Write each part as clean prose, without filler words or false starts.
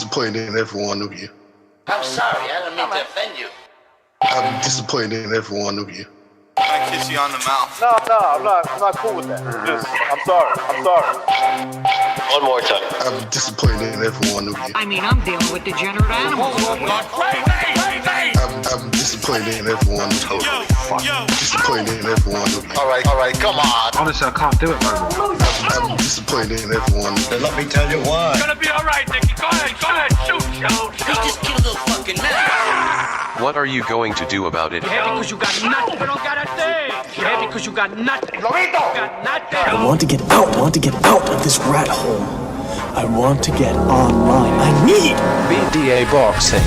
disappointed in every one of you. I'm sorry, I don't mean to offend you. I'm disappointed in every one of you. I kiss you on the mouth. No, I'm not cool with that. Just, I'm sorry. One more time. I'm disappointed in every one of you. I mean, I'm dealing with degenerate animals. I'm disappointed in every one of you. Disappointed in every one of you. All right, come on. Honestly, I can't do it no more. I'm disappointed in every one of you. Let me tell you why. It's gonna be all right, Nicky. Go ahead, shoot. You just killed a fucking man. What are you going to do about it? Yeah, because you got nothing. You don't got a thing. Yeah, because you got nothing. You got nothing. I want to get out of this rat hole. I want to get online. I need BDA boxing.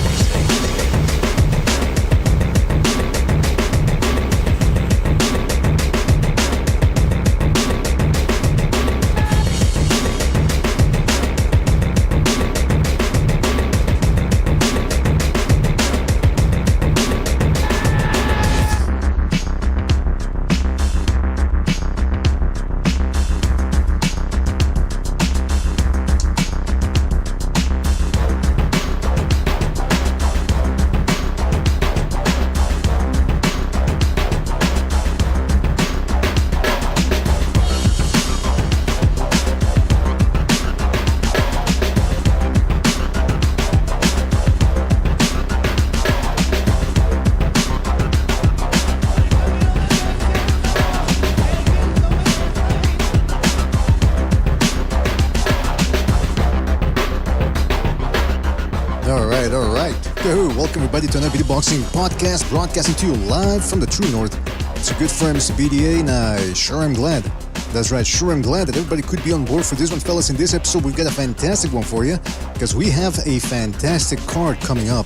Welcome everybody to another video boxing podcast, broadcasting to you live from the True North. It's a good friend, Mr. BDA, and I sure am glad. That's right, sure am glad that everybody could be on board for this one, fellas. In this episode, we've got a fantastic one for you, because we have a fantastic card coming up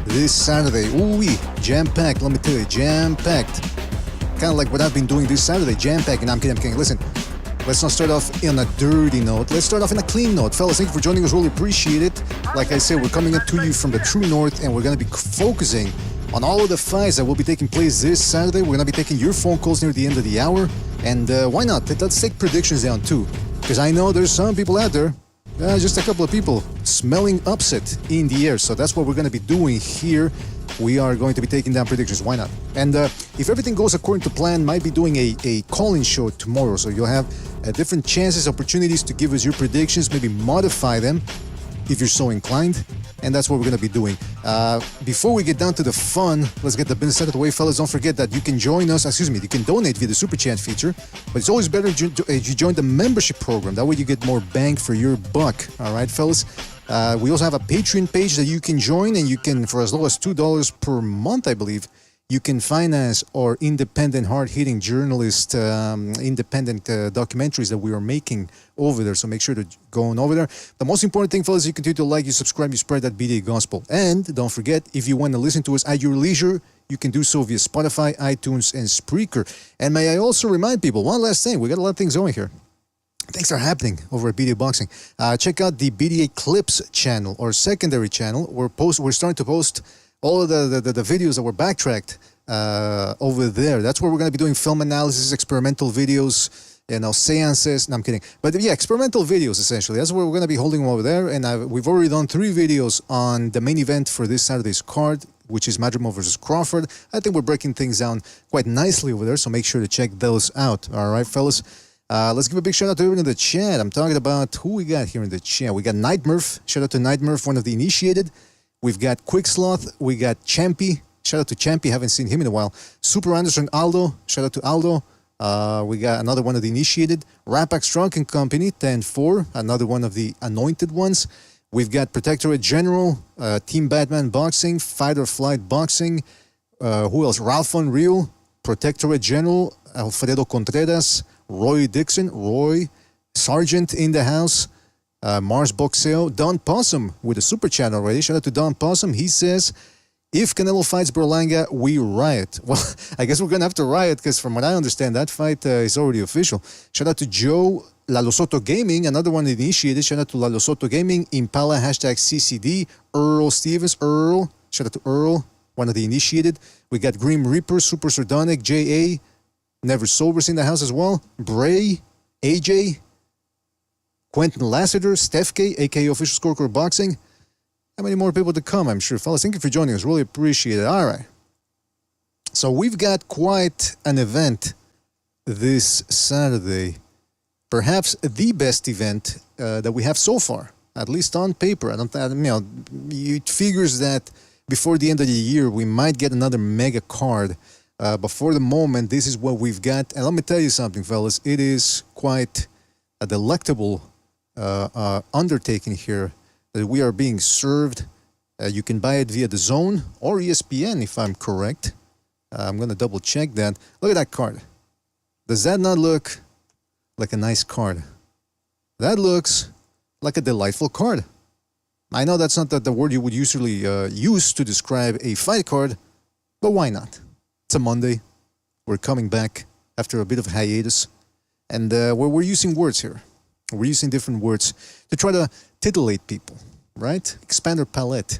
this Saturday. Ooh-wee, jam-packed, let me tell you, jam-packed. Kind of like what I've been doing this Saturday, jam-packed, and I'm kidding. Listen, let's not start off in a dirty note. Let's start off in a clean note. Fellas, thank you for joining us. Really appreciate it. Like I said, we're coming up to you from the True North, and we're going to be focusing on all of the fights that will be taking place this Saturday. We're going to be taking your phone calls near the end of the hour. And why not? Let's take predictions down too. Because I know there's some people out there, just a couple of people, smelling upset in the air. So that's what we're going to be doing here. We are going to be taking down predictions. Why not? And if everything goes according to plan, might be doing a call-in show tomorrow. So you'll have different chances, opportunities to give us your predictions, maybe modify them if you're so inclined. And that's what we're going to be doing. Before we get down to the fun, let's get the business out of the way, fellas. Don't forget that you can join us, you can donate via the Super Chat feature. But it's always better if you join the membership program. That way you get more bang for your buck. All right, fellas? We also have a Patreon page that you can join, and you can, for as low as $2 per month, I believe, you can finance our independent, hard-hitting journalist, independent documentaries that we are making over there. So make sure to go on over there. The most important thing, fellas, you continue to like, you subscribe, you spread that BDA gospel. And don't forget, if you want to listen to us at your leisure, you can do so via Spotify, iTunes, and Spreaker. And may I also remind people, one last thing, we got a lot of things going here. Things are happening over at BDA Boxing. Check out the BDA Clips channel, or secondary channel. We're starting to post all of the videos that were backtracked over there. That's where we're going to be doing film analysis, experimental videos, seances. No, I'm kidding. But yeah, experimental videos, essentially. That's where we're going to be holding them over there. And we've already done 3 videos on the main event for this Saturday's card, which is Madrimov versus Crawford. I think we're breaking things down quite nicely over there, so make sure to check those out. All right, fellas? Let's give a big shout out to everyone in the chat. I'm talking about who we got here in the chat. We got Night Murph. Shout out to Night Murph, one of the initiated. We've got Quick Sloth. We got Champy. Shout out to Champy. Haven't seen him in a while. Super Anderson Aldo. Shout out to Aldo. We got another one of the initiated. Rapax Drunken Company, 10-4. Another one of the anointed ones. We've got Protectorate General, Team Batman Boxing, Fight or Flight Boxing. Who else? Ralph Unreal, Protectorate General, Alfredo Contreras, Roy Dixon, Roy, Sargent in the house, Mars Boxeo, Don Possum with a super chat already. Shout out to Don Possum. He says, if Canelo fights Berlanga, we riot. Well, I guess we're going to have to riot because from what I understand, that fight is already official. Shout out to Joe, Lalo Soto Gaming, another one initiated. Shout out to Lalo Soto Gaming, Impala, #CCD, Earl Stevens, Earl. Shout out to Earl, one of the initiated. We got Grim Reaper, Super Sardonic, J.A., Never Sobers in the house as well. Bray, AJ, Quentin Lassiter, Steph K, aka Official Scorecard Boxing. How many more people to come, I'm sure. Fellas, thank you for joining us. Really appreciate it. All right. So we've got quite an event this Saturday. Perhaps the best event that we have so far, at least on paper. It figures that before the end of the year, we might get another mega card. But for the moment, this is what we've got. And let me tell you something, fellas. It is quite a delectable undertaking here that we are being served. You can buy it via the Zone or ESPN, if I'm correct. I'm going to double check that. Look at that card. Does that not look like a nice card? That looks like a delightful card. I know that's not the word you would usually use to describe a fight card, but why not? It's a Monday. We're coming back after a bit of hiatus, and we're using words here. We're using different words to try to titillate people, right? Expand our palette.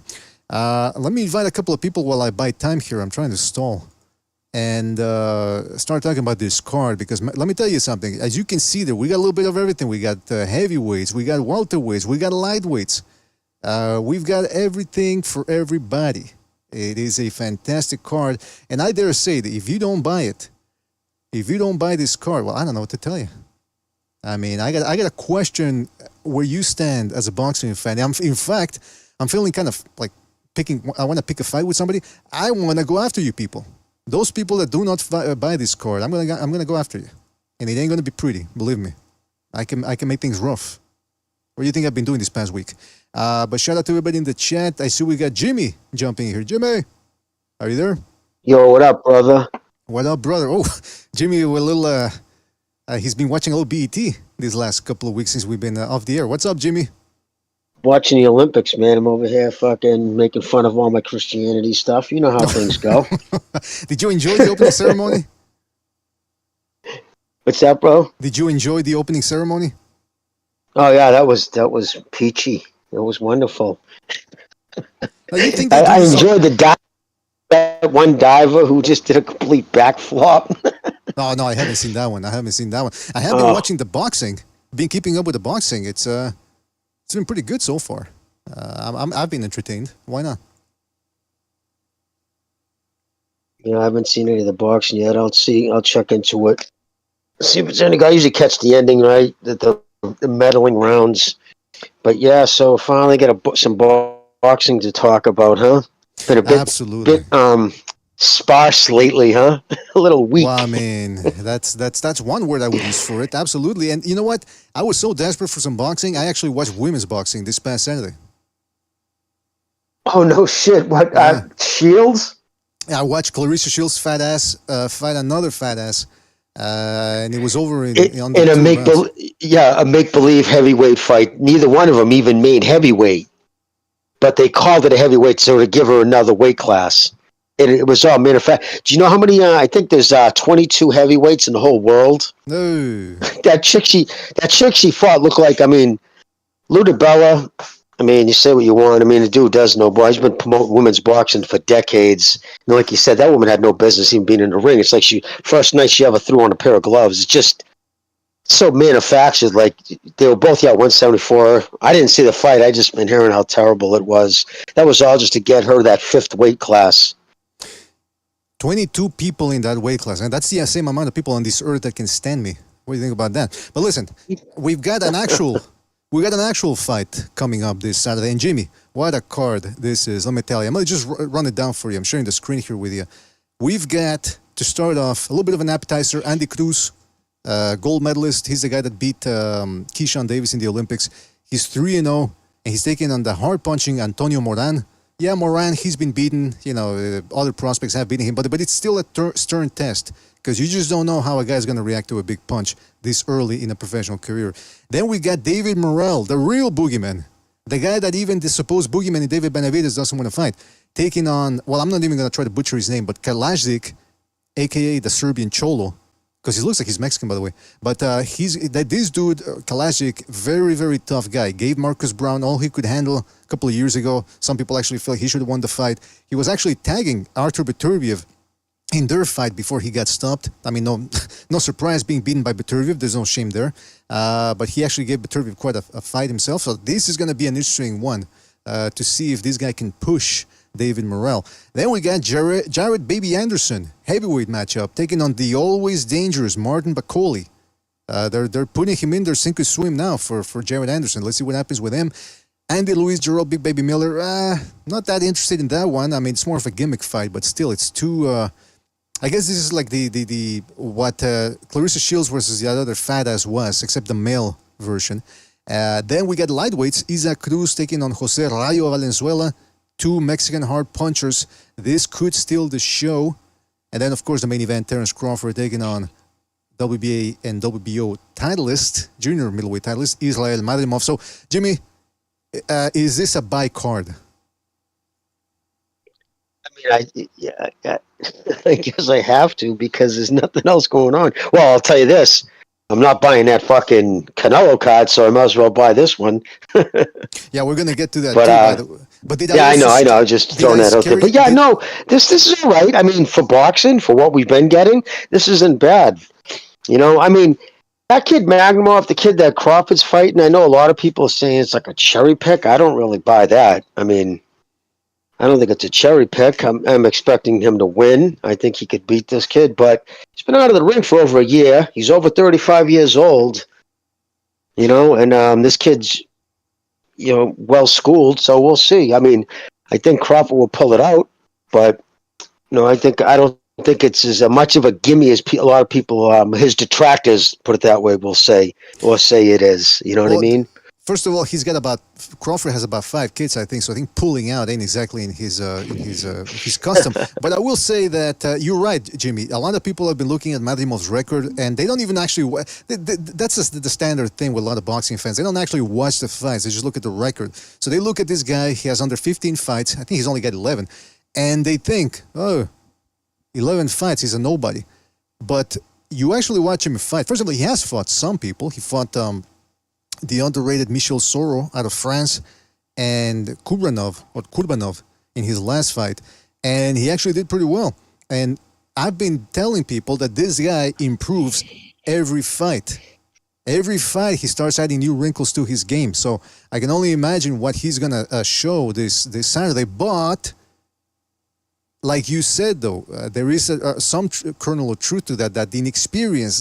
Let me invite a couple of people while I buy time here. I'm trying to stall and start talking about this card, because let me tell you something. As you can see there, we got a little bit of everything. We got heavyweights, we got welterweights, we got lightweights. We've got everything for everybody. It is a fantastic card, and I dare say that if you don't buy it, if you don't buy this card, well, I don't know what to tell you. I mean, I got to question where you stand as a boxing fan. In fact, I'm feeling kind of like I want to pick a fight with somebody. I want to go after you people. Those people that do not buy this card, I'm gonna go after you, and it ain't gonna be pretty. Believe me, I can make things rough. What do you think I've been doing this past week? But shout out to everybody in the chat. I see we got Jimmy jumping here. Jimmy, are you there? Yo, what up, brother? What up, brother? Oh, Jimmy, a little. He's been watching a little BET these last couple of weeks since we've been off the air. What's up, Jimmy? Watching the Olympics, man. I'm over here fucking making fun of all my Christianity stuff. You know how things go. Did you enjoy the opening ceremony? What's that, bro? Did you enjoy the opening ceremony? Oh yeah, that was peachy. It was wonderful. You think I enjoyed that one diver who just did a complete backflop. No, I haven't seen that one. I have been watching the boxing. Been keeping up with the boxing. It's been pretty good so far. I've been entertained. Why not? Yeah, I haven't seen any of the boxing yet. I'll check into it. See if it's any. I usually catch the ending, right? The medaling rounds. But yeah, so finally get some boxing to talk about, huh? Been a bit sparse lately, huh? A little weak. Well, I mean, that's one word I would use for it. Absolutely. And you know what? I was so desperate for some boxing, I actually watched women's boxing this past Saturday. Oh, no shit. What? Yeah. Shields? I watched Clarissa Shields' fat ass fight another fat ass. And it was over in a make-believe heavyweight fight. Neither one of them even made heavyweight. But they called it a heavyweight so to give her another weight class. It was all manufactured. Do you know how many? I think there's 22 heavyweights in the whole world. No. That chick she fought looked like. I mean, Lou DiBella. I mean, you say what you want. I mean, the dude does know. Boy, he's been promoting women's boxing for decades. And like you said, that woman had no business even being in the ring. It's like first night she ever threw on a pair of gloves. It's just so manufactured. Like they were both 174. I didn't see the fight. I just been hearing how terrible it was. That was all just to get her that 5th weight class. 22 people in that weight class, and that's the same amount of people on this earth that can stand me. What do you think about that? But listen, we've got an actual fight coming up this Saturday. And Jimmy, what a card this is! Let me tell you. I'm gonna just run it down for you. I'm sharing the screen here with you. We've got to start off a little bit of an appetizer. Andy Cruz, gold medalist. He's the guy that beat Keyshawn Davis in the Olympics. He's 3-0, and he's taking on the hard-punching Antonio Moran. Yeah, Moran, he's been beaten. Other prospects have beaten him, but it's still a stern test because you just don't know how a guy's going to react to a big punch this early in a professional career. Then we got David Morrell, the real boogeyman, the guy that even the supposed boogeyman in David Benavidez doesn't want to fight, taking on, well, I'm not even going to try to butcher his name, but Alalshikh, a.k.a. the Serbian Cholo, because he looks like he's Mexican, by the way. But this dude, Alalshikh, very, very tough guy. Gave Marcus Brown all he could handle a couple of years ago. Some people actually feel like he should have won the fight. He was actually tagging Artur Beterbiev in their fight before he got stopped. I mean, no surprise being beaten by Beterbiev. There's no shame there. But he actually gave Beterbiev quite a fight himself. So this is going to be an interesting one. to see if this guy can push David Morrell. Then we got Jared Baby Anderson, heavyweight matchup, taking on the always dangerous Martin Bakoli. They're putting him in their sink or swim now for Jared Anderson. Let's see what happens with him. Andy Luis, Gerald Big Baby Miller, not that interested in that one. I mean, it's more of a gimmick fight, but still, it's too... I guess this is like the what Clarissa Shields versus the other fat ass was, except the male version. Then we got lightweights, Isaac Cruz taking on Jose Rayo Valenzuela, two Mexican hard punchers. This could steal the show. And then, of course, the main event, Terence Crawford taking on WBA and WBO titleist, junior middleweight titleist, Israel Madrimov. So, Jimmy, is this a buy card? I guess I have to because there's nothing else going on. Well, I'll tell you this. I'm not buying that fucking Canelo card, so I might as well buy this one. Yeah, we're going to get to that but too. I know. Just throwing that out there. But yeah, no, this is all right. I mean, for boxing, for what we've been getting, this isn't bad. You know, I mean, that kid Magnemov, the kid that Crawford's fighting, I know a lot of people are saying it's like a cherry pick. I don't really buy that. I mean, I don't think it's a cherry pick. I'm expecting him to win. I think he could beat this kid, but he's been out of the ring for over a year. He's over 35 years old, you know, and this kid's, you know, well schooled. So we'll see. I mean, I think Crawford will pull it out, but you know, I don't think it's as much of a gimme as a lot of people, his detractors, put it that way, will say it is. You know what I mean? First of all, Crawford has about 5 kids, I think. So I think pulling out ain't exactly in his custom. But I will say that you're right, Jimmy. A lot of people have been looking at Madrimov's record, and they don't even actually. That's just the standard thing with a lot of boxing fans. They don't actually watch the fights. They just look at the record. So they look at this guy. He has under 15 fights. I think he's only got 11, and they think, 11 fights. He's a nobody. But you actually watch him fight. First of all, he has fought some people. He fought the underrated Michel Soro out of France and Kurbanov in his last fight. And he actually did pretty well. And I've been telling people that this guy improves every fight. Every fight, he starts adding new wrinkles to his game. So I can only imagine what he's going to show this Saturday. But like you said, though, there is some kernel of truth to that the inexperience,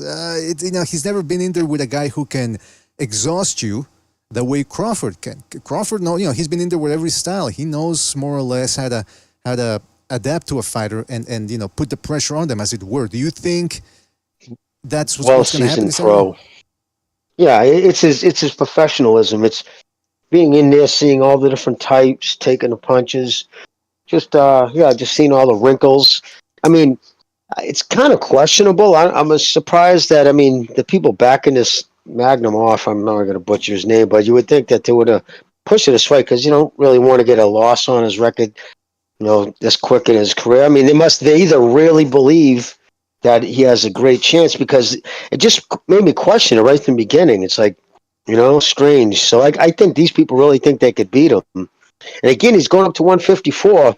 he's never been in there with a guy who can exhaust you the way Crawford can. Crawford, he's been in there with every style. He knows more or less how to adapt to a fighter and put the pressure on them, as it were. Do you think that's what's going to happen? Pro. Yeah, it's his professionalism. It's being in there, seeing all the different types, taking the punches. Just seeing all the wrinkles. I mean, it's kind of questionable. I'm surprised that the people backing this Magnum off, I'm not going to butcher his name, but you would think that they would have pushed it this way because you don't really want to get a loss on his record, this quick in his career. I mean, they either really believe that he has a great chance, because it just made me question it right from the beginning. It's like, strange. So I think these people really think they could beat him. And again, he's going up to 154,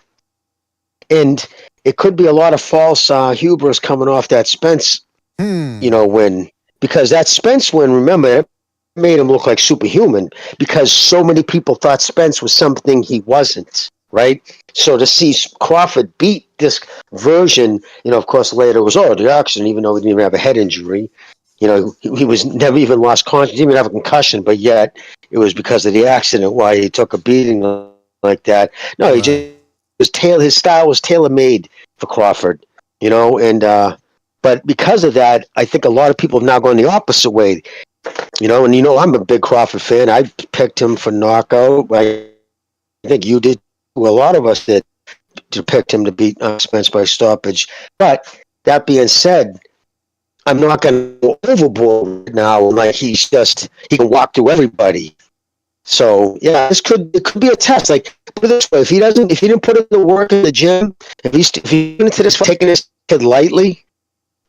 and it could be a lot of false hubris coming off that Spence, win. Because that Spence win, remember, it made him look like superhuman because so many people thought Spence was something he wasn't, right? So to see Crawford beat this version, of course, later it was, the accident, even though he didn't even have a head injury. He was never even lost consciousness, didn't even have a concussion, but yet it was because of the accident why he took a beating like that. No, he just his style was tailor-made for Crawford, and but because of that, I think a lot of people have now gone the opposite way. And I'm a big Crawford fan. I picked him for knockout. I think you did. Well, a lot of us did to pick him to beat Spence by stoppage. But that being said, I'm not going to go overboard now. Like he can walk through everybody. So yeah, it could be a test. Like put it this way: if he didn't put in the work in the gym, if he went into this taking this kid lightly,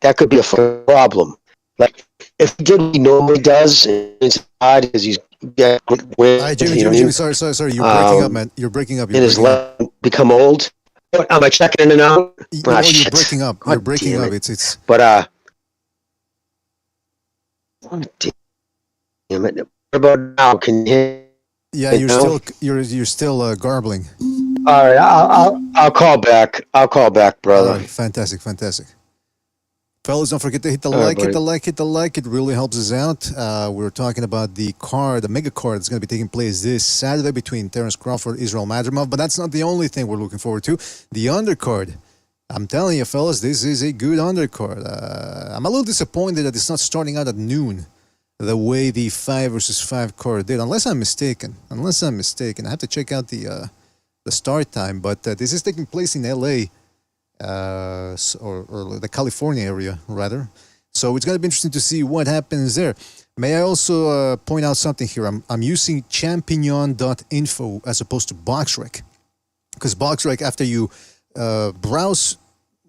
that could be a problem. Like if he did what he normally does, it's hard because he's got good wins. All right, Jimmy, sorry. You're breaking up, man. You're breaking up. And his leg become old. Am I checking in and out? You're breaking up. You're breaking up. It's. But damn it! What about now? Can you hear Yeah, You know? you're still garbling. All right, I'll call back. I'll call back, All brother. right, fantastic. Fellas, don't forget to hit the All right, like, hit the buddy. like, hit the like. It really helps us out. We were talking about the mega card that's going to be taking place this Saturday between Terence Crawford, Israel Madrimov. But that's not the only thing we're looking forward to. The undercard. I'm telling you, fellas, this is a good undercard. I'm a little disappointed that it's not starting out at noon, the way the 5 versus 5 card did. Unless I'm mistaken. I have to check out the start time. But this is taking place in LA. Or the California area, rather. So it's going to be interesting to see what happens there. May I also point out something here? I'm using champignon.info as opposed to BoxRec. Because BoxRec, after you browse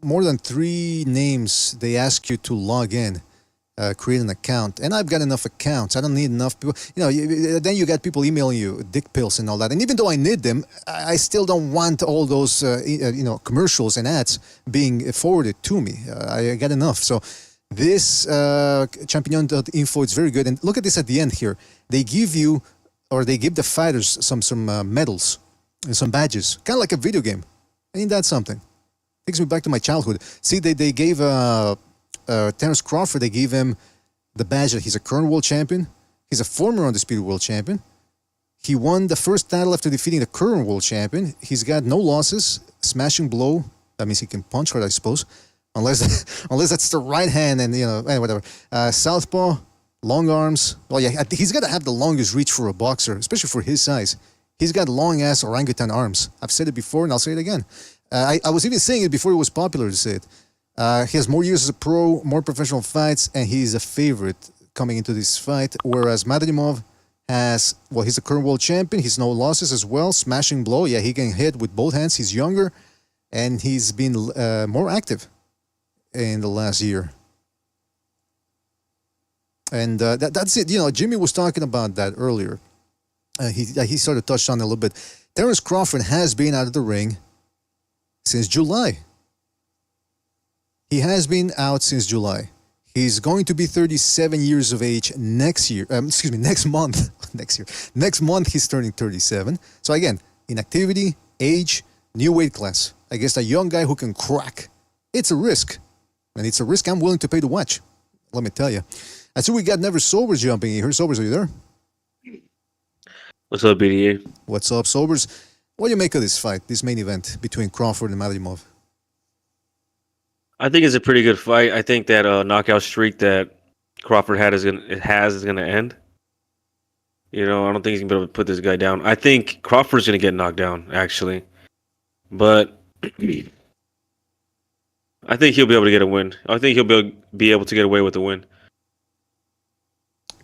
more than 3 names, they ask you to log in, create an account. And I've got enough accounts. I don't need enough people. Then you got people emailing you dick pills and all that. And even though I need them, I still don't want all those, commercials and ads being forwarded to me. I got enough. So this champignon.info, it's very good. And look at this at the end here. They give you, or they give the fighters some medals and some badges. Kind of like a video game. Ain't that something? Takes me back to my childhood. See, they gave... Terence Crawford, they gave him the badge that he's a current world champion. He's a former undisputed world champion. He won the first title after defeating the current world champion. He's got no losses, smashing blow. That means he can punch hard, I suppose. Unless that's the right hand and, whatever. Southpaw, long arms. Well, yeah, he's got to have the longest reach for a boxer, especially for his size. He's got long-ass orangutan arms. I've said it before, and I'll say it again. I was even saying it before it was popular to say it. He has more years as a pro, more professional fights, and he's a favorite coming into this fight. Whereas Madrimov he's the current world champion. He's no losses as well. Smashing blow. Yeah, he can hit with both hands. He's younger, and he's been more active in the last year. And that's it. Jimmy was talking about that earlier. He sort of touched on it a little bit. Terence Crawford has been out of the ring since July. He has been out since July. He's going to be 37 years of age next month. Next month, he's turning 37. So again, inactivity, age, new weight class. I guess a young guy who can crack. It's a risk. And it's a risk I'm willing to pay to watch. Let me tell you. I see we got Never Sobers jumping in here. Sobers, are you there? What's up, BDA? What's up, Sobers? What do you make of this fight, this main event between Crawford and Madrimov? I think it's a pretty good fight. I think that knockout streak that Crawford is gonna end. I don't think he's gonna be able to put this guy down. I think Crawford's gonna get knocked down, actually, but I think he'll be able to get a win. I think he'll be able to get away with the win.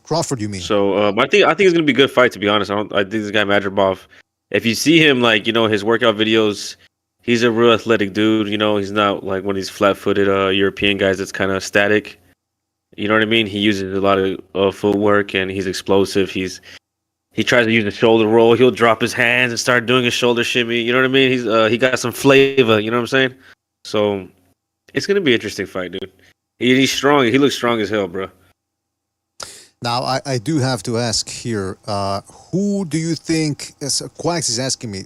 Crawford, you mean? So I think it's gonna be a good fight. To be honest, I think this guy Madrimov. If you see him, his workout videos. He's a real athletic dude, he's not like one of these flat-footed European guys that's kind of static. You know what I mean? He uses a lot of footwork and he's explosive. He tries to use the shoulder roll. He'll drop his hands and start doing a shoulder shimmy. You know what I mean? He got some flavor, you know what I'm saying? So it's going to be an interesting fight, dude. He's strong. He looks strong as hell, bro. Now, I do have to ask here, who do you think, Quacks is asking me,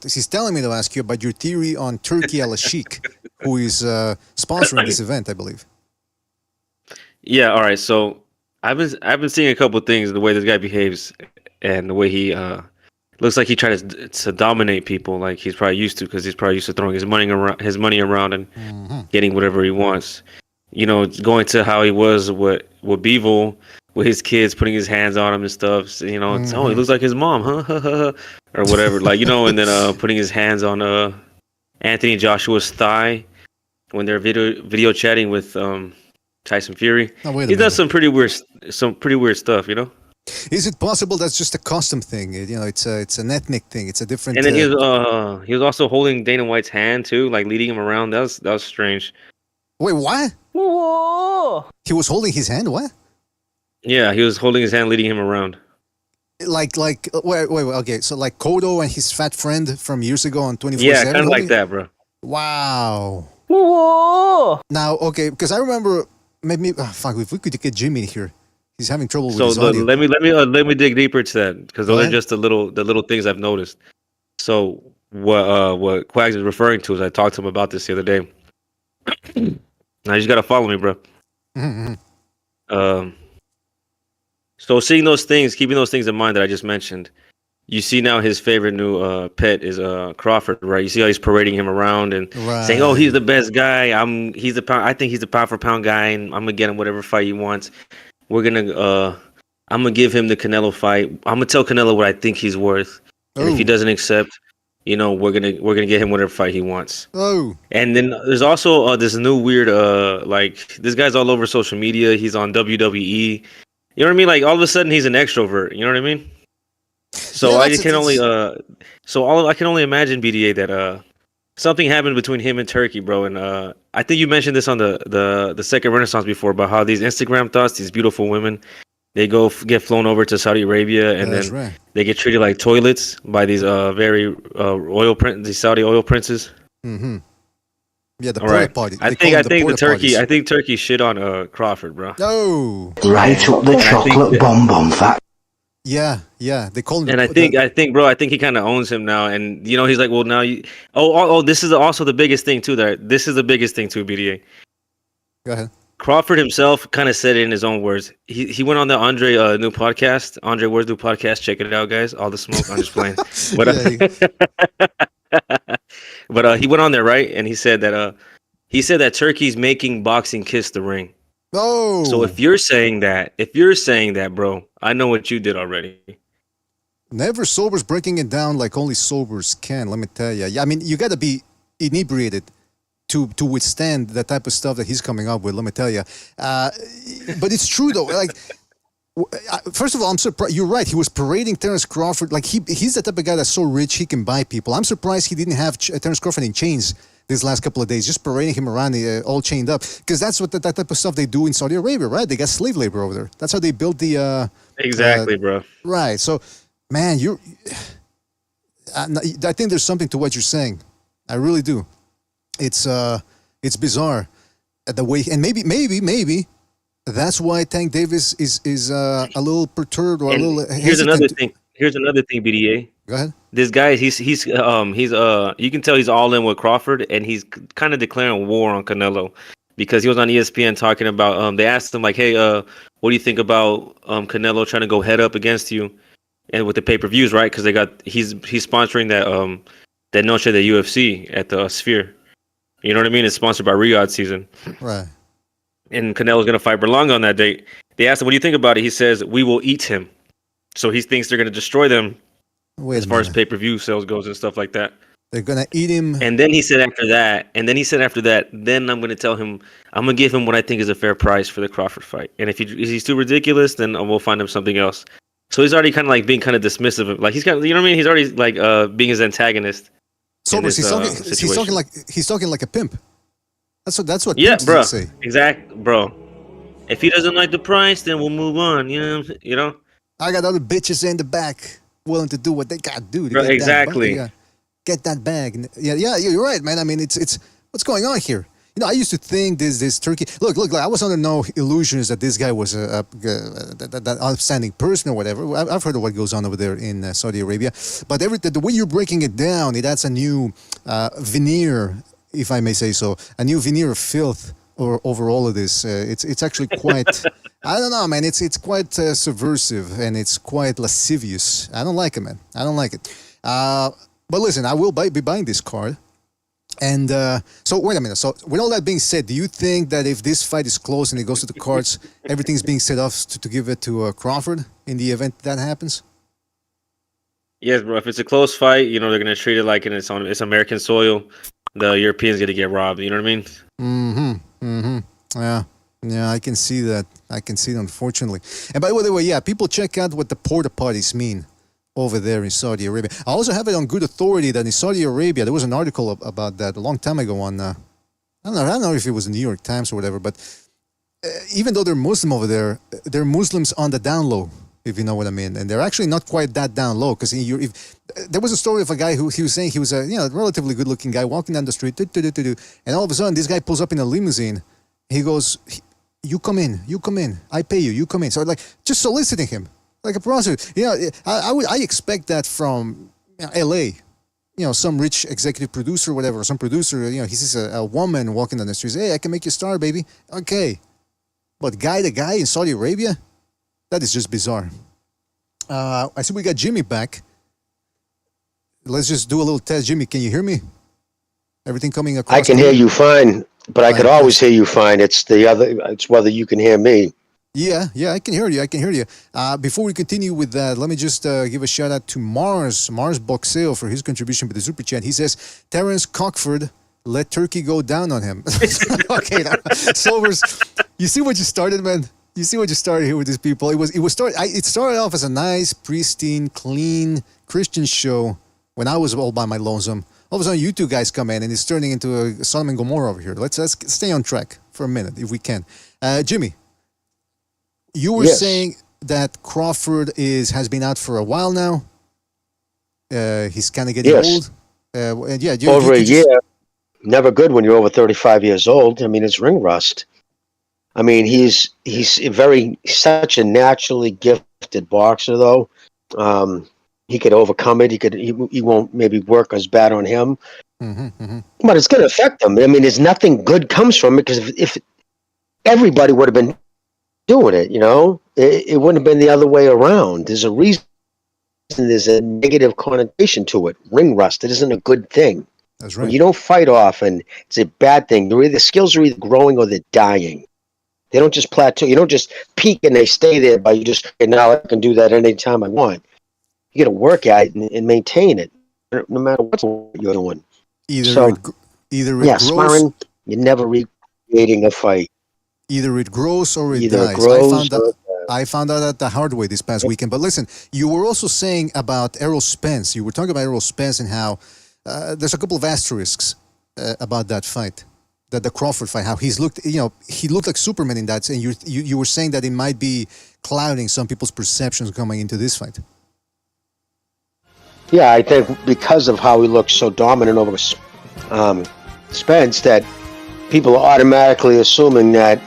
he's telling me to ask you about your theory on Turki Alalshikh, who is sponsoring this event, I believe. Yeah, all right. So I've been seeing a couple of things, the way this guy behaves and the way he looks like he tries to dominate people, like he's probably used to, because he's probably used to throwing his money around and getting whatever he wants. Going to how he was with Bivol, with his kids putting his hands on him and stuff. So, he looks like his mom, huh? Or whatever, and then putting his hands on Anthony Joshua's thigh when they're video chatting with Tyson Fury. He does some pretty weird stuff, Is it possible that's just a custom thing? It's an ethnic thing. It's a different. And then he was also holding Dana White's hand too, like leading him around. That was strange. Wait, what? Whoa! He was holding his hand. What? Yeah, he was holding his hand, leading him around. Wait, okay, so like Kodo and his fat friend from years ago on 24/7? Yeah, kind of like that, bro. Wow. Whoa! Now, okay, because I remember, if we could get Jimmy here. He's having trouble with So his audio. let me dig deeper to that because Go those are ahead. just the little things I've noticed. So what Quags is referring to is I talked to him about this the other day. Now you just gotta follow me, bro. So seeing those things, keeping those things in mind that I just mentioned, you see now his favorite new pet is Crawford, right? You see how he's parading him around and saying, "Oh, he's the best guy. I think he's the pound for pound guy, and I'm gonna get him whatever fight he wants. I'm gonna give him the Canelo fight. I'm gonna tell Canelo what I think he's worth, and if he doesn't accept, we're gonna get him whatever fight he wants." And then there's also this new weird like this guy's all over social media. He's on WWE. You know what I mean? Like all of a sudden he's an extrovert. You know what I mean? So I can only imagine, BDA, that something happened between him and Turkey, bro. And I think you mentioned this on the second Renaissance before about how these Instagram thoughts, these beautiful women, they get flown over to Saudi Arabia and then they get treated like toilets by these these Saudi oil princes. Mm-hmm. Yeah, the porta potty. I think Turkey shit on Crawford, bro. No. Right up the chocolate bomb fat. Yeah, they call him. And I think, bro, I think he kind of owns him now. And he's like, well, now you. This is also the biggest thing too. This is the biggest thing too, BDA. Go ahead. Crawford himself kind of said it in his own words. He went on the Andre new podcast, Andre Ward's new podcast. Check it out, guys. All the smoke. I'm just playing. But he went on there, right? And he said that Turkey's making boxing kiss the ring. Oh. So if you're saying that, bro, I know what you did already. Never sobers breaking it down like only sobers can. Let me tell you. Yeah, I mean, you got to be inebriated to withstand that type of stuff that he's coming up with. Let me tell you. But it's true though. Like, first of all, I'm surprised. You're right. He was parading Terence Crawford. Like he's the type of guy that's so rich he can buy people. I'm surprised he didn't have Terence Crawford in chains these last couple of days, just parading him around, all chained up. Because that's what that type of stuff they do in Saudi Arabia, right? They got slave labor over there. That's how they built the. Exactly, bro. Right. So, man, I think there's something to what you're saying. I really do. It's bizarre the way, and maybe that's why Tank Davis is a little perturbed or a little. Here's another thing, BDA. Go ahead. This guy, he's you can tell he's all in with Crawford, and he's kind of declaring war on Canelo because he was on ESPN talking about. They asked him like, "Hey, what do you think about Canelo trying to go head up against you, and with the pay-per-views, right? Because he's sponsoring that Noche de UFC at the Sphere. You know what I mean? It's sponsored by Riyadh season, right? And Canelo's gonna fight Berlanga on that date. They asked him, "What do you think about it?" He says, "We will eat him." So he thinks they're gonna destroy them. As far as pay-per-view sales goes and stuff like that. They're going to eat him. And then he said after that, then I'm going to tell him, I'm going to give him what I think is a fair price for the Crawford fight. And if he's too ridiculous, then we'll find him something else. So he's already kind of like being kind of dismissive of, like he's got, you know what I mean? He's already like being his antagonist. So he's talking like a pimp. That's what yeah, pimps bro. Say. Exactly, bro. If he doesn't like the price, then we'll move on. You know. I got other bitches in the back willing to do what they gotta do. Bro, exactly. Get that bag. Yeah, you're right, man. I mean, it's what's going on here. You know, I used to think this Turkey. Look. I was under no illusions that this guy was that outstanding person or whatever. I've heard of what goes on over there in Saudi Arabia, but the way you're breaking it down, it adds a new veneer, if I may say so, a new veneer of filth over all of this. It's actually quite. I don't know, man. It's quite subversive and it's quite lascivious. I don't like it, man. I don't like it. But listen, I will be buying this card. And so, wait a minute. So, with all that being said, do you think that if this fight is close and it goes to the cards, everything's being set off to give it to Crawford in the event that happens? Yes, bro. If it's a close fight, they're going to treat it like it's American soil. The Europeans going to get robbed. You know what I mean? Yeah, I can see that. Unfortunately. And by the way, yeah, people check out what the porta potties mean over there in Saudi Arabia. I also have it on good authority that in Saudi Arabia, there was an article about that a long time ago on, I don't know if it was the New York Times or whatever, but even though they're Muslim over there, they're Muslims on the down low, if you know what I mean. And they're actually not quite that down low, because there was a story of a guy who he was saying he was a relatively good-looking guy walking down the street, and all of a sudden this guy pulls up in a limousine. He goes, you come in, I pay you come in. So like just soliciting him like a prostitute. I expect that from LA. Some rich executive producer, whatever, some producer, he sees a woman walking down the streets. Hey, I can make you a star, baby. Okay. But guy to guy in Saudi Arabia, that is just bizarre. I see we got Jimmy back. Let's just do a little test. Jimmy, can you hear me? Everything coming across? I can hear you fine, but I could always hear you fine. It's whether you can hear me. Yeah, I can hear you. Before we continue with that, let me just give a shout out to Mars Boxeo for his contribution with the super chat. He says, Terence Crockford let Turkey go down on him. Okay, now, Silvers, you see what you started, man? You see what you started here with these people? It started off as a nice, pristine, clean Christian show when I was all by my lonesome. All of a sudden, you two guys come in and it's turning into a Sodom and Gomorrah over here. Let's stay on track for a minute if we can. Jimmy. You were saying that Crawford has been out for a while now. He's kind of getting old. Over a year. Never good when you're over 35 years old. I mean, it's ring rust. I mean, he's such a naturally gifted boxer, though. He could overcome it. He won't maybe work as bad on him. But it's going to affect him. I mean, there's nothing good comes from it because if everybody would have been doing it, it wouldn't have been the other way around. There's a reason. There's a negative connotation to it. Ring rust. It isn't a good thing. That's right. When you don't fight often, it's a bad thing. The skills are either growing or they're dying. They don't just plateau. You don't just peak and they stay there by you just, okay, now I can do that anytime I want. You got to work at it and maintain it, no matter what you're doing. Either it grows. Sparring, you're never recreating a fight. Either it grows or it dies. I found out the hard way this past weekend. But listen, you were also saying about Errol Spence. You were talking about Errol Spence and how there's a couple of asterisks about that fight, the Crawford fight. How he looked like Superman in that. And you were saying that it might be clouding some people's perceptions coming into this fight. Yeah, I think because of how he looks so dominant over Spence, that people are automatically assuming that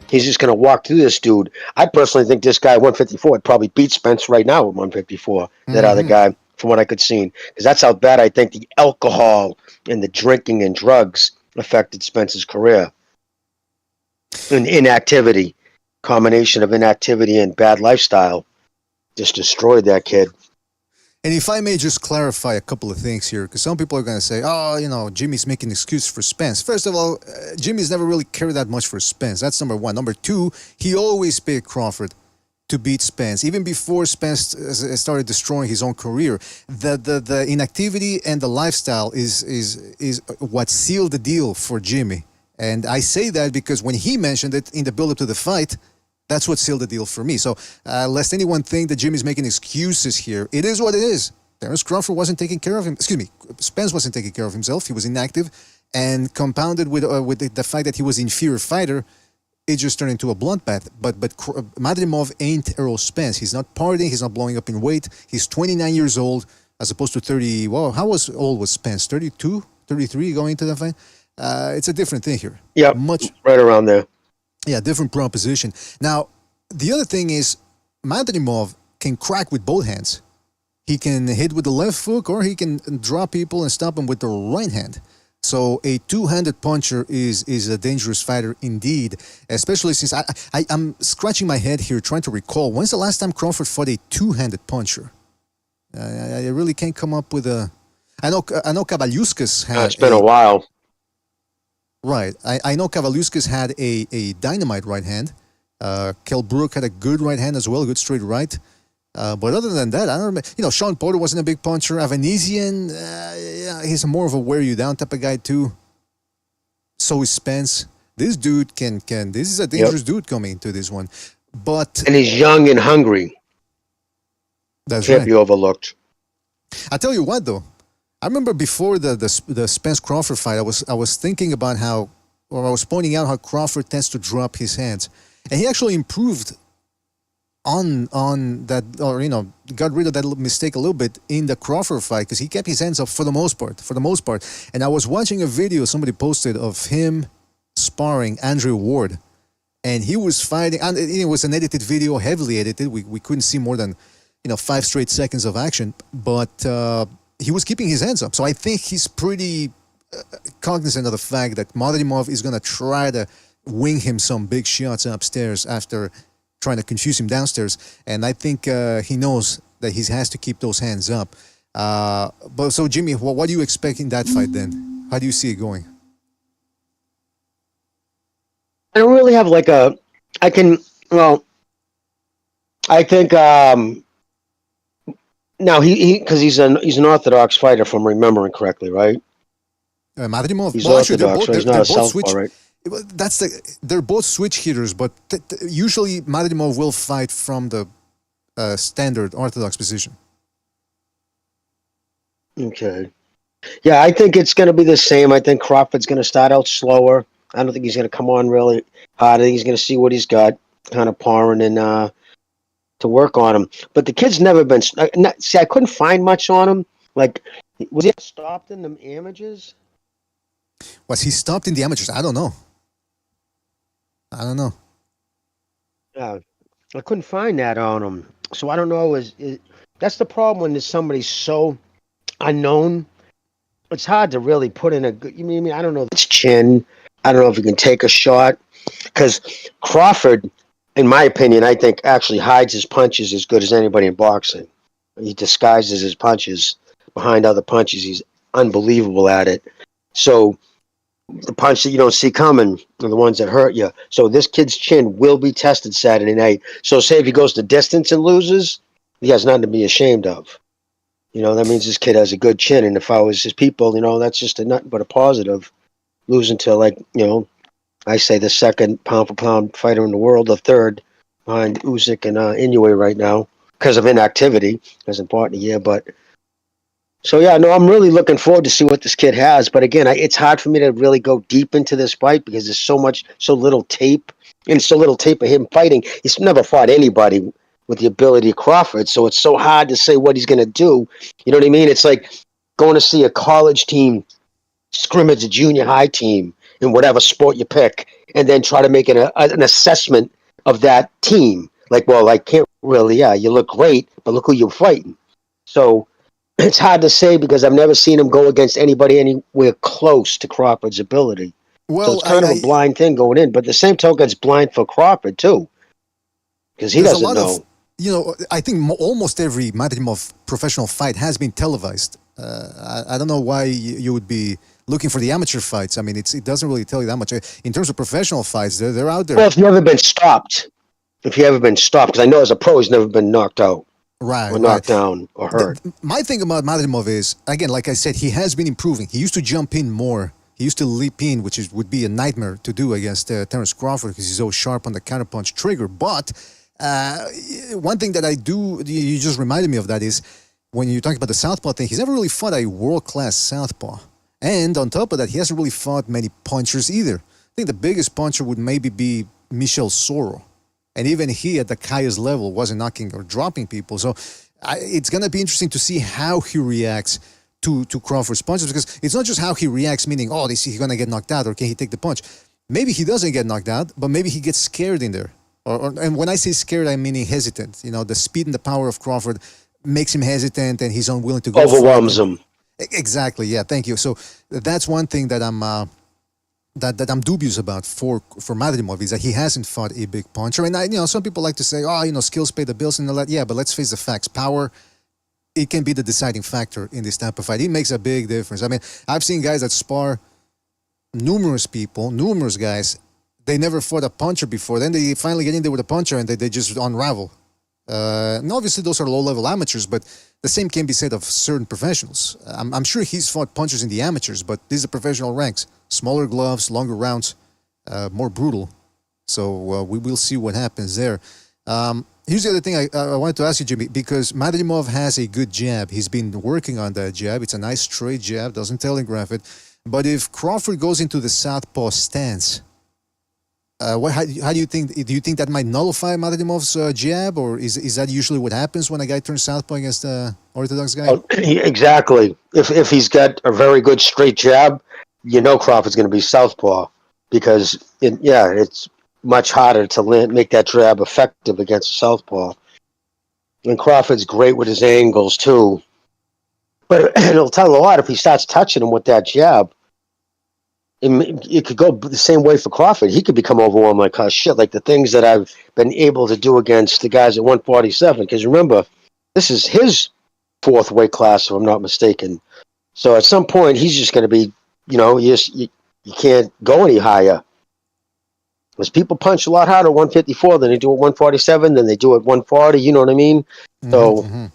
he's just going to walk through this dude. I personally think this guy at 154 would probably beat Spence right now at 154, that other guy, from what I could see. Because that's how bad I think the alcohol and the drinking and drugs affected Spence's career. And inactivity, combination of inactivity and bad lifestyle, just destroyed that kid. And if I may just clarify a couple of things here, because some people are going to say, Jimmy's making excuses for Spence. First of all, Jimmy's never really cared that much for Spence. That's number one. Number two, he always picked Crawford to beat Spence. Even before Spence started destroying his own career, the inactivity and the lifestyle is what sealed the deal for Jimmy. And I say that because when he mentioned it in the build-up to the fight, that's what sealed the deal for me. So, lest anyone think that Jimmy's making excuses here, it is what it is. Terence Crawford wasn't taking care of him. Spence wasn't taking care of himself. He was inactive, and compounded with the fact that he was an inferior fighter, it just turned into a bloodbath. But Madrimov ain't Errol Spence. He's not partying. He's not blowing up in weight. He's 29 years old as opposed to 30. Well, how old was Spence? 32, 33 going into the fight. It's a different thing here. Yeah, right around there. Yeah, different proposition. Now, the other thing is, Madrimov can crack with both hands. He can hit with the left hook, or he can draw people and stop them with the right hand. So a two-handed puncher is a dangerous fighter indeed, especially since I'm scratching my head here trying to recall, when's the last time Crawford fought a two-handed puncher? I really can't come up with a... I know Kavaliauskas had... It's been a while. Right. I know Kavaliauskas had a dynamite right hand. Kell Brook had a good right hand as well, a good straight right. But other than that, I don't remember. Sean Porter wasn't a big puncher. Avanesian, he's more of a wear you down type of guy too. So is Spence. This dude can. This is a dangerous dude coming into this one. And he's young and hungry. That's Can't be overlooked. I tell you what, though. I remember before the Spence Crawford fight, I was thinking about I was pointing out how Crawford tends to drop his hands, and he actually improved on that, or got rid of that mistake a little bit in the Crawford fight because he kept his hands up for the most part. And I was watching a video somebody posted of him sparring Andre Ward, and he was fighting, and it was an edited video, heavily edited. We couldn't see more than 5 straight seconds of action, but he was keeping his hands up. So I think he's pretty cognizant of the fact that Madrimov is going to try to wing him some big shots upstairs after trying to confuse him downstairs. And I think he knows that he has to keep those hands up. But so, Jimmy, what do you expect in that fight then? How do you see it going? I don't really have like a. I think now he because he's an Orthodox fighter, if I'm remembering correctly, right? Madrimov, he's Orthodox, right? He's not a Southpaw, right? They're both switch hitters, but usually Madrimov will fight from the standard Orthodox position. Okay. Yeah, I think it's going to be the same. I think Crawford's going to start out slower. I don't think he's going to come on really hard. I think he's going to see what he's got, kind of pouring and to work on him. But the kid's never been. See, I couldn't find much on him. Like, was he stopped in the amateurs? Was he stopped in the amateurs? I don't know. Yeah, I couldn't find that on him. So I don't know. That's the problem when there's somebody so unknown. It's hard to really put in a good. You mean I don't know. It's chin. I don't know if he can take a shot, because Crawford, in my opinion, I think actually hides his punches as good as anybody in boxing. He disguises his punches behind other punches. He's unbelievable at it. So the punch that you don't see coming are the ones that hurt you. So this kid's chin will be tested Saturday night. So say if he goes to distance and loses, he has nothing to be ashamed of. That means this kid has a good chin. And if I was his people, that's just nothing but a positive. Losing to I say the second pound for pound fighter in the world, the third behind Usyk and Inoue right now because of inactivity. As important a year, but so yeah, no, I'm really looking forward to see what this kid has. But again, it's hard for me to really go deep into this fight because there's so little tape and so little tape of him fighting. He's never fought anybody with the ability of Crawford, so it's so hard to say what he's going to do. You know what I mean? It's like going to see a college team scrimmage a junior high team in whatever sport you pick, and then try to make an assessment of that team. Like, well, I can't really, you look great, but look who you're fighting. So it's hard to say because I've never seen him go against anybody anywhere close to Crawford's ability. Well, so it's kind of a blind thing going in, but the same token, it's blind for Crawford too, because he doesn't know. I think almost every Madrimov professional fight has been televised. I don't know why you would be looking for the amateur fights. I mean, it doesn't really tell you that much. In terms of professional fights, they're out there. Well, if you've ever been stopped, because I know as a pro, he's never been knocked out. Right. Or knocked down or hurt. My thing about Madrimov is, again, like I said, he has been improving. He used to jump in more. He used to leap in, which would be a nightmare to do against Terence Crawford because he's so sharp on the counterpunch trigger. But one thing that I do, you just reminded me of that is, when you talk about the Southpaw thing, he's never really fought a world-class Southpaw. And on top of that, he hasn't really fought many punchers either. I think the biggest puncher would maybe be Michel Soro. And even he, at the highest level, wasn't knocking or dropping people. So it's going to be interesting to see how he reacts to Crawford's punches, because it's not just how he reacts, meaning, he's going to get knocked out, or can he take the punch? Maybe he doesn't get knocked out, but maybe he gets scared in there. And when I say scared, I mean hesitant. The speed and the power of Crawford makes him hesitant, and he's unwilling to go. Overwhelms him. Exactly. Yeah. Thank you. So that's one thing that I'm that I'm dubious about for Madrimov, is that he hasn't fought a big puncher. And some people like to say, skills pay the bills and all that. Yeah, but let's face the facts. Power, it can be the deciding factor in this type of fight. It makes a big difference. I mean, I've seen guys that spar numerous guys. They never fought a puncher before. Then they finally get in there with a puncher and they just unravel. And obviously those are low-level amateurs, but the same can be said of certain professionals. I'm sure he's fought punchers in the amateurs, but these are professional ranks. Smaller gloves, longer rounds, more brutal. So we will see what happens there. Here's the other thing I wanted to ask you, Jimmy, because Madrimov has a good jab. He's been working on that jab. It's a nice straight jab, doesn't telegraph it. But if Crawford goes into the southpaw stance, how do you think? Do you think that might nullify Madrimov's jab, or is that usually what happens when a guy turns southpaw against an orthodox guy? Exactly. If he's got a very good straight jab, Crawford's going to be southpaw, because it's much harder to make that jab effective against Southpaw. And Crawford's great with his angles too. But it'll tell a lot if he starts touching him with that jab. It could go the same way for Crawford. He could become overwhelmed like, oh, shit, like the things that I've been able to do against the guys at 147. Because remember, this is his fourth weight class, if I'm not mistaken. So at some point, he's just going to be, you can't go any higher. Because people punch a lot harder at 154 than they do at 147, than they do at 140, you know what I mean? So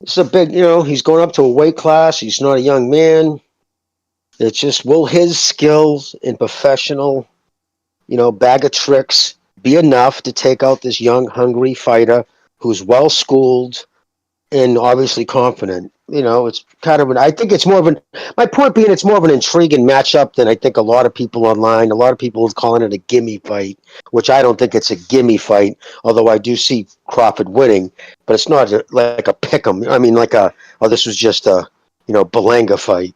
it's a big, he's going up to a weight class. He's not a young man. It's just, will his skills and professional, bag of tricks be enough to take out this young, hungry fighter who's well-schooled and obviously confident? It's kind of I think it's more of my point being, it's more of an intriguing matchup than I think a lot of people online. A lot of people are calling it a gimme fight, which I don't think it's a gimme fight, although I do see Crawford winning, but it's not like a pick'em. I mean, this was just a, Belanga fight.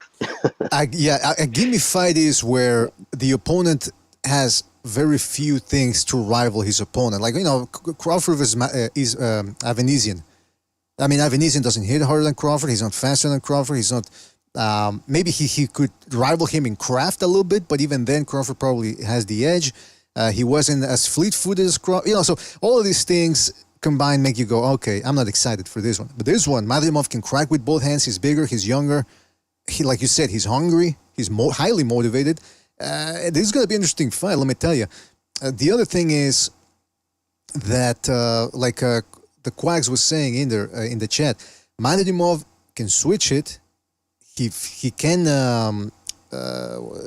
A gimme fight is where the opponent has very few things to rival his opponent. Like, Crawford is Avenesian. I mean, Avenesian doesn't hit harder than Crawford. He's not faster than Crawford. He's not... maybe he could rival him in craft a little bit, but even then, Crawford probably has the edge. He wasn't as fleet-footed as Crawford. So all of these things combined make you go, okay, I'm not excited for this one. But this one, Madrimov can crack with both hands. He's bigger. He's younger. Like you said, he's hungry. He's highly motivated. This is going to be an interesting fight, let me tell you. The other thing is that, the Quags was saying in the chat, Madrimov can switch it. He can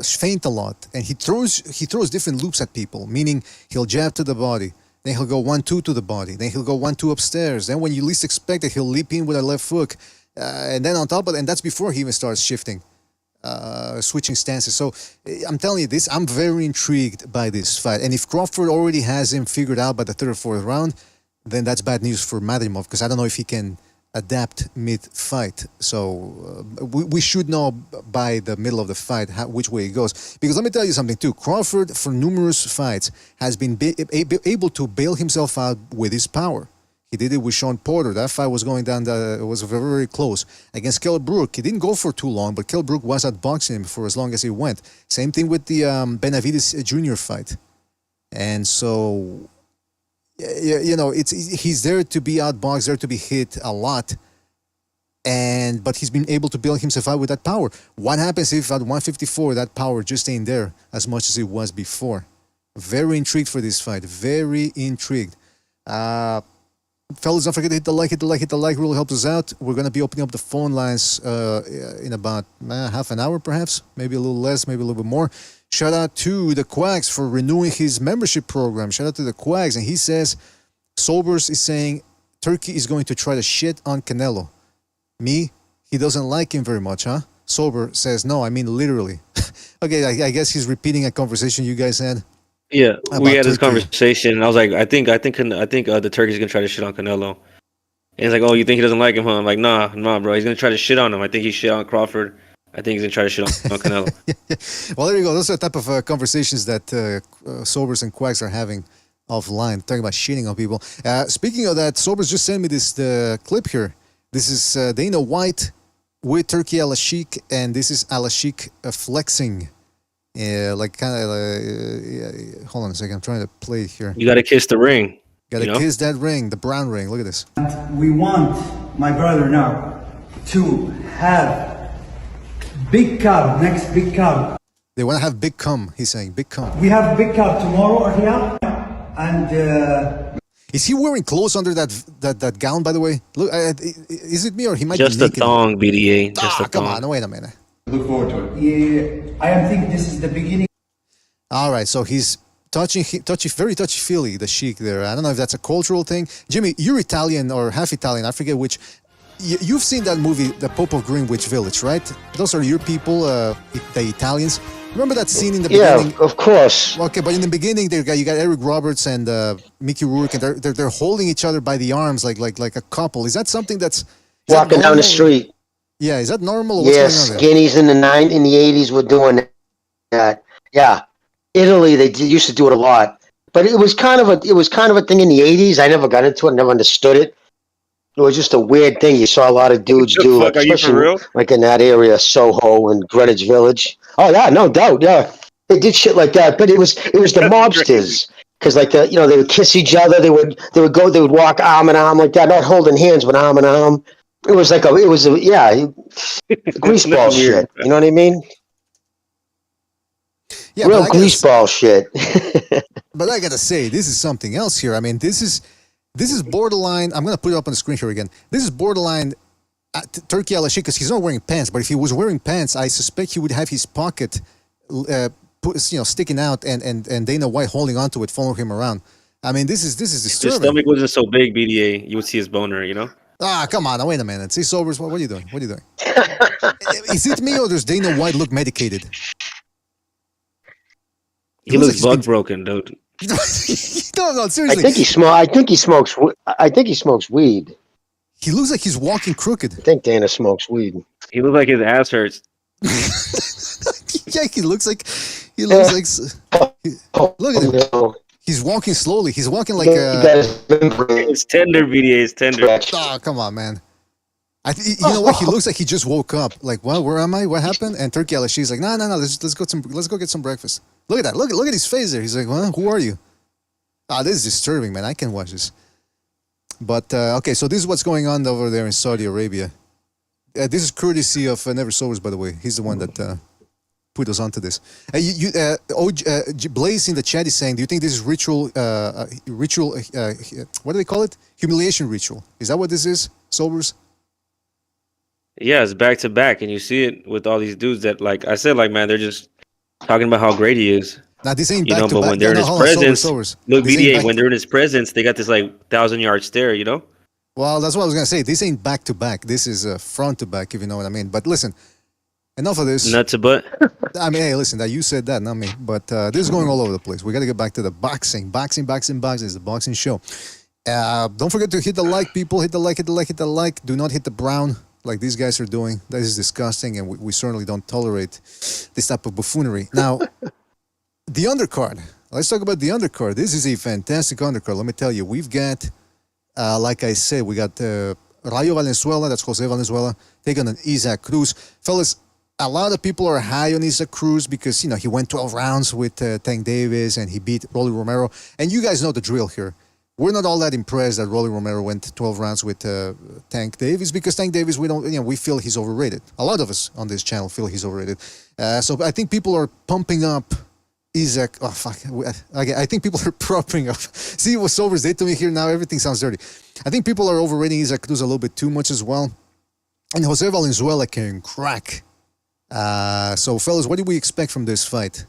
feint a lot, and he throws different loops at people. Meaning he'll jab to the body, then he'll go 1-2 to the body, then he'll go 1-2 upstairs. Then when you least expect it, he'll leap in with a left hook, and then on top of it, and that's before he even starts shifting, switching stances. So I'm telling you this, I'm very intrigued by this fight. And if Crawford already has him figured out by the third or fourth round, then that's bad news for Madrimov, because I don't know if he can adapt mid-fight. So we should know by the middle of the fight which way it goes. Because let me tell you something too. Crawford, for numerous fights, has been able to bail himself out with his power. He did it with Sean Porter. That fight was going down, it was very, very close. Against Kell Brook, he didn't go for too long, but Kell Brook was outboxing him for as long as he went. Same thing with the Benavides Jr. fight. And so... he's there to be outboxed, there to be hit a lot, but he's been able to build himself out with that power. What happens if at 154 that power just ain't there as much as it was before? Very intrigued for this fight. Very intrigued. Fellas, don't forget to hit the like. Hit the like really helps us out. We're going to be opening up the phone lines in about half an hour, perhaps. Maybe a little less, maybe a little bit more. Shout out to the Quags for renewing his membership program. Shout out to the Quags. And he says, Sobers is saying, Turkey is going to try to shit on Canelo. Me? He doesn't like him very much, huh? Sober says, no, I mean literally. Okay, I guess he's repeating a conversation you guys had. Yeah, we had this Turkey. conversation, and I was like, I think the Turkey's gonna try to shit on Canelo. And he's like, oh, you think he doesn't like him, huh? I'm like, nah, bro. He's gonna try to shit on him. I think he shit on Crawford. I think he's gonna try to shit on Canelo. Well, there you go. Those are the type of conversations that Sobers and Quacks are having offline, talking about shitting on people. Speaking of that, Sobers just sent me the clip here. This is Dana White with Turki Alalshikh, and this is Alalshikh flexing. Hold on a second. I'm trying to play it here. You gotta kiss the ring. Gotta kiss that ring, the brown ring. Look at this. We want my brother now to have big card, next big card. They want to have big cum, he's saying, big cum. We have big card tomorrow or here, and is he wearing clothes under that gown, by the way? Look, is it me or he might just be a thong, BDA. Just a thong. Come on, wait a minute. look forward to it. Yeah, I think this is the beginning. All right, so he's very touchy-feely, the Sheik there. I don't know if that's a cultural thing. Jimmy, you're Italian or half Italian, I forget which. You've seen that movie, The Pope of Greenwich Village, right? Those are your people, the Italians. Remember that scene in the beginning? Yeah, of course. Okay, but in the beginning, you got Eric Roberts and Mickey Rourke, and they're holding each other by the arms like a couple. Is that something that's walking down the street? Yeah, is that normal? Or what's yes, going on there? Skinnies in the 80s were doing that. Yeah, Italy, they used to do it a lot. But it was kind of a thing in the '80s. I never got into it, never understood it. It was just a weird thing. You saw a lot of dudes The do, fuck, like, are you for especially real? like in that area, Soho and Greenwich Village. Oh yeah, no doubt. Yeah, they did shit like that. But it was the That's mobsters, because like they would kiss each other. They would walk arm in arm like that, not holding hands, but arm in arm. It was like greaseball That's weird. shit. You know what I mean? Yeah, Real but I gotta, greaseball shit. but I gotta say, this is something else here. I mean, this is borderline. I'm gonna put it up on the screen here again. This is borderline Turki Alalshikh, because he's not wearing pants. But if he was wearing pants, I suspect he would have his pocket, sticking out, and Dana White holding onto it, following him around. I mean, this is His disturbing. stomach wasn't so big, BDA. You would see his boner, you know? Ah, come on, wait a minute. See, Sobers, what are you doing? What are you doing? Is it me or does Dana White look medicated? He looks bug broken, dude. No, seriously. I think he smokes. I think he smokes weed. He looks like he's walking crooked. I think Dana smokes weed. He looks like his ass hurts. Yeah, he looks like. Look at him. He's walking slowly. He's walking like It's tender, BDA. It's tender. Oh, come on, man. You know what? He looks like he just woke up. Like, what? Where am I? What happened? And Turki Alalshikh's like, no. Let's go get some breakfast. Look at that. Look at his face there. He's like, well, who are you? This is disturbing, man. I can watch this. But okay, so this is what's going on over there in Saudi Arabia. This is courtesy of Never Sobers, by the way. He's the one that put us onto this. Blaze in the chat is saying, do you think this is ritual? What do they call it? Humiliation ritual. Is that what this is, Sobers? Yeah, it's back to back, and you see it with all these dudes that, like I said, like, man, they're just talking about how great he is. Now this ain't back to but back. when they're in his presence, look, This ain't BDA, back when they're in his presence, they got this like 1,000-yard stare, you know? Well, that's what I was gonna say. This ain't back to back. This is front to back, if you know what I mean. But listen, enough of this. Nut to butt. I mean, hey, listen, that you said that, not me. But this is going all over the place. We got to get back to the boxing. Boxing is the boxing show. Don't forget to hit the like, people. Hit the like. Do not hit the brown like these guys are doing. That is disgusting, and we certainly don't tolerate this type of buffoonery. Now, the undercard. Let's talk about the undercard. This is a fantastic undercard. Let me tell you, we've got, like I said, we got Rayo Valenzuela, that's Jose Valenzuela, taking on Isaac Cruz. Fellas, a lot of people are high on Isaac Cruz because, he went 12 rounds with Tank Davis and he beat Rolly Romero. And you guys know the drill here. We're not all that impressed that Rolly Romero went 12 rounds with Tank Davis because Tank Davis, we feel he's overrated. A lot of us on this channel feel he's overrated. So I think people are pumping up Isaac. Oh, fuck. Okay, I think people are propping up. See what Sobers did to me here now? Everything sounds dirty. I think people are overrating Isaac Cruz a little bit too much as well. And Jose Valenzuela can crack. So, fellas, what do we expect from this fight?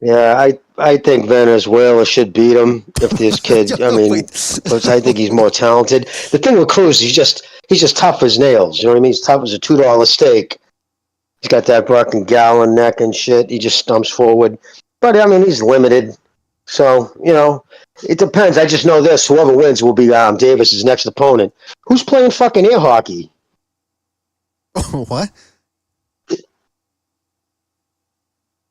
Yeah, I think Venezuela should beat him if this kid. Because I think he's more talented. The thing with Cruz, he's just tough as nails. You know what I mean? He's tough as a $2 steak. He's got that fucking gallon neck and shit. He just stumps forward. But he's limited. So it depends. I just know this: whoever wins will be Davis's next opponent. Who's playing fucking air hockey? What?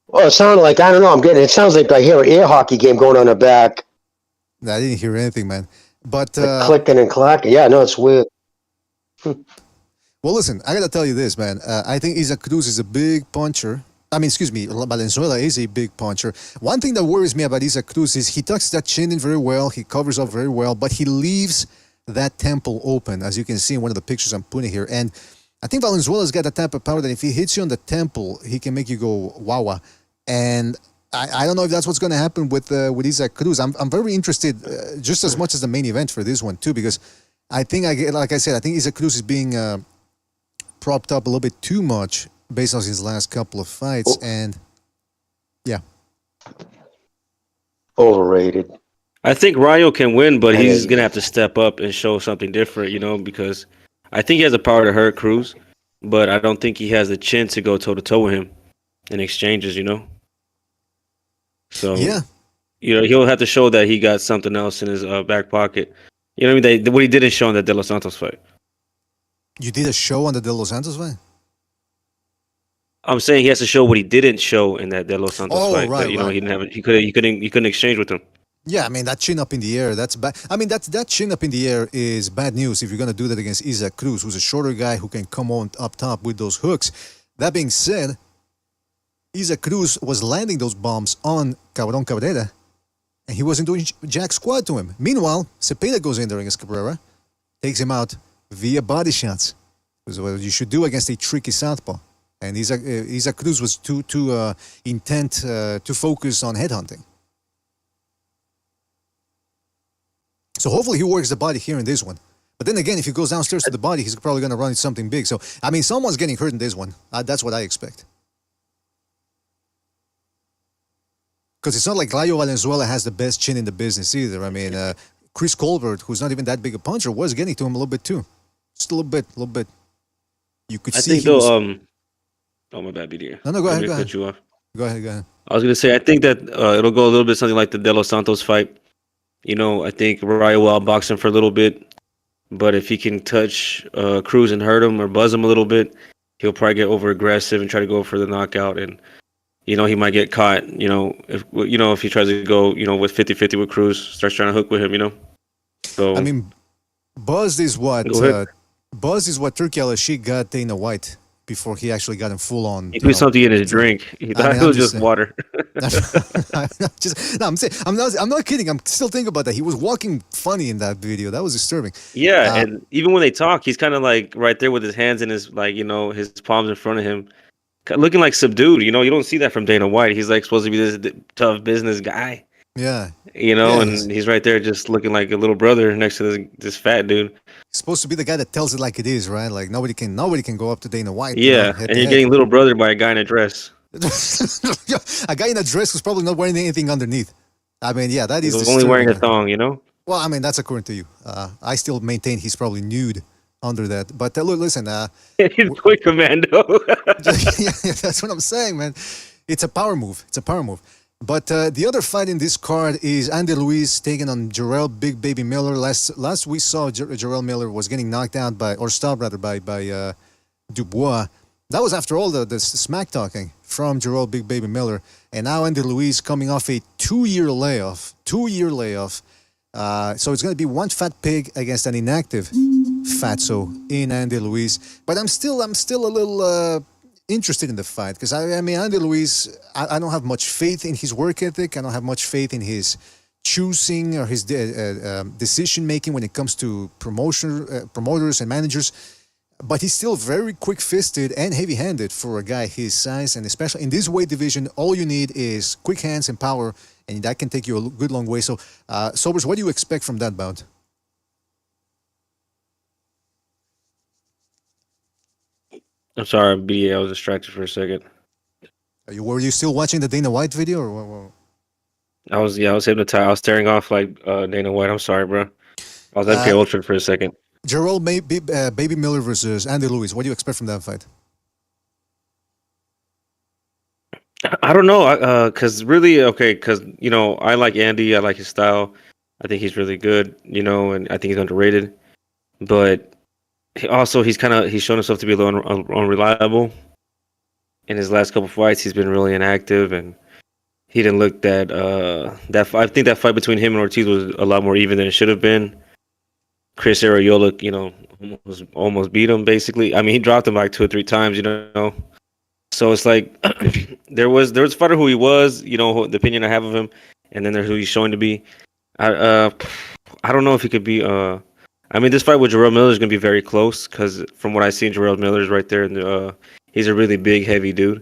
Well, it sounded like, I don't know, it sounds like I hear an air hockey game going on in the back. I didn't hear anything, man. But like clicking and clacking. Yeah, no, it's weird. Well, listen, I gotta tell you this, man. I think Isaac Cruz is a big puncher. Valenzuela is a big puncher. One thing that worries me about Isaac Cruz is he tucks that chin in very well, he covers up very well, but he leaves that temple open, as you can see in one of the pictures I'm putting here. And I think Valenzuela's got that type of power that if he hits you on the temple, he can make you go wawa. And I don't know if that's what's going to happen with Isaac Cruz. I'm very interested, just as much as the main event for this one too, because I think like I said, I think Isaac Cruz is being propped up a little bit too much based on his last couple of fights, and yeah, overrated. I think Rayo can win, but he's gonna have to step up and show something different, because I think he has the power to hurt Cruz, but I don't think he has the chin to go toe to toe with him in exchanges, So yeah, he'll have to show that he got something else in his back pocket. You know what I mean? What he didn't show in the De Los Santos fight. You did a show on the De Los Santos fight? I'm saying he has to show what he didn't show in that De Los Santos fight. Right, that, he didn't have it. He couldn't exchange with him. Yeah, I mean, that chin up in the air, that's bad. I mean, that chin up in the air is bad news if you're going to do that against Isaac Cruz, who's a shorter guy who can come on up top with those hooks. That being said, Isaac Cruz was landing those bombs on Cabron Cabrera, and he wasn't doing jack squat to him. Meanwhile, Cepeda goes in there against Cabrera, takes him out via body shots. Which is what you should do against a tricky southpaw. And Isaac Cruz was too intent to focus on headhunting. So hopefully he works the body here in this one. But then again, if he goes downstairs to the body, he's probably going to run into something big. So, I mean, someone's getting hurt in this one. That's what I expect. Because it's not like Rayo Valenzuela has the best chin in the business either. I mean, Chris Colbert, who's not even that big a puncher, was getting to him a little bit too. Just a little bit. You could see. I think though, oh my bad, BD. No, go ahead. Cut you off. Go ahead. I was gonna say I think that it'll go a little bit something like the De Los Santos fight. I think Rayo will outbox him for a little bit, but if he can touch Cruz and hurt him or buzz him a little bit, he'll probably get over aggressive and try to go for the knockout. And he might get caught. If he tries to go with 50-50 with Cruz, starts trying to hook with him. So I mean, buzzed is what Turki Alalshikh got Dana White before he actually got him full on. He put something in his drink. He thought it was just water. I'm not kidding. I'm still thinking about that. He was walking funny in that video. That was disturbing. Yeah, and even when they talk, he's kind of like right there with his hands in his his palms in front of him, looking like subdued. You don't see that from Dana White. He's like supposed to be this tough business guy. Yeah. And he's right there just looking like a little brother next to this fat dude. He's supposed to be the guy that tells it like it is, right? Like nobody can go up to Dana White. Yeah, and you're getting little brother by a guy in a dress. A guy in a dress who's probably not wearing anything underneath. I mean, yeah, that is He's only wearing a thong, Well, I mean, that's according to you. I still maintain he's probably nude under that. But look, listen. He's quick commando. yeah, that's what I'm saying, man. It's a power move. But the other fight in this card is Andy Ruiz taking on Jarrell Big Baby Miller. Last we saw, Jarrell Miller was getting knocked out stopped by Dubois. That was after all the smack talking from Jarrell Big Baby Miller. And now Andy Ruiz coming off a 2-year layoff. So it's going to be one fat pig against an inactive fatso in Andy Ruiz. But I'm still a little interested in the fight because I mean Andy Ruiz, I don't have much faith in his work ethic. I don't have much faith in his choosing or his decision making when it comes to promoters and managers. But he's still very quick-fisted and heavy-handed for a guy his size, and especially in this weight division, all you need is quick hands and power, and that can take you a good long way. So, Sobers, what do you expect from that bout? I'm sorry, BA, I was distracted for a second. Were you still watching the Dana White video? Or? I was hypnotized. I was staring off like Dana White. I'm sorry, bro. I was MK Ultra for a second. Jarrell Baby Miller versus Andy Ruiz. What do you expect from that fight? I don't know, because I like Andy. I like his style. I think he's really good, and I think he's underrated. But he's shown himself to be a little unreliable. In his last couple fights, he's been really inactive, and he didn't look that. I think that fight between him and Ortiz was a lot more even than it should have been. Chris Arreola, almost beat him basically. I mean, he dropped him like 2 or 3 times, So it's like there was a fighter who he was, the opinion I have of him, and then there's who he's showing to be. I don't know if he could be. I mean, this fight with Jarrell Miller is gonna be very close because from what I see, Jarrell Miller is right there, and he's a really big, heavy dude,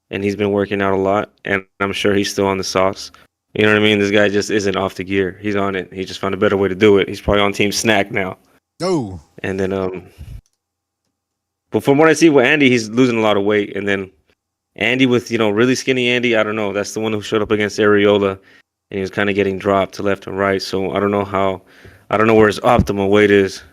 and he's been working out a lot, and I'm sure he's still on the sauce. You know what I mean? This guy just isn't off the gear. He's on it. He just found a better way to do it. He's probably on Team Snack now. Oh. And then, but from what I see with Andy, he's losing a lot of weight. And then Andy with, really skinny Andy, I don't know. That's the one who showed up against Arreola, and he was kind of getting dropped to left and right. So I don't know where his optimal weight is.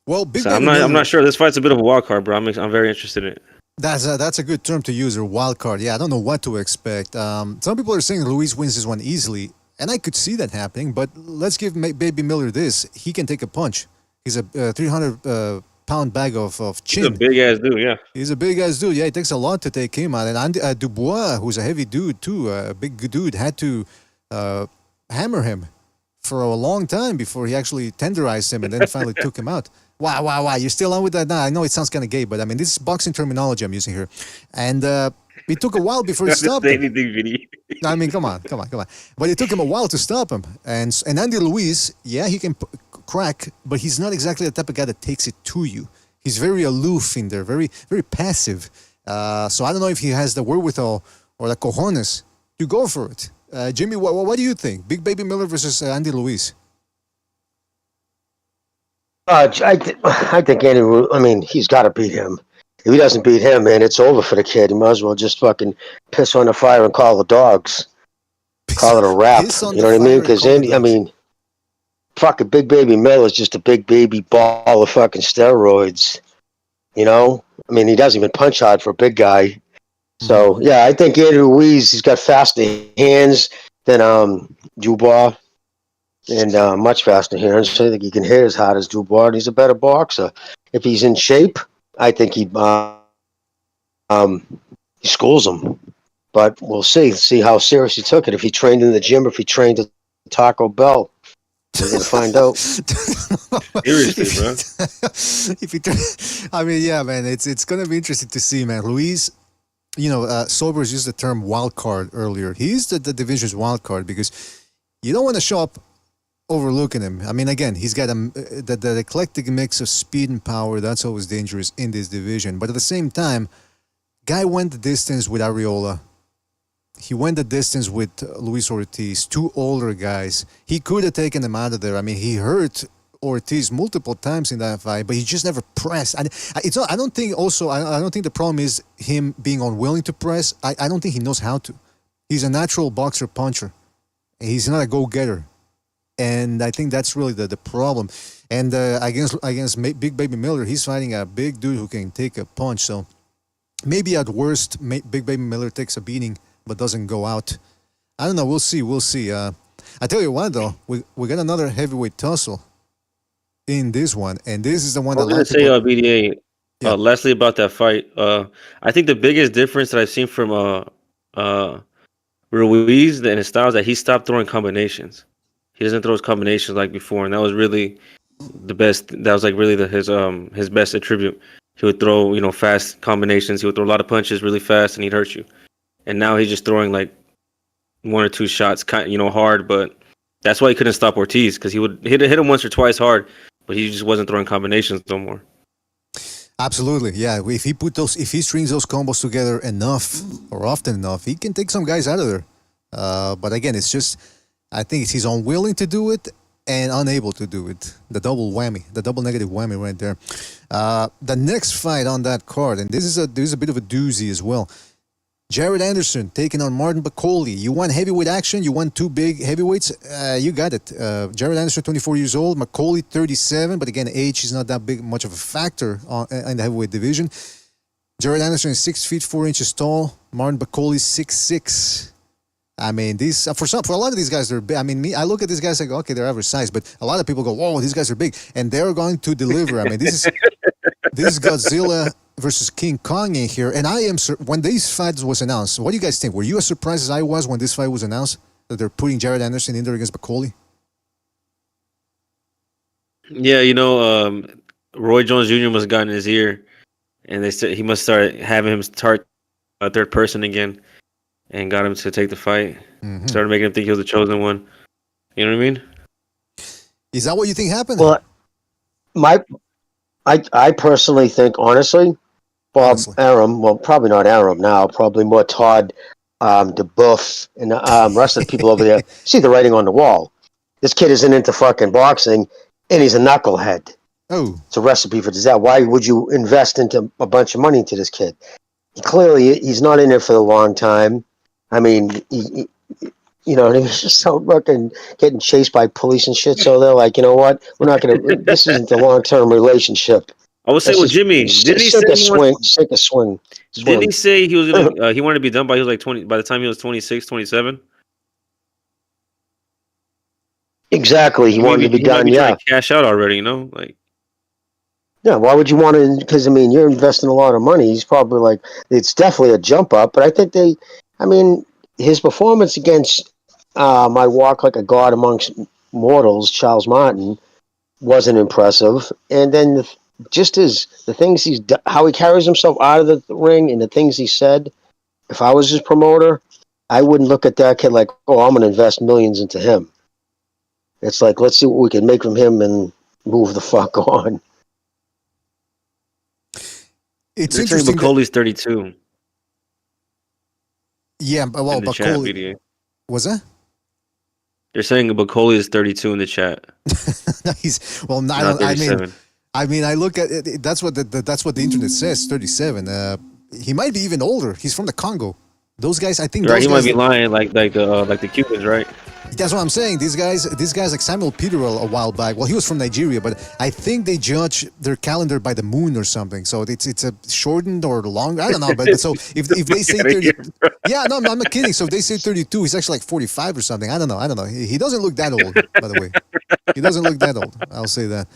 Well, I'm not sure. This fight's a bit of a wild card, bro. I'm very interested in it. That's a good term to use, or wild card. Yeah, I don't know what to expect. Some people are saying Ruiz wins this one easily, and I could see that happening. But let's give Baby Miller this: he can take a punch. He's a 300 pound bag of He's a chin. big ass dude, yeah. He's a big ass dude. Yeah, it takes a lot to take him out. And Andy, Dubois, who's a heavy dude too, a big dude, had to hammer him for a long time before he actually tenderized him and then finally took him out. Wow. You're still on with that? Nah, I know it sounds kind of gay, but I mean, this is boxing terminology I'm using here. And it took a while before he stopped him. I mean, come on. But it took him a while to stop him. And Andy Ruiz, yeah, he can crack, but he's not exactly the type of guy that takes it to you. He's very aloof in there, very, very passive. So I don't know if he has the wherewithal or the cojones to go for it. Jimmy, what do you think? Big Baby Miller versus Andy Ruiz? I think Andy. I mean, he's got to beat him. If he doesn't beat him, man, it's over for the kid. He might as well just fucking piss on the fire and call the dogs. Call it a wrap. You know what I mean? Because Andy, I mean, fucking Big Baby Miller is just a big baby ball of fucking steroids. You know? I mean, he doesn't even punch hard for a big guy. So, yeah, I think Andy Ruiz, he's got faster hands than Dubois. And much faster hands. So I think he can hit as hard as Dubois. And he's a better boxer. If he's in shape, I think he schools him. But we'll see how serious he took it. If he trained in the gym, if he trained at Taco Bell. We're going to find out. Seriously, bro. I mean, yeah, man, it's going to be interesting to see, man. Ruiz, you know, Sobers used the term wild card earlier. He's the division's wild card because you don't want to show up overlooking him. I mean, again, he's got the eclectic mix of speed and power. That's always dangerous in this division. But at the same time, guy went the distance with Arreola. He went the distance with Luis Ortiz, two older guys. He could have taken them out of there. I mean, he hurt Ortiz multiple times in that fight, but he just never pressed. And it's not. I don't think the problem is him being unwilling to press. I don't think he knows how to. He's a natural boxer puncher. He's not a go-getter. And I think that's really the problem. And against Big Baby Miller, he's fighting a big dude who can take a punch. So maybe at worst, Big Baby Miller takes a beating but doesn't go out. I don't know. We'll see. I tell you what, though, we got another heavyweight tussle in this one, and this is the one I was going to say, BDA, Leslie, about that fight. I think the biggest difference that I've seen from Ruiz and his style is that he stopped throwing combinations. He doesn't throw his combinations like before, and that was really the best. That was like really his best attribute. He would throw, fast combinations. He would throw a lot of punches really fast, and he'd hurt you. And now he's just throwing like one or two shots, hard. But that's why he couldn't stop Ortiz, because he would hit him once or twice hard, but he just wasn't throwing combinations no more. Absolutely, yeah. If he strings those combos together enough or often enough, he can take some guys out of there. But again, it's just, I think he's unwilling to do it and unable to do it. The double whammy, the double negative whammy right there. The next fight on that card, and this is a bit of a doozy as well. Jared Anderson taking on Martin Bakole. You want heavyweight action? You want two big heavyweights? You got it. Jared Anderson, 24 years old. Bakole, 37. But again, age is not that much of a factor in the heavyweight division. Jared Anderson is 6 feet 4 inches tall. Martin Bakole is 6'6". I mean, these for a lot of these guys, they're big. I mean, I look at these guys and go, okay, they're average size. But a lot of people go, whoa, these guys are big, and they're going to deliver. I mean, this is Godzilla versus King Kong in here. And I am when these fights was announced. What do you guys think? Were you as surprised as I was when this fight was announced that they're putting Jared Anderson in there against Bakole? Yeah, Roy Jones Jr. must have gotten in his ear, and they said he must start having him start a third person again, and got him to take the fight. Mm-hmm. Started making him think he was the chosen one. You know what I mean? Is that what you think happened? Well, I personally think, honestly, Bob Arum, well, probably not Arum now, probably more Todd DeBuff and the rest of the people over there see the writing on the wall. This kid isn't into fucking boxing, and he's a knucklehead. Oh. It's a recipe for disaster. Why would you invest into a bunch of money into this kid? Clearly, he's not in there for the long time. I mean, he was just out fucking getting chased by police and shit. So they're like, you know what? We're not going to. This isn't a long-term relationship. I was saying with Jimmy, didn't he say take a swing? Didn't he say he was gonna? He wanted to be done by 20. By the time he was 26, 27. Exactly, he wanted to be done. Yeah, cash out already. Yeah, why would you want to? Because I mean, you're investing a lot of money. He's probably like, it's definitely a jump up. But I think I mean, his performance against my walk like a god amongst mortals, Charles Martin, wasn't impressive. And then just the things how he carries himself out of the ring and the things he said. If I was his promoter, I wouldn't look at that kid like, oh, I'm going to invest millions into him. It's like, let's see what we can make from him and move the fuck on. It's They're saying interesting. Bacoli's 32. Yeah, well, in the chat Bacoli. video. Was that? They're saying Bacoli is 32 in the chat. He's well. Not 37. I mean, I look at it. That's what that's what the internet says. 37. He might be even older. He's from the Congo. Those guys, I think. Right, he guys, might be lying like the Cubans, right? That's what I'm saying. These guys like Samuel Peter a while back. Well, he was from Nigeria, but I think they judge their calendar by the moon or something. So it's a shortened or long. I don't know. But so if they say 30, yeah, no, I'm not kidding. So if they say 32, he's actually like 45 or something. I don't know. He doesn't look that old, by the way. He doesn't look that old. I'll say that.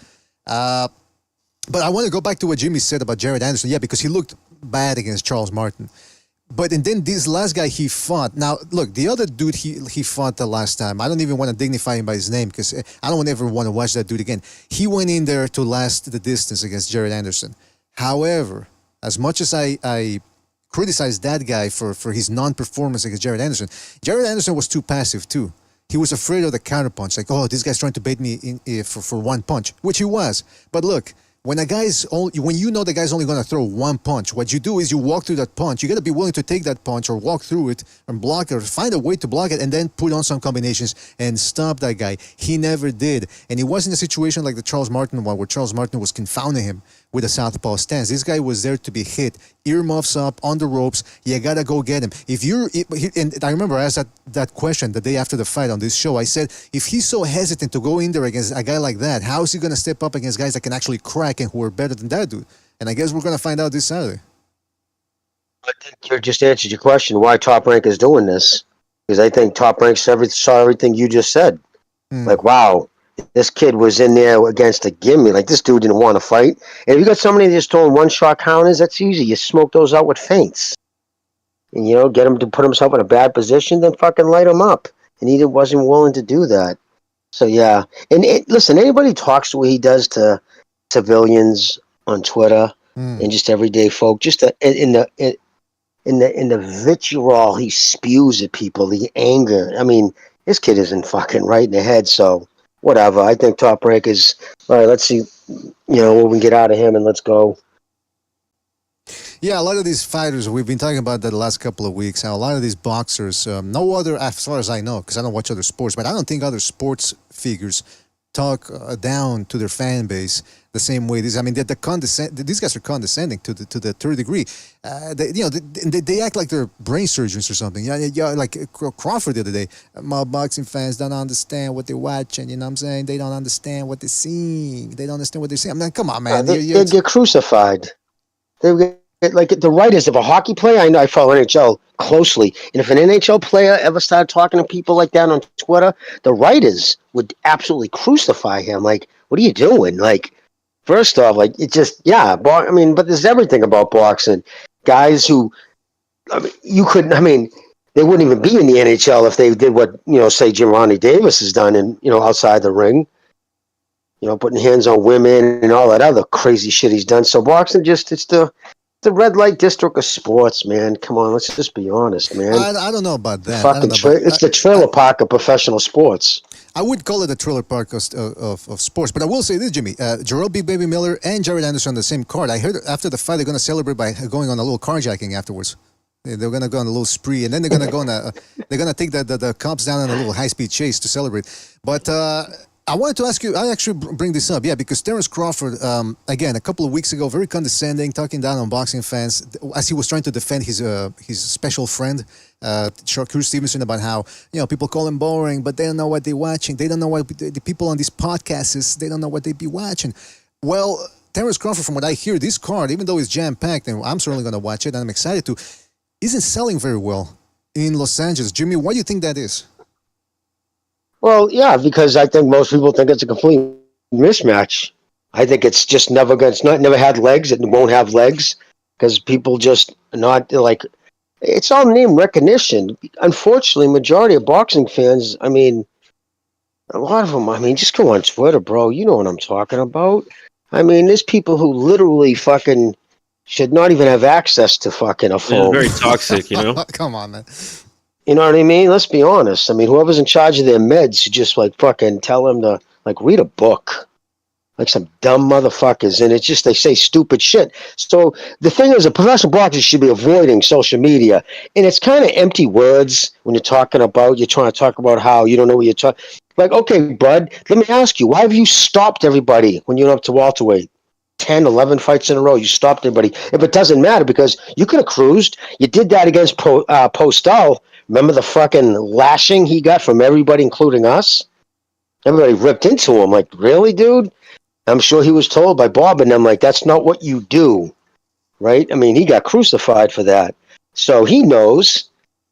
But I want to go back to what Jimmy said about Jared Anderson. Yeah, because he looked bad against Charles Martin. And then this last guy he fought. Now, look, the other dude he fought the last time, I don't even want to dignify him by his name because I don't ever want to watch that dude again. He went in there to last the distance against Jared Anderson. However, as much as I criticize that guy for his non-performance against Jared Anderson was too passive too. He was afraid of the counterpunch. Like, oh, this guy's trying to bait me for one punch, which he was. But look, when you know the guy's only going to throw one punch, what you do is you walk through that punch. You got to be willing to take that punch or walk through it and block it or find a way to block it and then put on some combinations and stop that guy. He never did. And it wasn't a situation like the Charles Martin one where Charles Martin was confounding him with a southpaw stance. This guy was there to be hit. Earmuffs up, on the ropes. You got to go get him. And I remember I asked that question the day after the fight on this show. I said, if he's so hesitant to go in there against a guy like that, how is he going to step up against guys that can actually crack and who are better than that dude? And I guess we're going to find out this Saturday. I think you just answered your question why Top Rank is doing this. Because I think Top Rank saw everything you just said. Like, wow, this kid was in there against a gimme. Like, this dude didn't want to fight. And if you got somebody just throwing one-shot counters, that's easy. You smoke those out with feints. And, get him to put himself in a bad position, then fucking light him up. And he wasn't willing to do that. So, yeah. And listen, anybody talks the way he does to civilians on Twitter and just everyday folk, just in the vitriol he spews at people, the anger. I mean, this kid isn't fucking right in the head, so whatever. I think Top Rank is, all right, let's see, what we can get out of him and let's go. Yeah, a lot of these fighters, we've been talking about that the last couple of weeks, how a lot of these boxers, no other, as far as I know, because I don't watch other sports, but I don't think other sports figures talk down to their fan base the same way. These guys are condescending to the third degree. They act like they're brain surgeons or something. Yeah, like Crawford the other day. My boxing fans don't understand what they're watching. You know what I'm saying? They don't understand what they're seeing. They don't understand what they're seeing. I mean, come on, man. They get crucified. They get, like the writers of a hockey player. I know I follow NHL closely, and if an NHL player ever started talking to people like that on Twitter, the writers would absolutely crucify him. Like, what are you doing? Like, first off, like, it just, but there's everything about boxing. Guys who, they wouldn't even be in the NHL if they did what, say Jim Ronnie Davis has done and, outside the ring. Putting hands on women and all that other crazy shit he's done. So boxing it's the red light district of sports, man. Come on, let's just be honest, man. I don't know about that. It's the trailer park of professional sports. I would call it a trailer park of sports, but I will say this, Jimmy. Jarrell Big Baby Miller and Jared Anderson on the same card. I heard after the fight they're going to celebrate by going on a little carjacking afterwards. They're going to go on a little spree, and then they're going to go on they're going to take the cops down on a little high-speed chase to celebrate. But I wanted to ask you, I actually bring this up, because Terence Crawford, again, a couple of weeks ago, very condescending, talking down on boxing fans as he was trying to defend his special friend, Cruz Stevenson, about how, people call him boring, but they don't know what they're watching. They don't know what the people on these podcasts, they don't know what they be watching. Well, Terence Crawford, from what I hear, this card, even though it's jam-packed, and I'm certainly going to watch it, and I'm excited to, isn't selling very well in Los Angeles. Jimmy, why do you think that is? Well, yeah, because I think most people think it's a complete mismatch. I think it's just never had legs. It won't have legs because people just not like. It's all name recognition. Unfortunately, majority of boxing fans, I mean, a lot of them, I mean, just go on Twitter, bro. You know what I'm talking about. I mean, there's people who literally fucking should not even have access to fucking a phone. It's very toxic, you know? Come on, man. You know what I mean? Let's be honest. I mean, whoever's in charge of their meds should just like fucking tell them to like read a book. Like some dumb motherfuckers, and it's just they say stupid shit. So the thing is, a professional boxer should be avoiding social media, and it's kind of empty words when you're trying to talk about how you don't know what you're talking. Like, okay, bud, let me ask you, why have you stopped everybody when you're up to welterweight? 10, 11 fights in a row, you stopped everybody. If it doesn't matter, because you could have cruised. You did that against Postal. Remember the fucking lashing he got from everybody, including us? Everybody ripped into him. Like, really, dude? I'm sure he was told by Bob and them, like, that's not what you do, right? I mean, he got crucified for that. So he knows,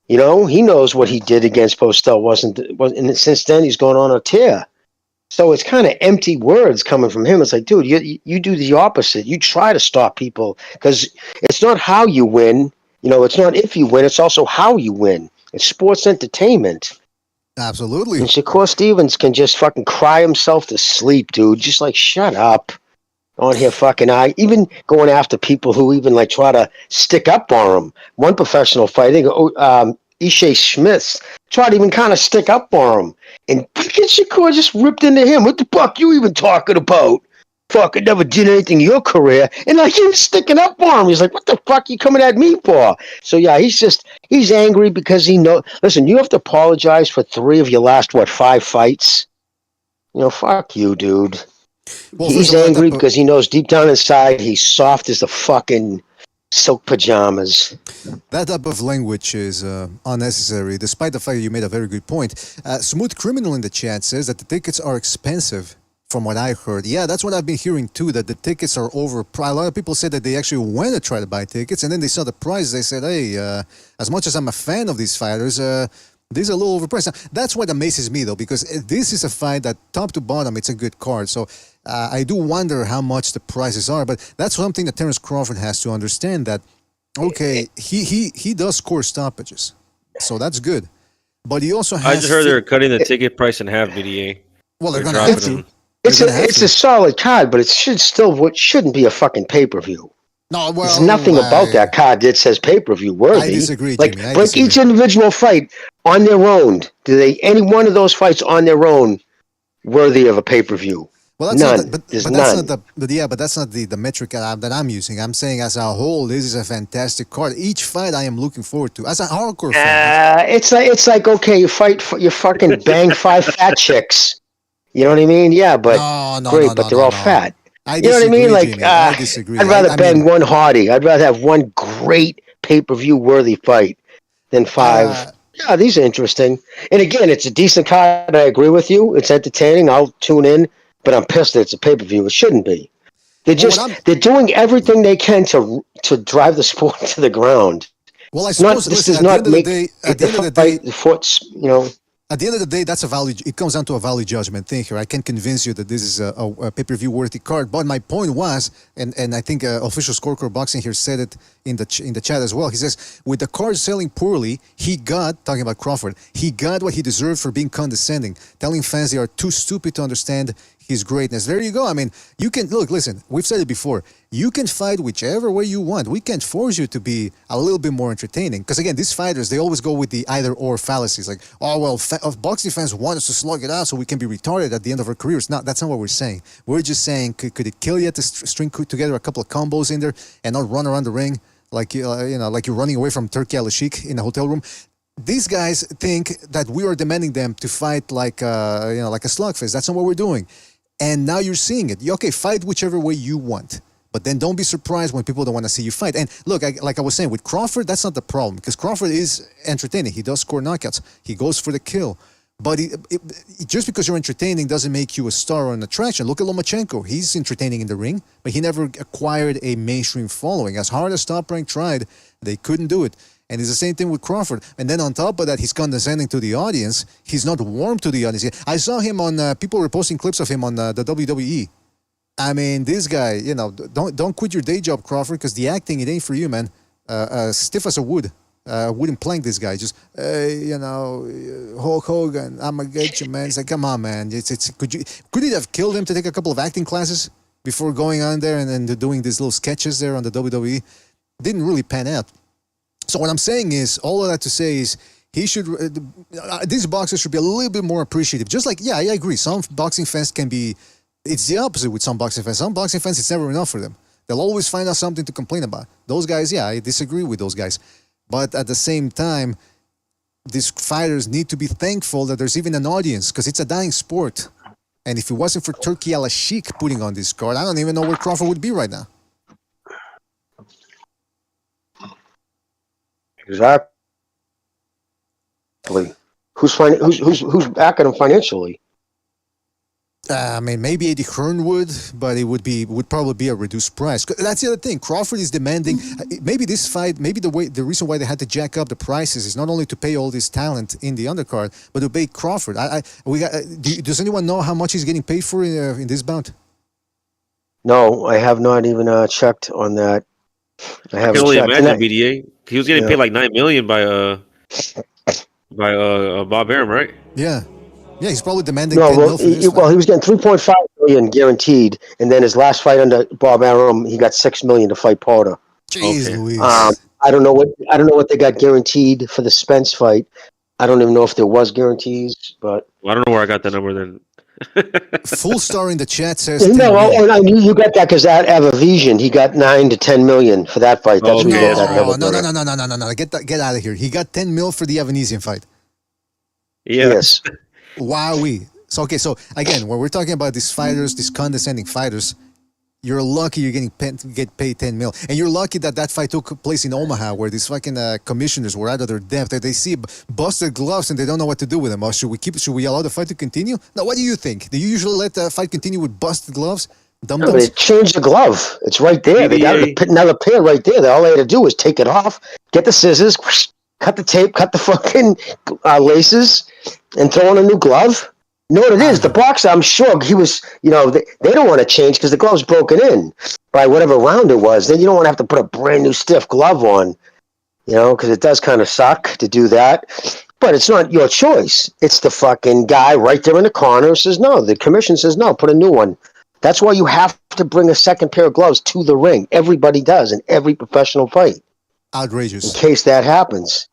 he knows what he did against Postel and since then he's gone on a tear. So it's kind of empty words coming from him. It's like, dude, you do the opposite. You try to stop people because it's not how you win. It's not if you win. It's also how you win. It's sports entertainment. Absolutely. And Shakur Stevens can just fucking cry himself to sleep, dude. Just like, shut up on here fucking even going after people who even like try to stick up on him. One professional fight, I think Ishe Schmitz tried to even kind of stick up on him. And fucking Shakur just ripped into him. What the fuck you even talking about? Fucking never did anything in your career. And like he was sticking up for him. He's like, what the fuck you coming at me for? So yeah, he's angry because he knows. Listen, you have to apologize for 3 of your last, 5 fights? Fuck you, dude. Well, he's angry because he knows deep down inside he's soft as the fucking silk pajamas. That type of language is unnecessary, despite the fact that you made a very good point. Smooth Criminal in the chat says that the tickets are expensive. From what I heard. Yeah, that's what I've been hearing too, that the tickets are overpriced. A lot of people said that they actually went to try to buy tickets, and then they saw the price. They said, hey, as much as I'm a fan of these fighters, these are a little overpriced. Now, that's what amazes me, though, because this is a fight that top to bottom, it's a good card. So I do wonder how much the prices are, but that's something that Terence Crawford has to understand, that, okay, he does score stoppages, so that's good. But he also has... I just heard they're cutting the ticket price in half, BDA. Well, they're going to have to. It's a solid card, but it shouldn't be a fucking pay-per-view. No, well, there's nothing about that card that says pay-per-view worthy. I disagree, Jimmy. I break each individual fight on their own. Any one of those fights on their own worthy of a pay-per-view? Well, that's none. Not but there's that's none. Not but that's not the metric that I'm using. I'm saying as a whole, this is a fantastic card. Each fight I am looking forward to. As a hardcore fan, it's like okay, you fucking bang 5 fat chicks. You know what I mean? Yeah, but but they're all fat. You know what I mean? Like, I disagree. I'd rather bang one hottie. I'd rather have one great pay-per-view worthy fight than 5. Yeah, these are interesting. And again, it's a decent card. I agree with you. It's entertaining. I'll tune in, but I'm pissed that it's a pay-per-view. It shouldn't be. They're doing everything they can to drive the sport to the ground. Well, I suppose this does not make the foot's, At the end of the day, that's a value. It comes down to a value judgment thing here. I can't convince you that this is a pay-per-view worthy card. But my point was, and I think official Scorecard Boxing here said it in the chat as well. He says, with the card selling poorly, talking about Crawford, he got what he deserved for being condescending, telling fans they are too stupid to understand his greatness. There you go. I mean, you can listen, we've said it before. You can fight whichever way you want. We can't force you to be a little bit more entertaining. Because again, these fighters, they always go with the either or fallacies. Like, oh, well, boxing fans want us to slug it out so we can be retarded at the end of our careers. No, that's not what we're saying. We're just saying, could it kill you to string together a couple of combos in there and not run around the ring like like you're running away from Turki Alalshikh in a hotel room? These guys think that we are demanding them to fight like a slugfest. That's not what we're doing. And now you're seeing it. Okay, fight whichever way you want. But then don't be surprised when people don't want to see you fight. And look, like I was saying, with Crawford, that's not the problem. Because Crawford is entertaining. He does score knockouts. He goes for the kill. But just because you're entertaining doesn't make you a star or an attraction. Look at Lomachenko. He's entertaining in the ring, but he never acquired a mainstream following. As hard as Top Rank tried, they couldn't do it. And it's the same thing with Crawford. And then on top of that, he's condescending to the audience. He's not warm to the audience. I saw him on, people were posting clips of him on the WWE. I mean, this guy, don't quit your day job, Crawford, because the acting, it ain't for you, man. Stiff as a wood. Wouldn't plank this guy. Just, Hulk Hogan, I'm gonna get you, man. It's like, come on, man. Could you have killed him to take a couple of acting classes before going on there and then doing these little sketches there on the WWE? Didn't really pan out. So what I'm saying is, all of that to say is, he should. These boxers should be a little bit more appreciative. Just like, I agree. Some boxing fans can be. It's the opposite with some boxing fans. Some boxing fans, it's never enough for them. They'll always find out something to complain about. Those guys, I disagree with those guys. But at the same time, these fighters need to be thankful that there's even an audience, because it's a dying sport. And if it wasn't for Turki Alalshikh putting on this card, I don't even know where Crawford would be right now. Exactly. Who's backing him financially? I mean, maybe Eddie Hearn would, but it would probably be a reduced price. That's the other thing. Crawford is demanding. Maybe this fight, the reason why they had to jack up the prices is not only to pay all this talent in the undercard, but to pay Crawford. Does anyone know how much he's getting paid for in this bout? No, I have not even checked on that. I haven't can only checked. imagine BDA. He was getting paid like $9 million by Bob Arum, right? Yeah. Yeah, he's probably demanding. No, he was getting $3.5 million guaranteed, and then his last fight under Bob Arum, he got $6 million to fight Porter. Jeez Louise. I don't know what they got guaranteed for the Spence fight. I don't even know if there was guarantees, but I don't know where I got that number then. Full star in the chat says no. I knew you got that because that Vision, he got $9 to $10 million for that fight. That's No. Get out of here. He got $10 million for the Avanesian fight. Yeah. Yes. Wowee. So again, when we're talking about these fighters, these condescending fighters, you're lucky you're get paid $10 million, and you're lucky that fight took place in Omaha, where these fucking commissioners were out of their depth. They see busted gloves and they don't know what to do with them. Or should we allow the fight to continue? Now, what do you think? Do you usually let the fight continue with busted gloves? No, but it changed the glove. It's right there. They got another pair right there. All they had to do was take it off, get the scissors, cut the tape, cut the fucking laces, and throw on a new glove. You know what it is? The boxer, I'm sure he was, they don't want to change because the glove's broken in by whatever round it was. Then you don't want to have to put a brand new stiff glove on, because it does kind of suck to do that. But it's not your choice. It's the fucking guy right there in the corner who says no. The commission says no, put a new one. That's why you have to bring a second pair of gloves to the ring. Everybody does in every professional fight. Outrageous. In case that happens.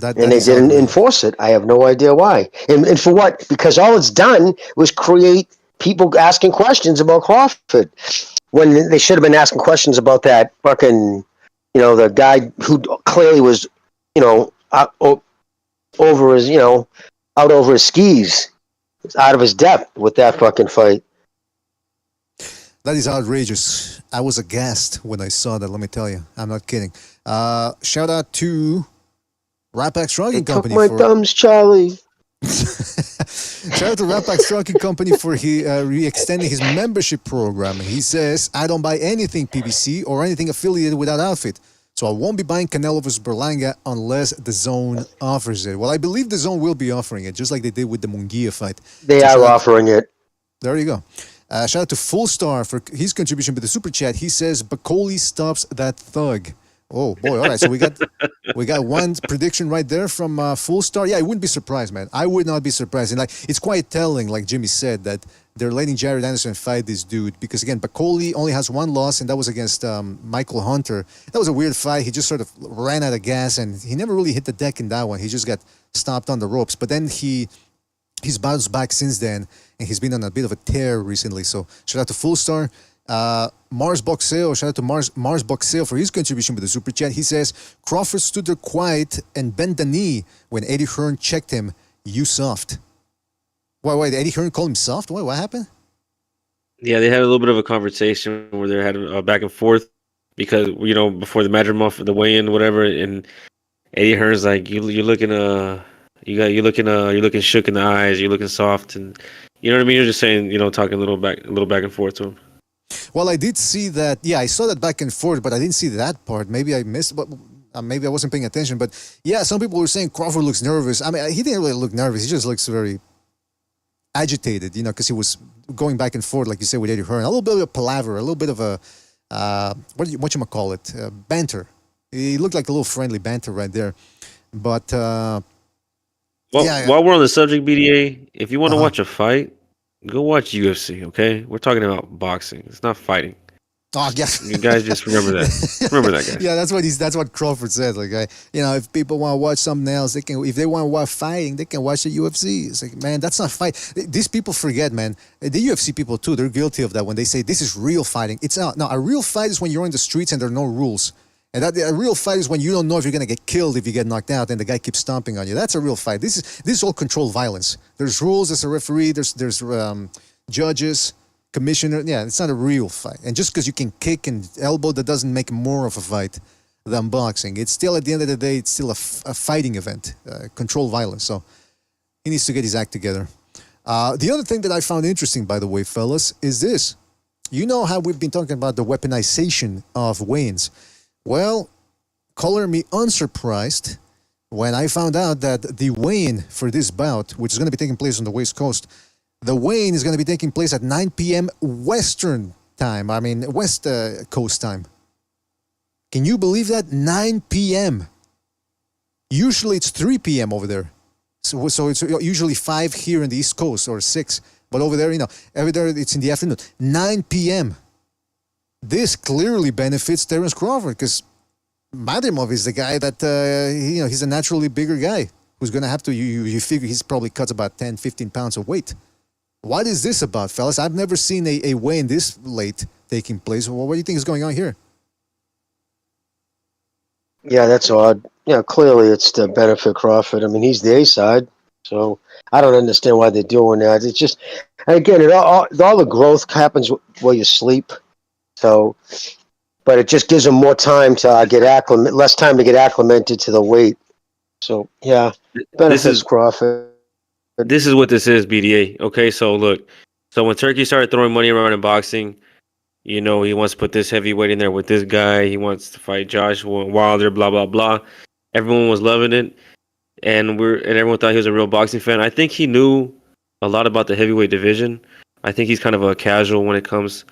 That and they didn't enforce it. I have no idea why. And for what? Because all it's done was create people asking questions about Crawford when they should have been asking questions about that fucking, the guy who clearly was, out over his, out over his skis, out of his depth with that fucking fight. That is outrageous. I was aghast when I saw that, let me tell you. I'm not kidding. Shout out to Rapax Trucking Company. Took my thumbs, Charlie. Shout out to Rapax Trucking Company for re-extending his membership program. He says, I don't buy anything PBC or anything affiliated with that outfit. So I won't be buying Canelo vs. Berlanga unless the Zone offers it. Well, I believe the Zone will be offering it, just like they did with the Munguia fight. They are offering it. There you go. Shout out to Full Star for his contribution with the super chat. He says, Bacoli stops that thug. Oh boy! All right, so we got one prediction right there from Full Star. Yeah, I wouldn't be surprised, man. I would not be surprised. And it's quite telling, like Jimmy said, that they're letting Jared Anderson fight this dude because again, Bacoli only has one loss, and that was against Michael Hunter. That was a weird fight. He just sort of ran out of gas, and he never really hit the deck in that one. He just got stopped on the ropes. But then he's bounced back since then, and he's been on a bit of a tear recently. So shout out to Full Star. Mars Boxeo, shout out to Mars Boxeo for his contribution with the super chat. He says, Crawford stood there quiet and bent the knee when Eddie Hearn checked him. You soft. Why? Eddie Hearn called him soft? What happened? Yeah, they had a little bit of a conversation where they had a back and forth because, before the Madrimov, the weigh-in, whatever, and Eddie Hearn's like, you're looking shook in the eyes, you're looking soft, and you know what I mean? You're just saying, talking a little back and forth to him. Well, I did see that. Yeah, I saw that back and forth, but I didn't see that part. Maybe I missed, but maybe I wasn't paying attention. But yeah, some people were saying Crawford looks nervous. I mean, he didn't really look nervous. He just looks very agitated, because he was going back and forth, like you said, with Eddie Hearn. A little bit of a palaver, a little bit of a, banter. He looked like a little friendly banter right there. But, while we're on the subject, BDA, if you want to watch a fight, go watch UFC, okay? We're talking about boxing. It's not fighting. Oh, yeah. You guys just remember that. Remember that, guys. Yeah, that's what Crawford said. Like, if people want to watch something else, they can. If they want to watch fighting, they can watch the UFC. It's like, man, that's not fight. These people forget, man. The UFC people too, they're guilty of that when they say this is real fighting. It's not. No, a real fight is when you're in the streets and there are no rules. And a real fight is when you don't know if you're gonna get killed if you get knocked out and the guy keeps stomping on you. That's a real fight. This is all controlled violence. There's rules. There's a referee. There's judges. Commissioner, yeah, it's not a real fight. And just because you can kick and elbow, that doesn't make more of a fight than boxing. It's still, at the end of the day, it's still a fighting event, controlled violence. So he needs to get his act together. The other thing that I found interesting, by the way, fellas, is this. You know how we've been talking about the weaponization of weigh-ins. Well, color me unsurprised when I found out that the weigh-in for this bout, which is going to be taking place on the West Coast, the weigh-in is going to be taking place at 9 p.m. Western time. I mean, West Coast time. Can you believe that? 9 p.m. Usually it's 3 p.m. over there. So it's usually 5 here in the East Coast or 6. But over there, every day it's in the afternoon. 9 p.m. This clearly benefits Terence Crawford because Madrimov is the guy that, he's a naturally bigger guy who's going to have to, you figure he's probably cuts about 10, 15 pounds of weight. What is this about, fellas? I've never seen a weigh-in this late taking place. Well, what do you think is going on here? Yeah, that's odd. Yeah, clearly it's to benefit Crawford. I mean, he's the A-side, so I don't understand why they're doing that. It's just, again, all the growth happens while you sleep. So, but it just gives him more time to less time to get acclimated to the weight. So, yeah, benefits Crawford. This is what this is, BDA. Okay, so look. So when Turkey started throwing money around in boxing, he wants to put this heavyweight in there with this guy. He wants to fight Joshua Wilder, blah, blah, blah. Everyone was loving it. And everyone thought he was a real boxing fan. I think he knew a lot about the heavyweight division. I think he's kind of a casual when it comes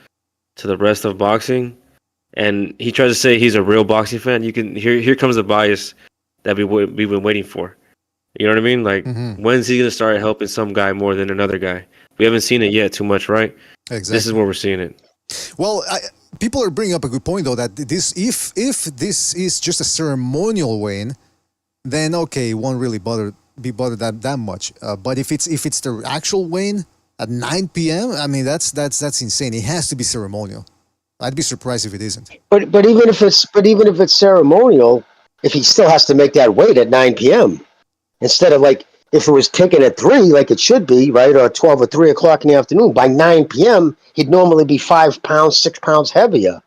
to the rest of boxing. And he tries to say he's a real boxing fan. You can here comes the bias that we've been waiting for. You know what I mean? Like, when's he going to start helping some guy more than another guy? We haven't seen it yet too much, right? Exactly. This is where we're seeing it. Well, people are bringing up a good point, though, that if this is just a ceremonial weigh-in, then, okay, it won't really be bothered that much. But if it's the actual weigh-in at 9 p.m., I mean, that's insane. It has to be ceremonial. I'd be surprised if it isn't. But even if it's ceremonial, if he still has to make that weight at 9 p.m., instead of like if it was taken at 3 like it should be, right, or 12 or 3 o'clock in the afternoon, by 9 p.m. he'd normally be 5 pounds, 6 pounds heavier,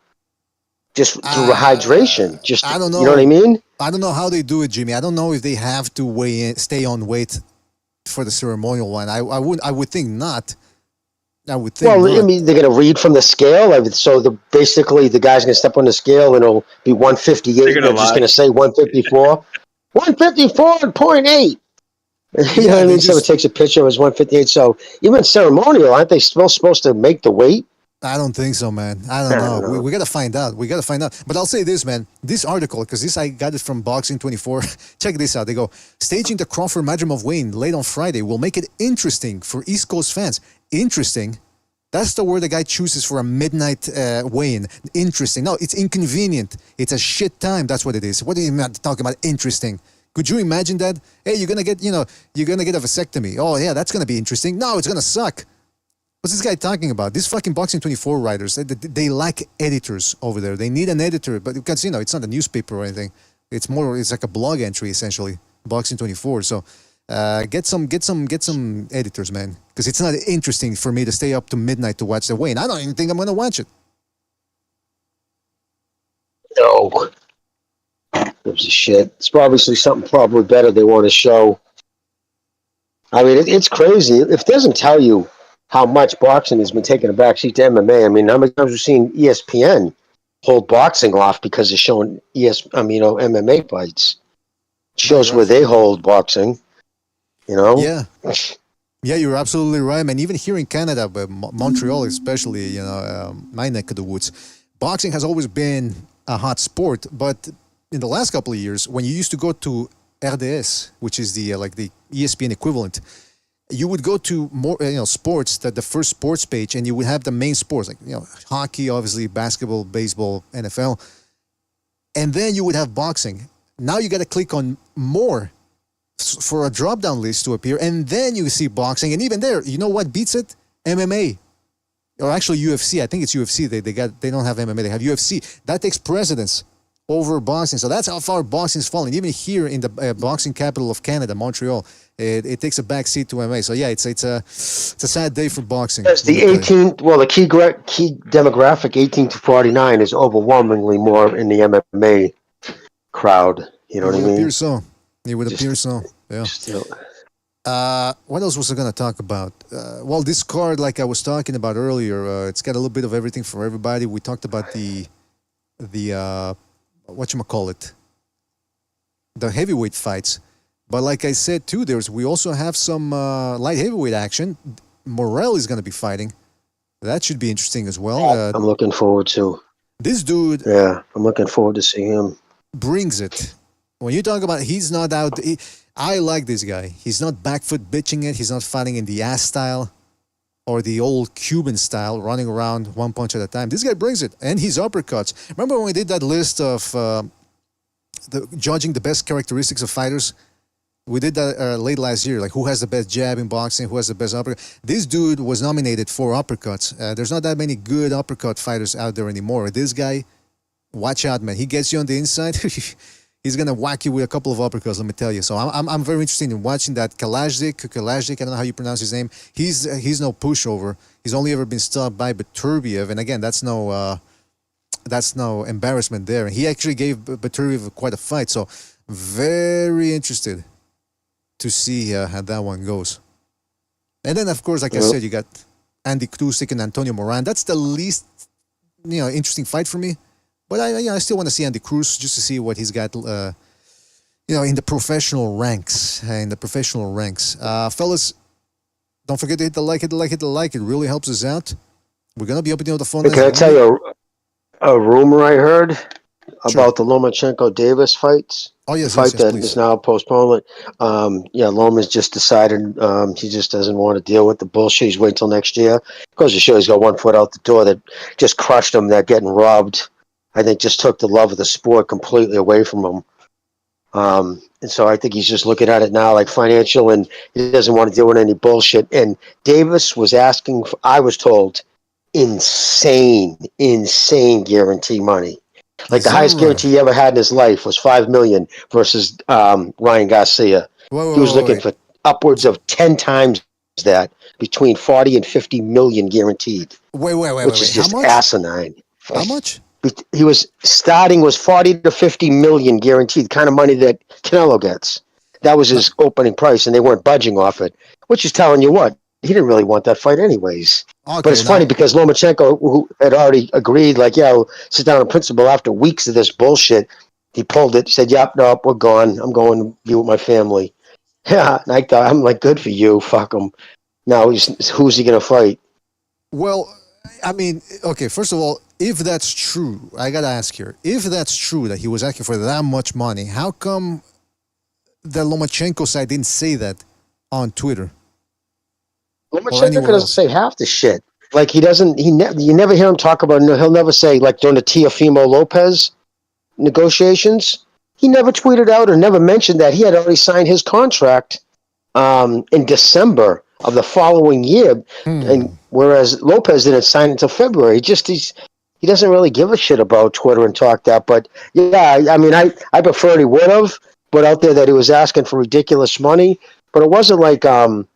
just through hydration. Just I don't know. You know what I mean? I don't know how they do it, Jimmy. I don't know if they have to stay on weight for the ceremonial one. I would think not. I would think. Well, not. I mean, they're going to read from the scale. So basically the guy's going to step on the scale and it'll be 158. They're just going to say 154. 154.8. You know what I mean? So it takes a picture as 158. So even ceremonial, aren't they still supposed to make the weight? I don't think so, man. I don't know. We got to find out. But I'll say this, man. This article, because I got it from Boxing 24. Check this out. They go, staging the Crawford-Madrimov weigh-in late on Friday will make it interesting for East Coast fans. Interesting? That's the word the guy chooses for a midnight weigh-in. Interesting. No, it's inconvenient. It's a shit time. That's what it is. What are you talking about? Interesting. Could you imagine that? Hey, you're gonna get a vasectomy. Oh yeah, that's gonna be interesting. No, it's gonna suck. What's this guy talking about? These fucking Boxing 24 writers, they lack editors over there. They need an editor, but because it's not a newspaper or anything. It's like a blog entry essentially. Boxing 24. So get some editors, man, because it's not interesting for me to stay up to midnight to watch the weigh-in. I don't even think I'm gonna watch it. No. Gives a shit. It's obviously something probably better they want to show. I mean, it's crazy. If it doesn't tell you how much boxing has been taking a backseat to MMA, I mean, how many times we've seen ESPN hold boxing off because they're showing MMA fights. Shows where they hold boxing, Yeah. Yeah, you're absolutely right, man. Even here in Canada, but Montreal especially, my neck of the woods, boxing has always been a hot sport. But in the last couple of years, when you used to go to RDS, which is the the ESPN equivalent, you would go to more sports, that the first sports page, and you would have the main sports like hockey, obviously basketball, baseball, NFL, and then you would have boxing. Now you got to click on more for a drop-down list to appear, and then you see boxing, and even there, you know what beats it? MMA, or actually UFC. I think it's UFC. They don't have MMA. They have UFC. That takes precedence over boxing. So that's how far boxing is falling. Even here in the boxing capital of Canada, Montreal, it takes a back seat to MMA. So yeah, it's a sad day for boxing. Yes, the key demographic 18 to 49 is overwhelmingly more in the MMA crowd. You know what I mean? It would appear so. Yeah. What else was I going to talk about? Well, this card, like I was talking about earlier, it's got a little bit of everything for everybody. We talked about the whatchamacallit, the heavyweight fights. But like I said, too, we also have some light heavyweight action. Morrell is going to be fighting. That should be interesting as well. I'm looking forward to. This dude... Yeah, I'm looking forward to seeing him. Brings it. When you talk about he's not out... I like this guy. He's not back foot bitching it. He's not fighting in the ass style or the old Cuban style, running around one punch at a time. This guy brings it. And his uppercuts. Remember when we did that list of judging the best characteristics of fighters? We did that late last year. Like, who has the best jab in boxing? Who has the best uppercut? This dude was nominated for uppercuts. There's not that many good uppercut fighters out there anymore. This guy, watch out, man. He gets you on the inside. He's gonna whack you with a couple of uppercuts, let me tell you. So I'm very interested in watching that Kalashnik. I don't know how you pronounce his name. He's no pushover. He's only ever been stopped by Beterbiev, and again, that's no embarrassment there. And he actually gave Beterbiev quite a fight. So very interested to see how that one goes. And then, of course, like I said, you got Andy Krusik and Antonio Moran. That's the least interesting fight for me. But I still want to see Andy Cruz just to see what he's got, in the professional ranks. Fellas, don't forget to hit the like. It really helps us out. We're gonna be opening up the phone. Can I tell you a rumor I heard about the Lomachenko-Davis fights? Oh yes, the fight that please. is now postponed. Loma's just decided he just doesn't want to deal with the bullshit. He's waiting till next year. Goes to show he's got 1 foot out the door. That just crushed him. That getting robbed, I think, just took the love of the sport completely away from him. And so I think he's just looking at it now like financial, and he doesn't want to deal with any bullshit. And Davis was asking for, I was told, insane guarantee money. Like the highest guarantee he ever had in his life was $5 million versus Ryan Garcia. He was looking for upwards of 10 times that, between 40 and 50 million guaranteed. Which is just asinine. How much? He was starting was 40 to 50 million guaranteed, the kind of money that Canelo gets. That was his opening price, and they weren't budging off it, which is telling you what, he didn't really want that fight anyways. Okay, but it's funny because Lomachenko, who had already agreed, like, yeah, we'll sit down in principle after weeks of this bullshit, he pulled it, said, yep, no, we're gone. I'm going to be with my family. Yeah, and I thought, I'm like, good for you, fuck him. Now, who's he going to fight? Well, I mean, okay, first of all, if that's true, I got to ask here, if that's true that he was asking for that much money, how come the Lomachenko side didn't say that on Twitter? Lomachenko doesn't say half the shit. Like, you never hear him talk about, he'll never say, like, during the Teofimo Lopez negotiations, he never tweeted out or never mentioned that he had already signed his contract in December of the following year. And whereas Lopez didn't sign until February. He doesn't really give a shit about Twitter and talk that. But yeah, I mean, I prefer he would have put out there that he was asking for ridiculous money. But it wasn't like, it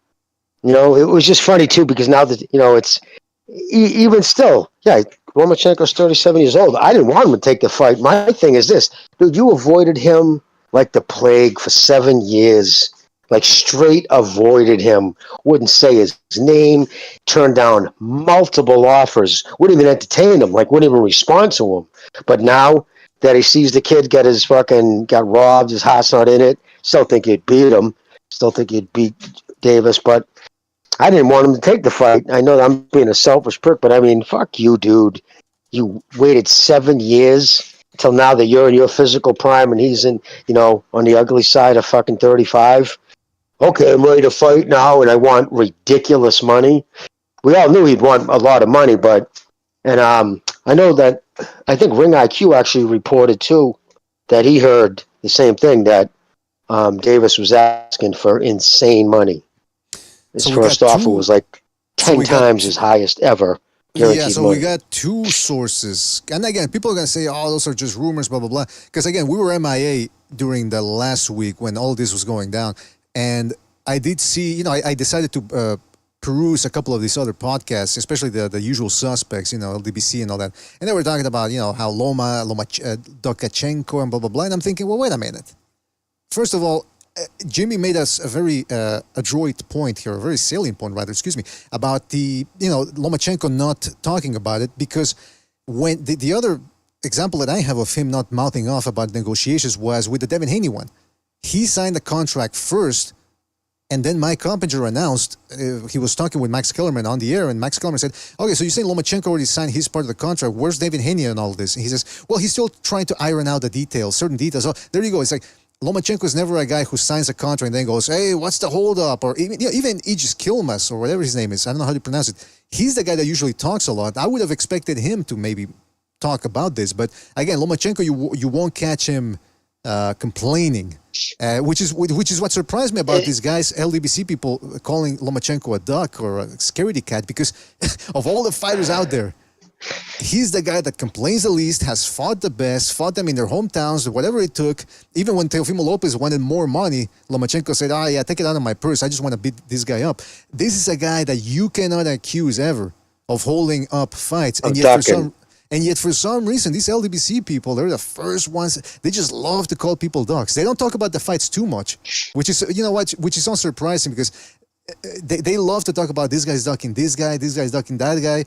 was just funny too, because now that, it's even still, yeah, Lomachenko's 37 years old. I didn't want him to take the fight. My thing is this, dude, you avoided him like the plague for 7 years. Like, straight avoided him, wouldn't say his name, turned down multiple offers, wouldn't even entertain him, like, wouldn't even respond to him. But now that he sees the kid got robbed, his heart's not in it, still think he'd beat him, still think he'd beat Davis. But I didn't want him to take the fight. I know that I'm being a selfish prick, but I mean, fuck you, dude. You waited 7 years till now that you're in your physical prime and he's in, on the ugly side of fucking 35. Okay, I'm ready to fight now and I want ridiculous money. We all knew he'd want a lot of money, and I know that, I think Ring IQ actually reported too that he heard the same thing, that Davis was asking for insane money. His first offer was like 10 times his highest ever. Yeah, so money. We got two sources. And again, people are going to say, oh, those are just rumors, blah, blah, blah. Because again, we were MIA during the last week when all this was going down. And I did see, I decided to peruse a couple of these other podcasts, especially the usual suspects, LDBC and all that. And they were talking about, how Loma Dokachenko and blah, blah, blah. And I'm thinking, well, wait a minute. First of all, Jimmy made us a very adroit point here, a very salient point, rather, about the, Lomachenko not talking about it, because when the other example that I have of him not mouthing off about negotiations was with the Devin Haney one. He signed the contract first, and then Mike Coppinger announced, he was talking with Max Kellerman on the air, and Max Kellerman said, okay, so you're saying Lomachenko already signed his part of the contract. Where's Devin Haney and all this? And he says, well, he's still trying to iron out the details, certain details. So there you go. It's like, Lomachenko is never a guy who signs a contract and then goes, hey, what's the holdup? Or even Aegis Kilmas, or whatever his name is. I don't know how to pronounce it. He's the guy that usually talks a lot. I would have expected him to maybe talk about this. But again, Lomachenko, you won't catch him complaining, which is what surprised me about these guys, LDBC people, calling Lomachenko a duck or a scaredy cat, because of all the fighters out there, he's the guy that complains the least, has fought the best, fought them in their hometowns, whatever it took. Even when Teofimo Lopez wanted more money, Lomachenko said, yeah, take it out of my purse. I just want to beat this guy up. This is a guy that you cannot accuse ever of holding up fights. And yet for some reason, these LDBC people, they're the first ones, they just love to call people ducks. They don't talk about the fights too much, which is, which is so surprising, because they love to talk about this guy's ducking this guy's ducking that guy.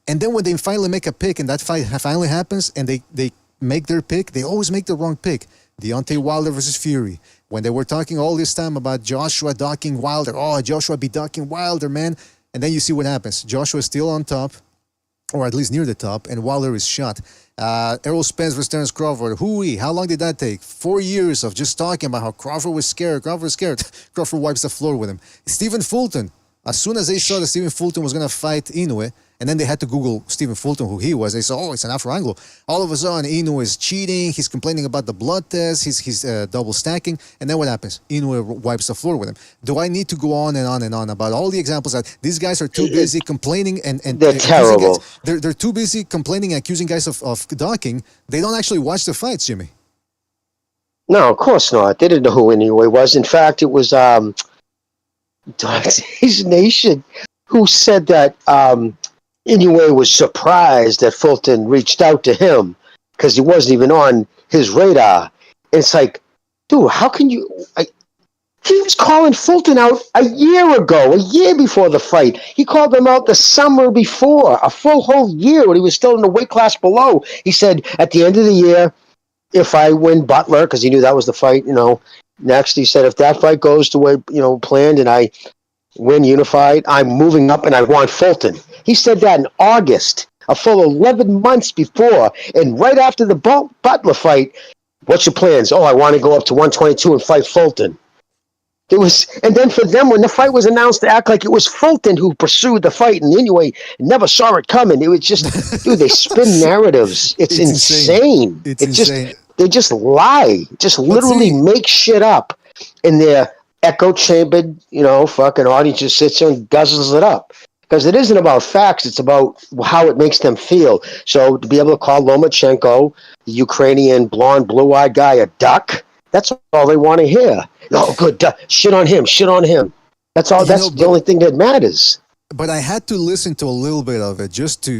And then when they finally make a pick and that fight finally happens and they make their pick, they always make the wrong pick. Deontay Wilder versus Fury. When they were talking all this time about Joshua ducking Wilder, Joshua be ducking Wilder, man. And then you see what happens. Joshua is still on top, or at least near the top, and Wilder is shot. Errol Spence versus Terence Crawford. Hooey, how long did that take? 4 years of just talking about how Crawford was scared. Crawford wipes the floor with him. Stephen Fulton. As soon as they saw that Stephen Fulton was going to fight Inoue, and then they had to Google Stephen Fulton, who he was. They saw, it's an Afro-Anglo. All of a sudden, Inoue is cheating. He's complaining about the blood test. He's double stacking. And then what happens? Inoue wipes the floor with him. Do I need to go on and on and on about all the examples that these guys are too busy complaining and they're terrible. Guys, they're too busy complaining and accusing guys of ducking. They don't actually watch the fights, Jimmy. No, of course not. They didn't know who Inoue was. In fact, it was Dog's Nation who said that Inoue was surprised that Fulton reached out to him because he wasn't even on his radar. And it's like, dude, how can you... he was calling Fulton out a year ago, a year before the fight. He called him out the summer before, a full whole year when he was still in the weight class below. He said, at the end of the year, if I win Butler, because he knew that was the fight, next, he said, if that fight goes the way, planned and I win unified, I'm moving up and I want Fulton. He said that in August, a full 11 months before. And right after the Butler fight, what's your plans? I want to go up to 122 and fight Fulton. And then for them, when the fight was announced, to act like it was Fulton who pursued the fight, and anyway, never saw it coming. It was just, dude, they spin narratives. It's insane. It's insane. They just lie, just literally make shit up in their echo-chambered, fucking audience just sits there and guzzles it up. Because it isn't about facts, it's about how it makes them feel. So to be able to call Lomachenko, the Ukrainian blonde, blue-eyed guy, a duck, that's all they want to hear. Good, shit on him. That's all. That's the only thing that matters. But I had to listen to a little bit of it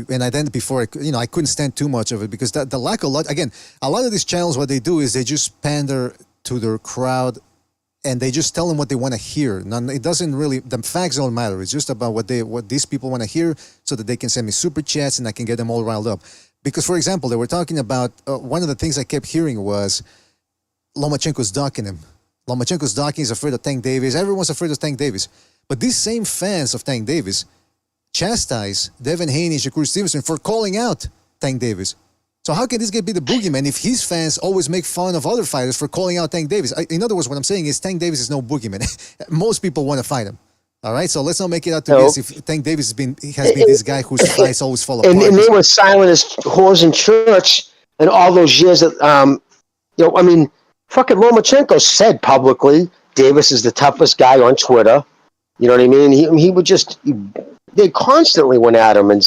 and I then before I couldn't stand too much of it, because the lack of again, a lot of these channels, what they do is they just pander to their crowd and they just tell them what they want to hear. It doesn't really, the facts don't matter. It's just about what these people want to hear so that they can send me super chats and I can get them all riled up. Because, for example, they were talking about, one of the things I kept hearing was Lomachenko's ducking him. Lomachenko's ducking, he's afraid of Tank Davis. Everyone's afraid of Tank Davis. But these same fans of Tank Davis chastise Devin Haney and Shakur Stevenson for calling out Tank Davis. So how can this guy be the boogeyman if his fans always make fun of other fighters for calling out Tank Davis? In other words, what I'm saying is Tank Davis is no boogeyman. Most people want to fight him. All right, so let's not make it out to be as if Tank Davis has been this guy whose fights always fall apart. And they were silent as whores in church and all those years that, I mean, fucking Lomachenko said publicly Davis is the toughest guy on Twitter. You know what I mean? He would just, they constantly went at him and,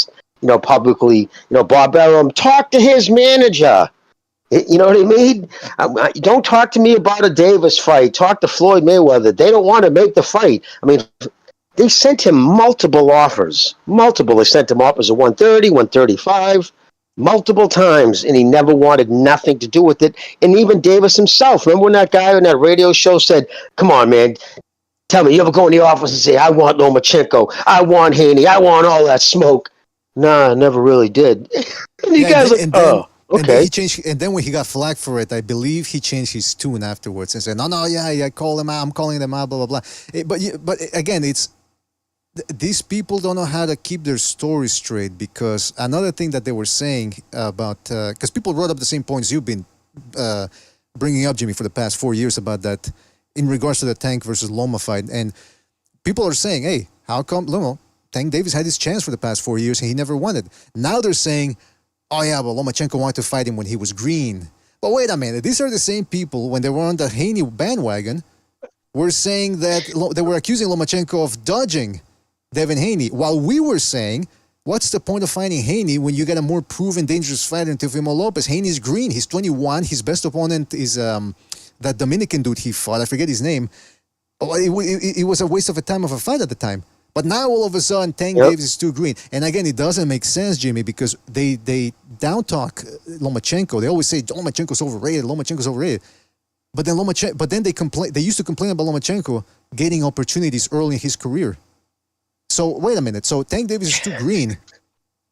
publicly, Bob Arum, talk to his manager. You know what I mean? Don't talk to me about a Davis fight. Talk to Floyd Mayweather. They don't want to make the fight. I mean, they sent him multiple offers. They sent him offers of 130, 135, multiple times, and he never wanted nothing to do with it. And even Davis himself, remember when that guy on that radio show said, come on, man, tell me, you ever go in the office and say, I want Lomachenko, I want Haney, I want all that smoke? Nah, I never really did. And you guys okay. And then when he got flagged for it, I believe he changed his tune afterwards and said, I call him out, I'm calling them out, blah, blah, blah. But again, it's, these people don't know how to keep their story straight, because another thing that they were saying about, because people brought up the same points you've been bringing up, Jimmy, for the past 4 years about that in regards to the Tank versus Loma fight. And people are saying, hey, how come, Tank Davis had his chance for the past 4 years and he never won it. Now they're saying, oh yeah, but Lomachenko wanted to fight him when he was green. But wait a minute, these are the same people when they were on the Haney bandwagon were saying that they were accusing Lomachenko of dodging Devin Haney, while we were saying, what's the point of fighting Haney when you get a more proven dangerous fighter than Teofimo Lopez? Haney's green, he's 21, his best opponent is that Dominican dude he fought, I forget his name. It was a waste of a time of a fight at the time. But now all of a sudden, Tank Davis is too green. And again, it doesn't make sense, Jimmy, because they down-talk Lomachenko. They always say, Lomachenko's overrated, But then they used to complain about Lomachenko getting opportunities early in his career. So wait a minute. So Tank Davis is too green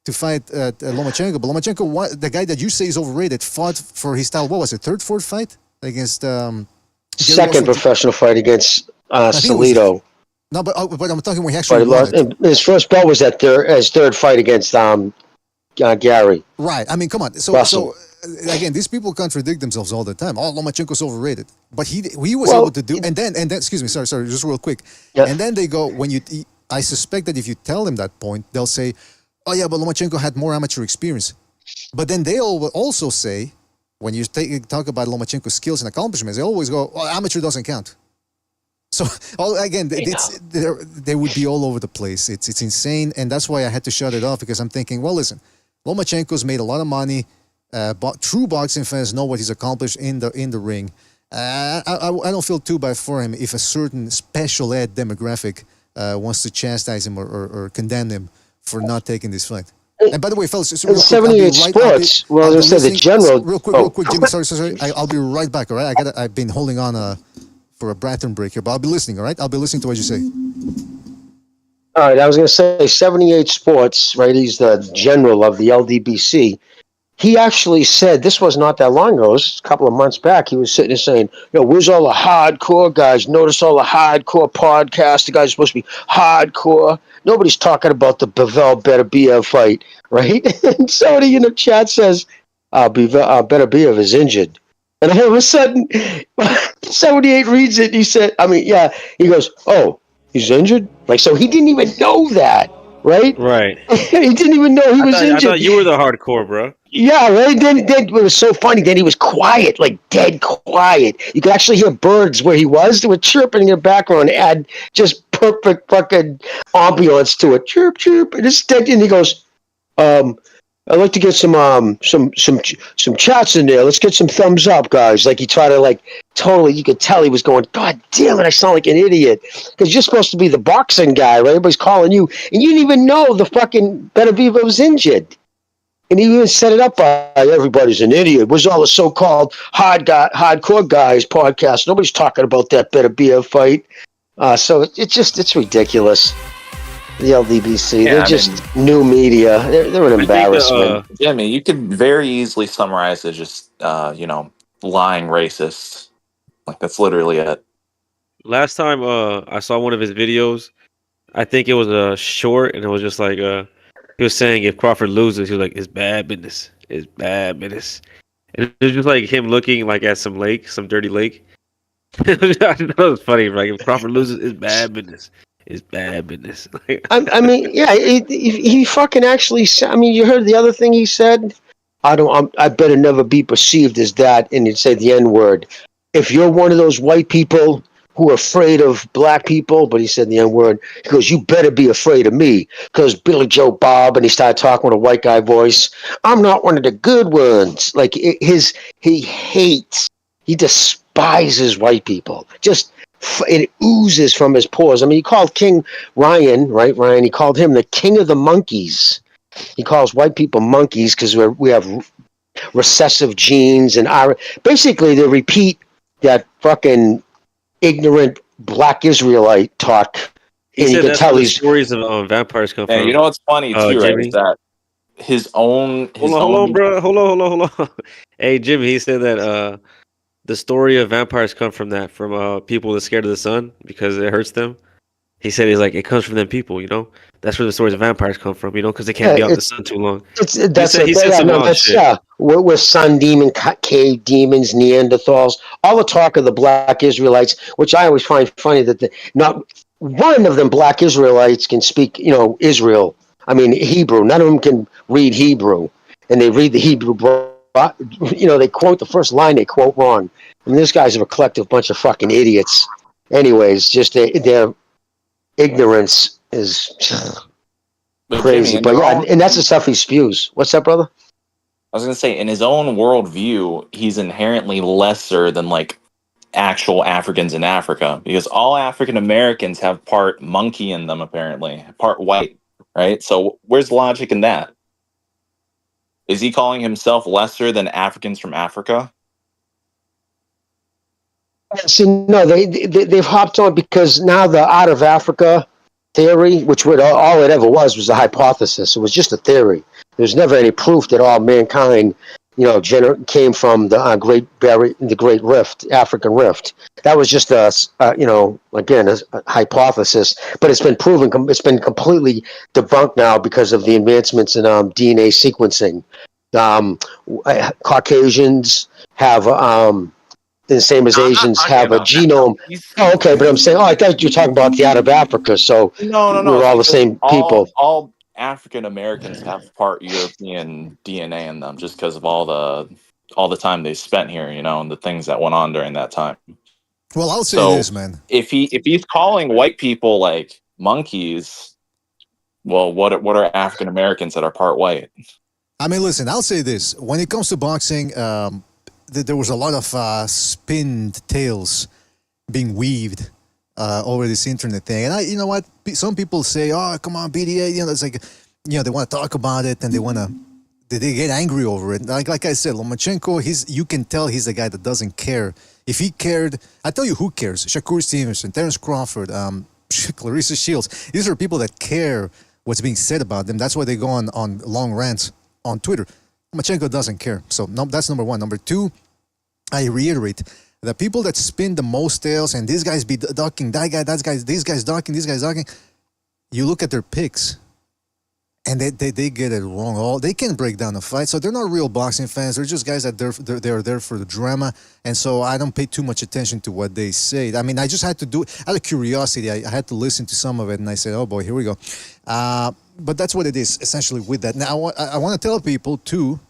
to fight Lomachenko. But Lomachenko, the guy that you say is overrated, fought for his style. What was it? Third, fourth fight against second professional fight against Salido. No, but I'm talking when he actually lost. His first belt was his third fight against Gary. Right. I mean, come on. So again, these people contradict themselves all the time. Oh, Lomachenko's overrated, but he was able to do. And then excuse me, sorry, just real quick. Yeah. And then they go I suspect that if you tell them that point, they'll say, oh yeah, but Lomachenko had more amateur experience. But then they will also say, when you talk about Lomachenko's skills and accomplishments, they always go, oh, amateur doesn't count. So, they would be all over the place. It's insane, and that's why I had to shut it off, because I'm thinking, well, listen, Lomachenko's made a lot of money. True boxing fans know what he's accomplished in the ring. I don't feel too bad for him if a certain special ed demographic wants to chastise him or condemn him for not taking this fight. And by the way, fellas, 78 Sports. Well, I said the general. Real quick, Jimmy. Sorry. I'll be right back. All right, I've been holding on for a bathroom break here, but I'll be listening. All right, I'll be listening to what you say. All right, I was going to say 78 Sports. Right, he's the general of the LDBC. He actually said, this was not that long ago, this was a couple of months back, he was sitting there saying, where's all the hardcore guys? Notice all the hardcore podcasts, the guys are supposed to be hardcore. Nobody's talking about the Bivol Beterbiev fight, right? And somebody in the chat says, Beterbiev is injured. And all of a sudden, 78 reads it, and he goes, oh, he's injured? So he didn't even know that. Right? Right. He didn't even know he was injured. I thought you were the hardcore, bro. Yeah, right. Then it was so funny. Then he was quiet, like dead quiet. You could actually hear birds where he was. They were chirping in the background. Add just perfect fucking ambiance to it. Chirp, chirp. And it's dead. And he goes, I'd like to get some chats in there. Let's get some thumbs up, guys. Like he tried to totally. You could tell he was going, God damn it! I sound like an idiot because you're supposed to be the boxing guy, right? Everybody's calling you, and you didn't even know the fucking Beterbiev was injured. And he even set it up by everybody's an idiot. It was all the so-called hardcore guys podcast. Nobody's talking about that Beterbiev fight. So it's ridiculous. The LDBC, they're just new media. They're an embarrassment. I mean, you could very easily summarize it as just, lying racist. That's literally it. Last time I saw one of his videos, I think it was a short, and it was just like he was saying if Crawford loses, he was like, "It's bad business. It's bad business." And it was just like him looking like at some lake, some dirty lake. I thought it was funny. Like if Crawford loses, it's bad business. It's bad business. I mean, yeah, he fucking actually. I mean, you heard the other thing he said. I better never be perceived as that, and he'd say the N word. If you're one of those white people who are afraid of black people, but he said the N word, he goes, you better be afraid of me, because Billy Joe Bob, and he started talking with a white guy voice. I'm not one of the good ones. Like he hates, he despises white people. Just it oozes from his pores. I mean, he called King Ryan, right? Ryan. He called him the king of the monkeys. He calls white people monkeys because we have recessive genes, and basically they repeat that fucking ignorant black Israelite talk. And you can tell these stories of vampires come from. You know what's funny too, right? Is that his own. Hold on, bro. Hold on. Hey, Jimmy, he said that the story of vampires come from people that are scared of the sun because it hurts them. He said it comes from them people, you know. That's where the stories of vampires come from, you know, because they can't be out in the sun too long. We're sun demon, cave demons, Neanderthals, all the talk of the black Israelites, which I always find funny that not one of them black Israelites can speak, you know, Israel. I mean, Hebrew. None of them can read Hebrew, and they read the Hebrew. You know, they quote the first line, they quote wrong. I mean, these guys are a collective bunch of fucking idiots. Anyways, just their ignorance is crazy. Jimmy, but yeah, and that's the stuff he spews. What's that, brother? I was going to say, in his own worldview, he's inherently lesser than like actual Africans in Africa, because all African Americans have part monkey in them, apparently, part white, right? So where's logic in that? Is he calling himself lesser than Africans from Africa? So no, they've hopped on because now the out of Africa theory, which all it ever was a hypothesis. It was just a theory. There's never any proof that all mankind, you know, came from the Great Rift, African Rift. That was just a hypothesis. But it's been proven. It's been completely debunked now because of the advancements in DNA sequencing. Caucasians have. The same as Asians have a genome. Oh, okay, but I'm saying, I thought you were talking about the out of Africa. So no. We're all the same people. All African Americans have part European DNA in them, just because of all the time they spent here, you know, and the things that went on during that time. Well, I'll say this, man. If he's calling white people like monkeys, well, what are African Americans that are part white? I mean, listen, I'll say this: when it comes to boxing. There was a lot of spinned tales being weaved over this internet thing. And you know what? Some people say, oh, come on, BDA, you know, it's like, you know, they want to talk about it and they get angry over it. Like I said, Lomachenko, you can tell he's a guy that doesn't care. If he cared, I tell you who cares. Shakur Stevenson, Terence Crawford, Clarissa Shields. These are people that care what's being said about them. That's why they go on long rants on Twitter. Lomachenko doesn't care. So no, that's number one. Number two, I reiterate, the people that spin the most tales and these guys be ducking, that guy, these guys ducking, these guys ducking, you look at their picks and they get it wrong. They can't break down a fight. So they're not real boxing fans. They're just guys that they're there for the drama. And so I don't pay too much attention to what they say. I mean, I just had to do it out of curiosity. I had to listen to some of it and I said, oh boy, here we go. But that's what it is, essentially, with that. Now, I want to tell people, too,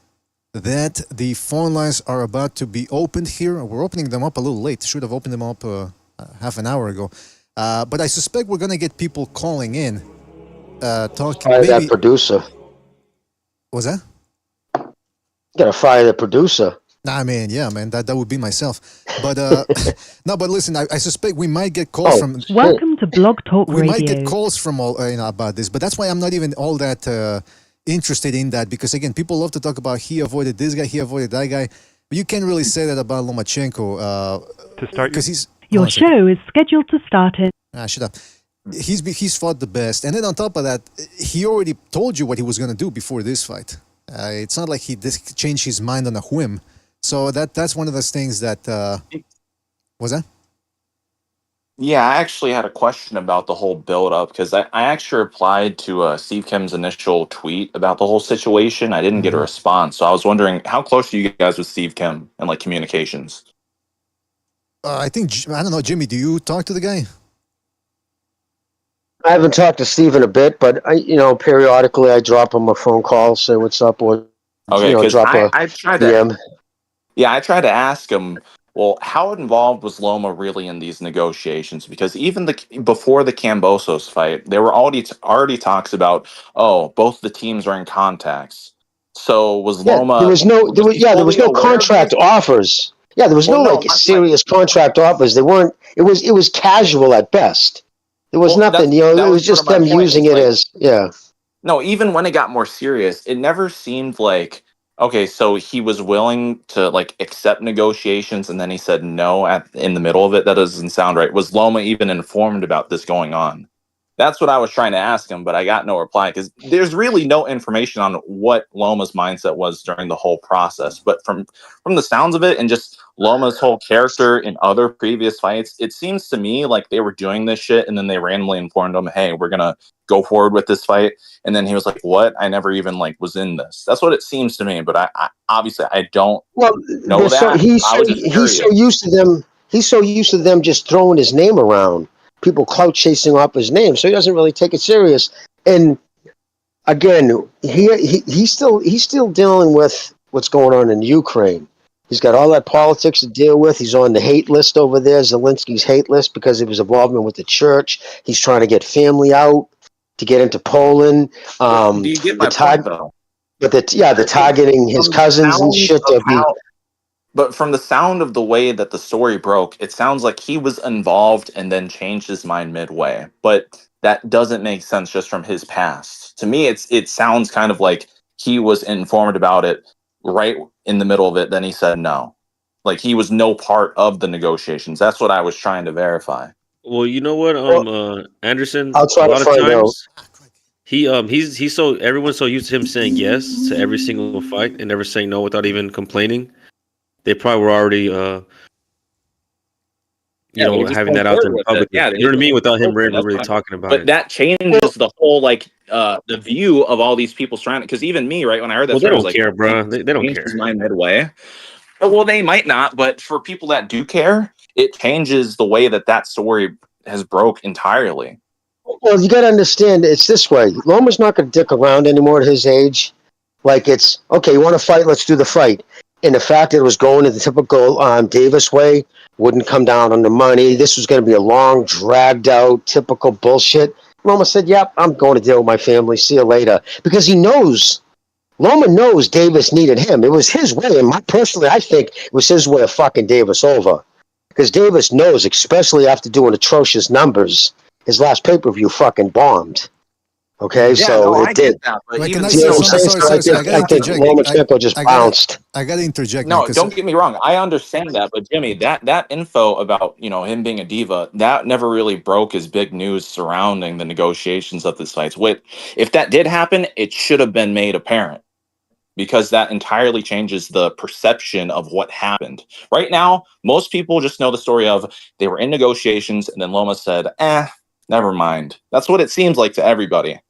that the phone lines are about to be opened here. We're opening them up a little late. Should have opened them up half an hour ago. But I suspect we're going to get people calling in, talking. Fire that producer. What's that? You got to fire the producer. I mean, yeah, man, that would be myself. But no, but listen, I suspect we might get calls from. Welcome to Blog Talk Radio. We might get calls from all about this, but that's why I'm not even all that interested in that, because again, people love to talk about he avoided this guy, he avoided that guy, but you can't really say that about Lomachenko. To start, because your show is scheduled to start in. Shut up. He's fought the best, and then on top of that, he already told you what he was going to do before this fight. It's not like he changed his mind on a whim. So that's one of those things that was that. Yeah, I actually had a question about the whole build up because I actually replied to Steve Kim's initial tweet about the whole situation. I didn't get a response. So I was wondering, how close are you guys with Steve Kim and like communications? I don't know, Jimmy, do you talk to the guy? I haven't talked to Steve in a bit, but periodically I drop him a phone call, say what's up, or Okay, because drop a I tried DM. I tried to ask him, well, how involved was Loma really in these negotiations? Because even before the Cambosos fight, there were already talks about, oh, both the teams are in contacts. So was Loma? There was no aware of contract this? offers. Yeah, there was Well, no serious contract offers. They weren't. It was casual at best. There was nothing. It was just sort of them my point. using It's it like- as No, even when it got more serious, it never seemed like, okay, so he was willing to like accept negotiations and then he said no in the middle of it. That doesn't sound right. Was Loma even informed about this going on? That's what I was trying to ask him, but I got no reply because there's really no information on what Loma's mindset was during the whole process. But from the sounds of it and just Loma's whole character in other previous fights, it seems to me like they were doing this shit and then they randomly informed him, hey, we're gonna go forward with this fight. And then he was like, what? I never even like was in this. That's what it seems to me. But I obviously I don't know that. He's so used to them. He's so used to them just throwing his name around. People clout chasing off his name, so he doesn't really take it serious. And again, he's still dealing with what's going on in Ukraine. He's got all that politics to deal with. He's on the hate list over there, Zelensky's hate list, because of his involvement with the church. He's trying to get family out to get into Poland. Do you get my point, though? But the targeting his cousins and shit. But from the sound of the way that the story broke, it sounds like he was involved and then changed his mind midway. But that doesn't make sense just from his past. To me, it sounds kind of like he was informed about it right in the middle of it. Then he said no. Like he was no part of the negotiations. That's what I was trying to verify. Well, you know what, Anderson. I'll try to find out. He's so everyone's so used to him saying yes to every single fight and never saying no without even complaining. They probably were already, having that out there in public. Yeah, you know what I mean? Without him really talking about it. But that changes the whole the view of all these people surrounding. Because even me, right when I heard that, they don't care, bro. They don't care. His mind midway. Well, they might not, but for people that do care, it changes the way that story has broke entirely. Well, you got to understand, it's this way. Loma's not going to dick around anymore at his age. Like it's okay. You want to fight? Let's do the fight. And the fact that it was going to the typical Davis way wouldn't come down on the money. This was going to be a long, dragged out, typical bullshit. Loma said, yep, I'm going to deal with my family. See you later. Because Loma knows Davis needed him. It was his way. And personally, I think it was his way of fucking Davis over. Because Davis knows, especially after doing atrocious numbers, his last pay-per-view fucking bombed. Okay, it did. I think Lomachenko just bounced. I got to interject. No, don't get me wrong. I understand that, but Jimmy, that info about him being a diva, that never really broke as big news surrounding the negotiations of this fight. If that did happen, it should have been made apparent because that entirely changes the perception of what happened. Right now, most people just know the story of they were in negotiations and then Loma said, never mind. That's what it seems like to everybody.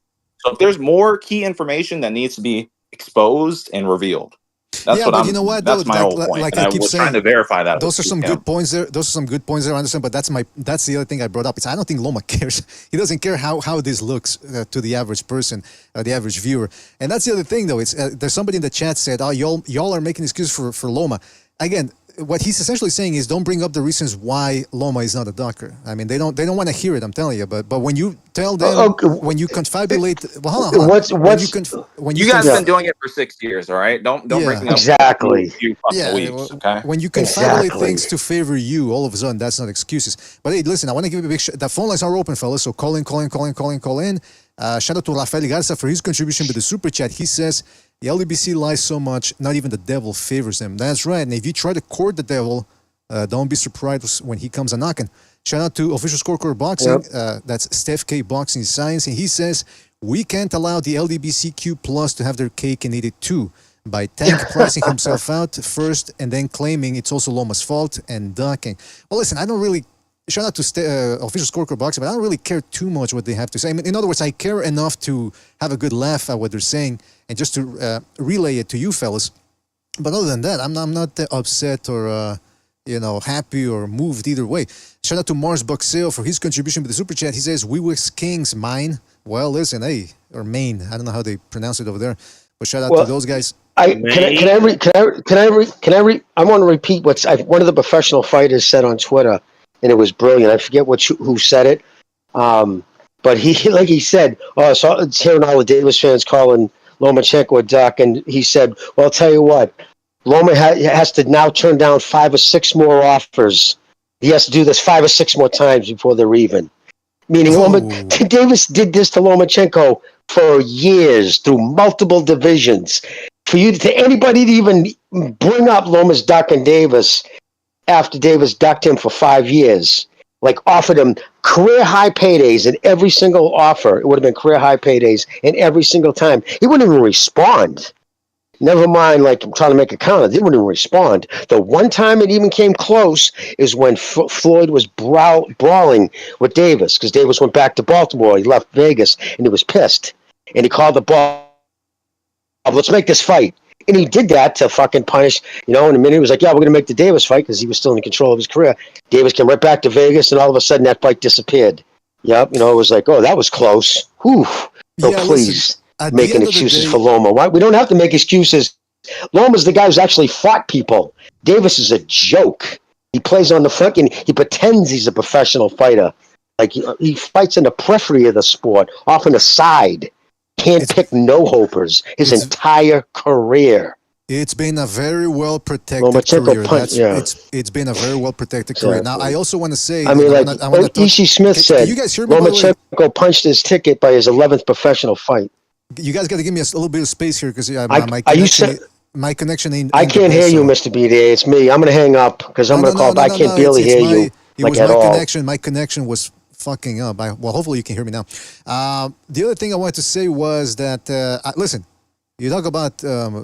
So if there's more key information that needs to be exposed and revealed, that's that's my whole point. Like I keep saying, trying to verify that. Those are some good points there. Those are some good points there, Anderson. But that's the other thing I brought up. I don't think Loma cares. He doesn't care how this looks to the average person, the average viewer. And that's the other thing, though. It's there's somebody in the chat said, "Oh, y'all are making excuses for Loma." Again, what he's essentially saying is don't bring up the reasons why Loma is not a doctor. I mean, they don't want to hear it. I'm telling you. But when you tell them, when you confabulate, well, hold on. You guys have been doing it for 6 years, all right? Don't bring me up exactly. Weeks, okay? When you confabulate things to favor you, all of a sudden that's not excuses. But hey, listen, I want to give you a big the phone lines are open, fellas. So call in. Shout out to Rafael Garza for his contribution with the super chat. He says, the LDBC lies so much, not even the devil favors them. That's right. And if you try to court the devil, don't be surprised when he comes a knocking. Shout out to Official Scorecard Boxing. That's Steph K Boxing Science. And he says, we can't allow the LDBCQ Plus to have their cake and eat it too. By Tank pricing himself out first and then claiming it's also Loma's fault and ducking. Well, listen, I don't really shout out to Official Scorecard Boxing, but I don't really care too much what they have to say. I mean, in other words, I care enough to have a good laugh at what they're saying and just to relay it to you fellas. But other than that, I'm not upset or happy or moved either way. Shout out to Mars Bucksale for his contribution with the super chat. He says, "We was kings, mine." Well, listen, hey, or Maine. I don't know how they pronounce it over there, but shout out to those guys. I want to repeat one of the professional fighters said on Twitter, and it was brilliant. I forget who said it, but he said, so it's hearing all the Davis fans calling Lomachenko a duck, and he said, "Well, I'll tell you what, Loma has to now turn down 5 or 6 more offers. He has to do this 5 or 6 more times before they're even." Meaning, Davis did this to Lomachenko for years through multiple divisions. For anybody to even bring up Loma's ducking Davis after Davis ducked him for 5 years, like offered him career high paydays in every single offer, it would have been career high paydays in every single time. He wouldn't even respond. Never mind, like I'm trying to make a counter. They wouldn't even respond. The one time it even came close is when Floyd was brawling with Davis, because Davis went back to Baltimore. He left Vegas, and he was pissed. And he called the ball, "Let's make this fight." And he did that to fucking punish, in a minute he was like, "Yeah, we're going to make the Davis fight," because he was still in control of his career. Davis came right back to Vegas, and all of a sudden that fight disappeared. Yep, it was like, "Oh, that was close." Whew. So please. Making excuses for Loma. Why? We don't have to make excuses. Loma's the guy who's actually fought people. Davis is a joke. He plays on the fucking. He pretends he's a professional fighter. Like he fights in the periphery of the sport, off on the side. Can't pick no-hopers his entire career. It's been a very well protected career. It's been a very well protected career. Now, I also want to say, Ishii Smith said, you guys hear me, Lomachenko punched his ticket by his 11th professional fight. You guys got to give me a little bit of space here because my connection ain't. I can't hear you, Mr. BDA. It's me. I'm going to hang up because I'm going to call. I can't barely hear you. My connection was fucking up. Hopefully you can hear me now. The other thing I wanted to say was that listen. You talk about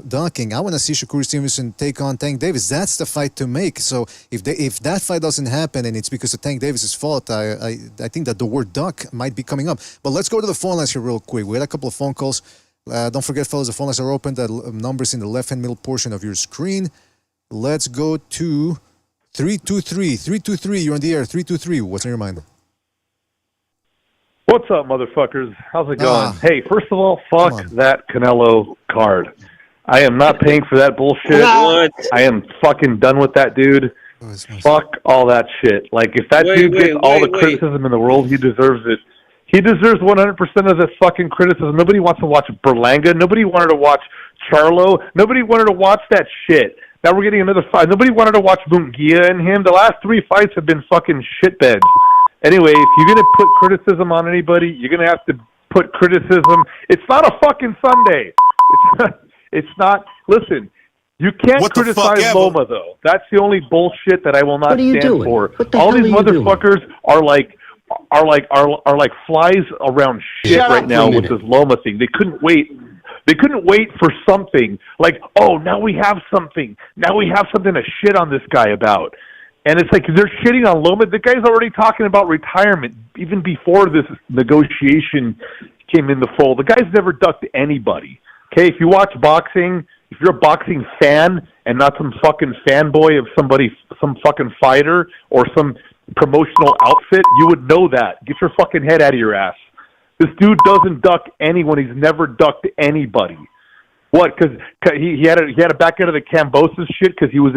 dunking. I want to see Shakur Stevenson take on Tank Davis. That's the fight to make. So if that fight doesn't happen and it's because of Tank Davis's fault, I think that the word duck might be coming up. But let's go to the phone lines here real quick. We had a couple of phone calls. Don't forget, fellas, the phone lines are open. The number's in the left-hand middle portion of your screen. Let's go to 323. 323, you're on the air. 323, what's on your mind? What's up, motherfuckers? How's it going? Hey, first of all, fuck that Canelo card. I am not paying for that bullshit. I am fucking done with that dude. Fuck all that shit. Like, if that dude gets all the criticism in the world, he deserves it. He deserves 100% of this fucking criticism. Nobody wants to watch Berlanga. Nobody wanted to watch Charlo. Nobody wanted to watch that shit. Now we're getting another fight. Nobody wanted to watch Munguia and him. The last 3 fights have been fucking shitbeds. Anyway, if you're going to put criticism on anybody, you're going to have to put criticism. It's not a fucking Sunday. It's not. Listen, you can't criticize Loma, though. That's the only bullshit that I will not stand for. All these motherfuckers are like flies around shit right now with this Loma thing. They couldn't wait. They couldn't wait for something like, oh, now we have something. Now we have something to shit on this guy about. And it's like they're shitting on Loma. The guy's already talking about retirement even before this negotiation came in the fold. The guy's never ducked anybody. Okay, if you watch boxing, if you're a boxing fan and not some fucking fanboy of somebody, some fucking fighter or some promotional outfit, you would know that. Get your fucking head out of your ass. This dude doesn't duck anyone. He's never ducked anybody. What? Because he had to back out of the Cambosis shit because he was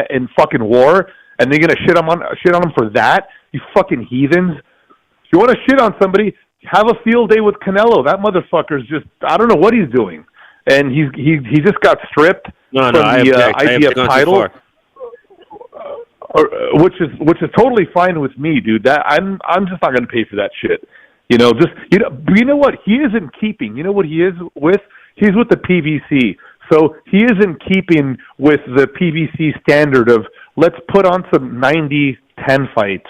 in fucking war, and they're gonna shit on him for that? You fucking heathens! If you want to shit on somebody, have a field day with Canelo. That motherfucker's just, I don't know what he's doing, and he just got stripped from the IBF title, which is totally fine with me, dude. That I'm just not gonna pay for that shit. You know what he isn't keeping. You know what he is with? He's with the PBC. So he is in keeping with the PBC standard of let's put on some 90-10 fights.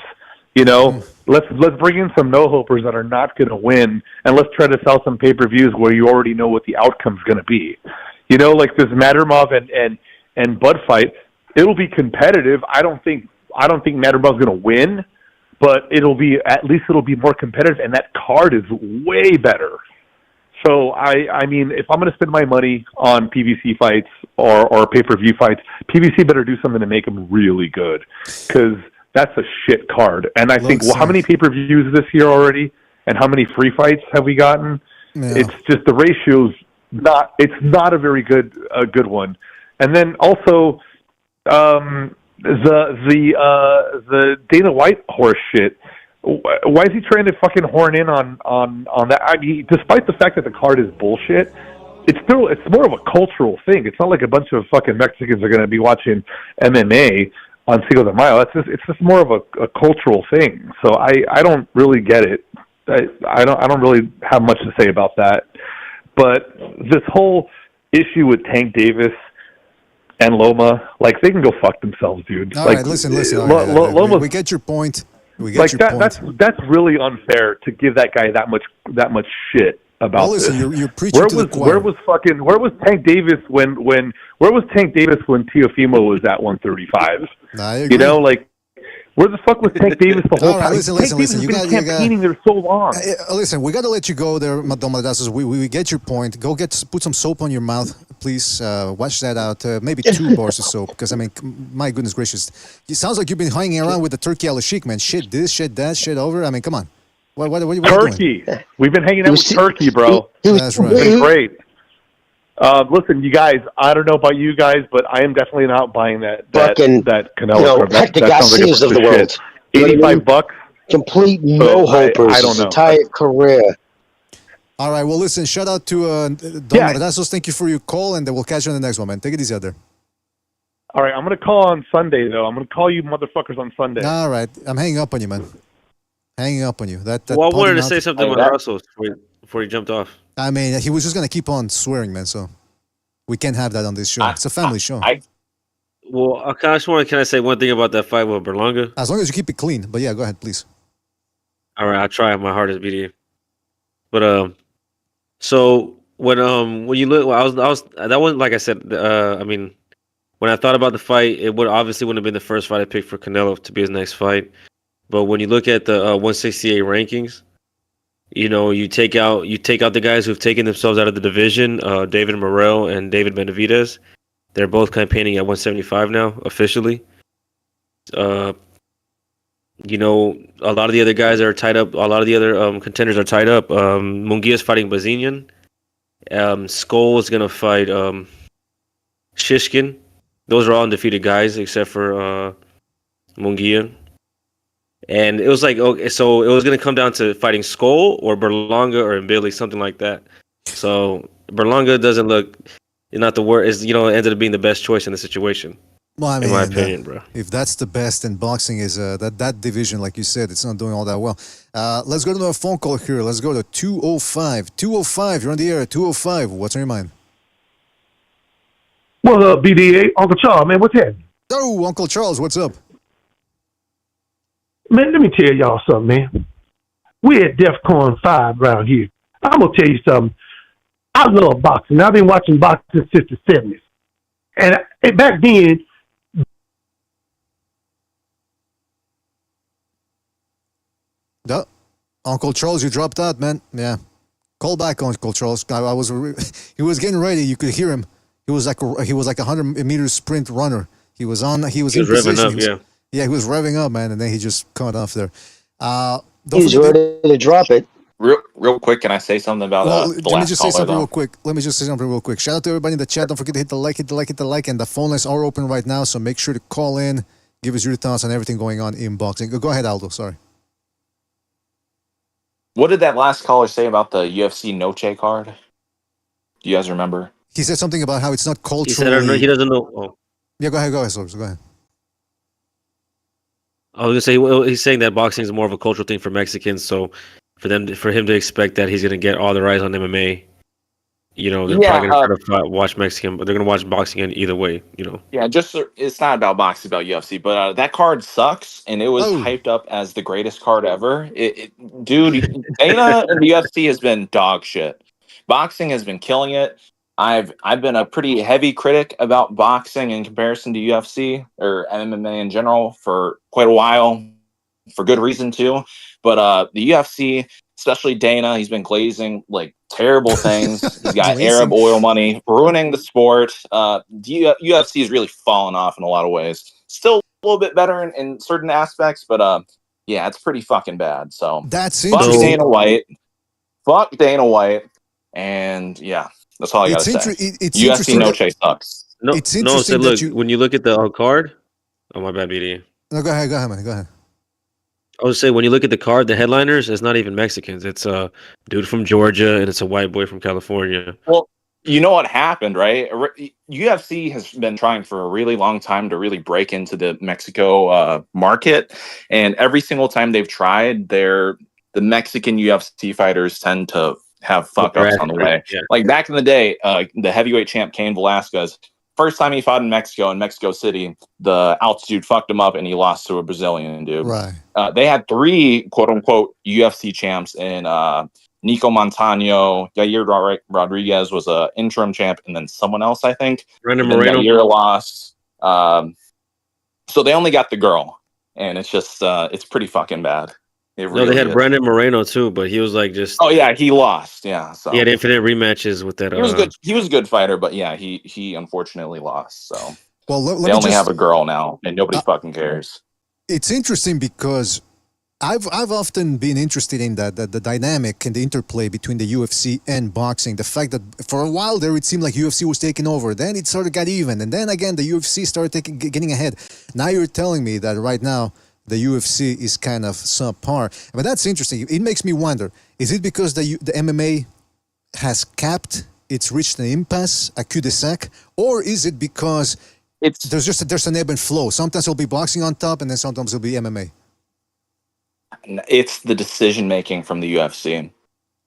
You know, let's bring in some no-hopers that are not going to win, and let's try to sell some pay-per-views where you already know what the outcome's going to be. You know, like this Madrimov and Bud fight, it'll be competitive. I don't think Madrimov's going to win, but it'll be more competitive, and that card is way better. So I mean, if I'm going to spend my money on PVC fights or pay-per-view fights, PVC better do something to make them really good, because that's a shit card. And I think, how many pay-per-views this year already, and how many free fights have we gotten? Yeah. It's just the ratio's not. It's not a very good one. And then also the Dana White horse shit. Why is he trying to fucking horn in on that? I mean, despite the fact that the card is bullshit, it's more of a cultural thing. It's not like a bunch of fucking Mexicans are going to be watching MMA on Cinco de Mayo. It's just more of a cultural thing. So I don't really get it. I don't really have much to say about that. But this whole issue with Tank Davis and Loma, like, they can go fuck themselves, dude. All like, right, listen. Loma, we get your point. That's really unfair to give that guy that much shit about. Well, listen, you're preaching to the choir. Where was Tank Davis when Teofimo was at 135? I agree. You know, like, where the fuck was Tank Davis the whole time? Listen. You got campaigning there so long. Listen, we got to let you go there, Don Madrazos. We get your point. Go put some soap on your mouth, please. Wash that out. Maybe 2 bars of soap, because I mean, my goodness gracious, it sounds like you've been hanging around with the Turki Alalshikh, man. Shit this, shit that, shit over. I mean, come on. What are you Turkey. doing? We've been hanging out with Turkey, bro. That's right. It's been great. Listen, you guys, I don't know about you guys, but I am definitely not buying that Canelo card. That sounds like a bunch of shit. $85. Complete no-hopers his entire career. All right, well, listen, shout out to Don Madrazos. Thank you for your call, and we'll catch you on the next one, man. Take it easy out there. All right, I'm going to call on Sunday, though. I'm going to call you motherfuckers on Sunday. All right, I'm hanging up on you, man. Hanging up on you. Well, I wanted to say something about Russell before he jumped off. I mean, he was just going to keep on swearing, man, so we can't have that on this show. It's a family show. Well, can I say one thing about that fight with Berlanga? As long as you keep it clean. But yeah, go ahead, please. All right, I'll try my hardest, BDA. But so when you look, I was that wasn't, like I said. I mean, when I thought about the fight, it wouldn't have been the first fight I picked for Canelo to be his next fight. But when you look at the 168 rankings, you know, you take out the guys who've taken themselves out of the division, David Morrell and David Benavidez. They're both campaigning at 175 now, officially. You know, a lot of the other guys are tied up. A lot of the other contenders are tied up. Munguia's fighting Bazinian. Skull is going to fight Shishkin. Those are all undefeated guys except for Munguia. And it was like, okay, so it was going to come down to fighting Skull or Berlanga or Billy, something like that. So Berlanga doesn't look, not the worst, ended up being the best choice in the situation. Well, I mean, in my opinion, bro. If that's the best in boxing, is that division, like you said, it's not doing all that well. Let's go to a phone call here. Let's go to 205. 205, you're on the air at 205. What's on your mind? What up, BDA? Uncle Charles, man, what's happening? Oh, Uncle Charles, what's up? Man, let me tell y'all something, man. We're at DEFCON 5 around here. I'm going to tell you something. I love boxing. I've been watching boxing since the 70s. And back then, Uncle Charles, you dropped out, man. Yeah. Call back, Uncle Charles. He was getting ready. You could hear him. He was like a 100-meter sprint runner. He was in position. Up, yeah. Yeah, he was revving up, man, and then he just cut off there. He's ready to drop it. Real quick, can I say something about let me just say something real quick. Shout out to everybody in the chat. Don't forget to hit the like, and the phone lines are open right now, so make sure to call in, give us your thoughts on everything going on in boxing. Go ahead, Aldo, sorry. What did that last caller say about the UFC Noche card? Do you guys remember? He said something about how it's not culturally... He said, he doesn't know... Oh. Yeah, go ahead, Sobs, go ahead. I was gonna say he's saying that boxing is more of a cultural thing for Mexicans. So for him to expect that he's gonna get all the eyes on MMA, they're probably gonna try to watch Mexican, but they're gonna watch boxing in either way. Yeah, it's not about boxing, it's about UFC. But that card sucks, and it was hyped up as the greatest card ever. Dude, Dana and the UFC has been dog shit. Boxing has been killing it. I've been a pretty heavy critic about boxing in comparison to UFC or MMA in general for quite a while. for good reason too. But the UFC, especially Dana, he's been glazing like terrible things. He's got Arab oil money, ruining the sport. The UFC has really fallen off in a lot of ways. Still a little bit better in certain aspects, but yeah, it's pretty fucking bad. So that's fuck interesting. Dana White. Fuck Dana White. And yeah, that's all I gotta say. It's UFC no chase sucks. No, It's no. interesting So that look, when you look at the card, oh my bad, BD. No, go ahead, man. Go ahead. I would say when you look at the card, the headliners, it's not even Mexicans. It's a dude from Georgia and it's a white boy from California. Well, you know what happened, right? UFC has been trying for a really long time to really break into the Mexico market, and every single time they've tried, the Mexican UFC fighters tend to have fuck ups on the way. Yeah. Like back in the day, the heavyweight champ Cain Velasquez. First time he fought in Mexico City, the altitude fucked him up and he lost to a Brazilian dude. Right. They had 3 quote unquote UFC champs in Nico Montano, Yair Rodriguez was an interim champ, and then someone else, I think. Brandon Moreno. Yair lost. So they only got the girl, and it's just it's pretty fucking bad. They had Brandon Moreno too, but he was like just. Oh yeah, he lost. Yeah, so he had infinite rematches with that. He was good. He was a good fighter, but yeah, he unfortunately lost. So well, they only have a girl now, and nobody fucking cares. It's interesting because I've often been interested in the dynamic and the interplay between the UFC and boxing. The fact that for a while there it seemed like UFC was taking over, then it sort of got even, and then again the UFC started getting ahead. Now you're telling me that right now the UFC is kind of subpar. But that's interesting. It makes me wonder, is it because the MMA has capped, it's reached an impasse, a cul-de-sac, or is it because there's an ebb and flow? Sometimes it'll be boxing on top, and then sometimes it'll be MMA. It's the decision making from the UFC.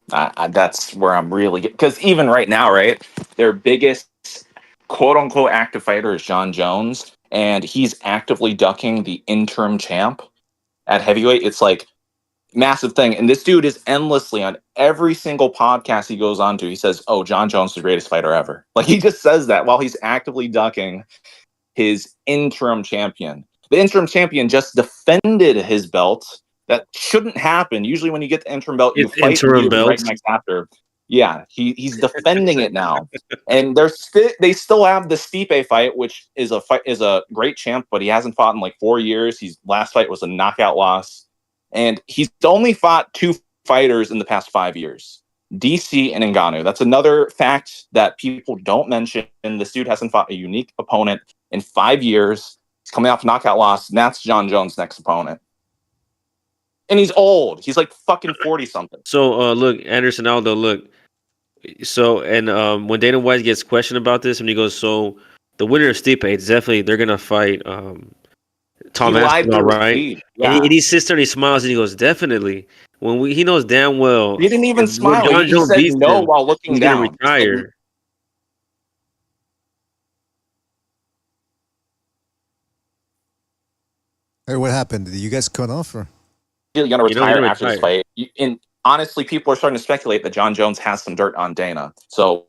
That's where I'm really because even right now, right, their biggest quote unquote active fighter is John Jones. And he's actively ducking the interim champ at heavyweight. It's like massive thing. And this dude is endlessly on every single podcast he goes on to. He says, oh, John Jones is the greatest fighter ever. Like he just says that while he's actively ducking his interim champion. The interim champion just defended his belt. That shouldn't happen. Usually when you get the interim belt, you fight the dude right next after. Yeah, he's defending it now, and they still have the Stipe fight, which is a great champ, but he hasn't fought in like 4 years. His last fight was a knockout loss, and he's only fought 2 fighters in the past 5 years, DC and Ngannou. That's another fact that people don't mention. This dude hasn't fought a unique opponent in 5 years. He's coming off a knockout loss, and that's John Jones' next opponent. And he's old. He's like fucking 40 something. So look, Anderson Aldo, look. So and when Dana White gets questioned about this, and he goes, "So the winner of Stipe, it's definitely they're gonna fight Tom Aspinall, right?" Yeah. And he sits there and he smiles and he goes, "Definitely." When he knows damn well he didn't even smile. John Jones said no while looking down. He's gonna retire. Hey, what happened? Did you guys cut off or? He's gonna retire after this fight. And honestly, people are starting to speculate that John Jones has some dirt on Dana. So,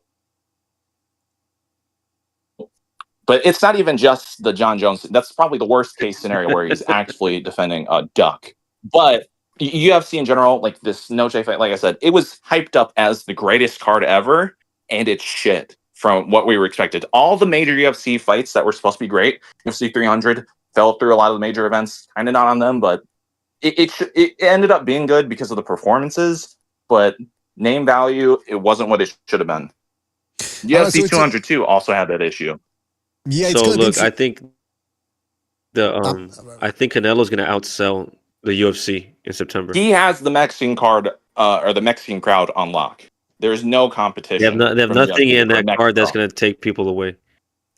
but it's not even just the John Jones. That's probably the worst case scenario where he's actually defending a duck. But UFC in general, like this Noche fight, like I said, it was hyped up as the greatest card ever, and it's shit from what we were expected. All the major UFC fights that were supposed to be great, UFC 300, fell through a lot of the major events. Kind of not on them, but it ended up being good because of the performances, but name value, it wasn't what it should have been. UFC 202 also had that issue. Yeah. So look, I think I think Canelo's going to outsell the UFC in September. He has the Mexican card or the Mexican crowd on lock. There's no competition. They have nothing in that card that's going to take people away.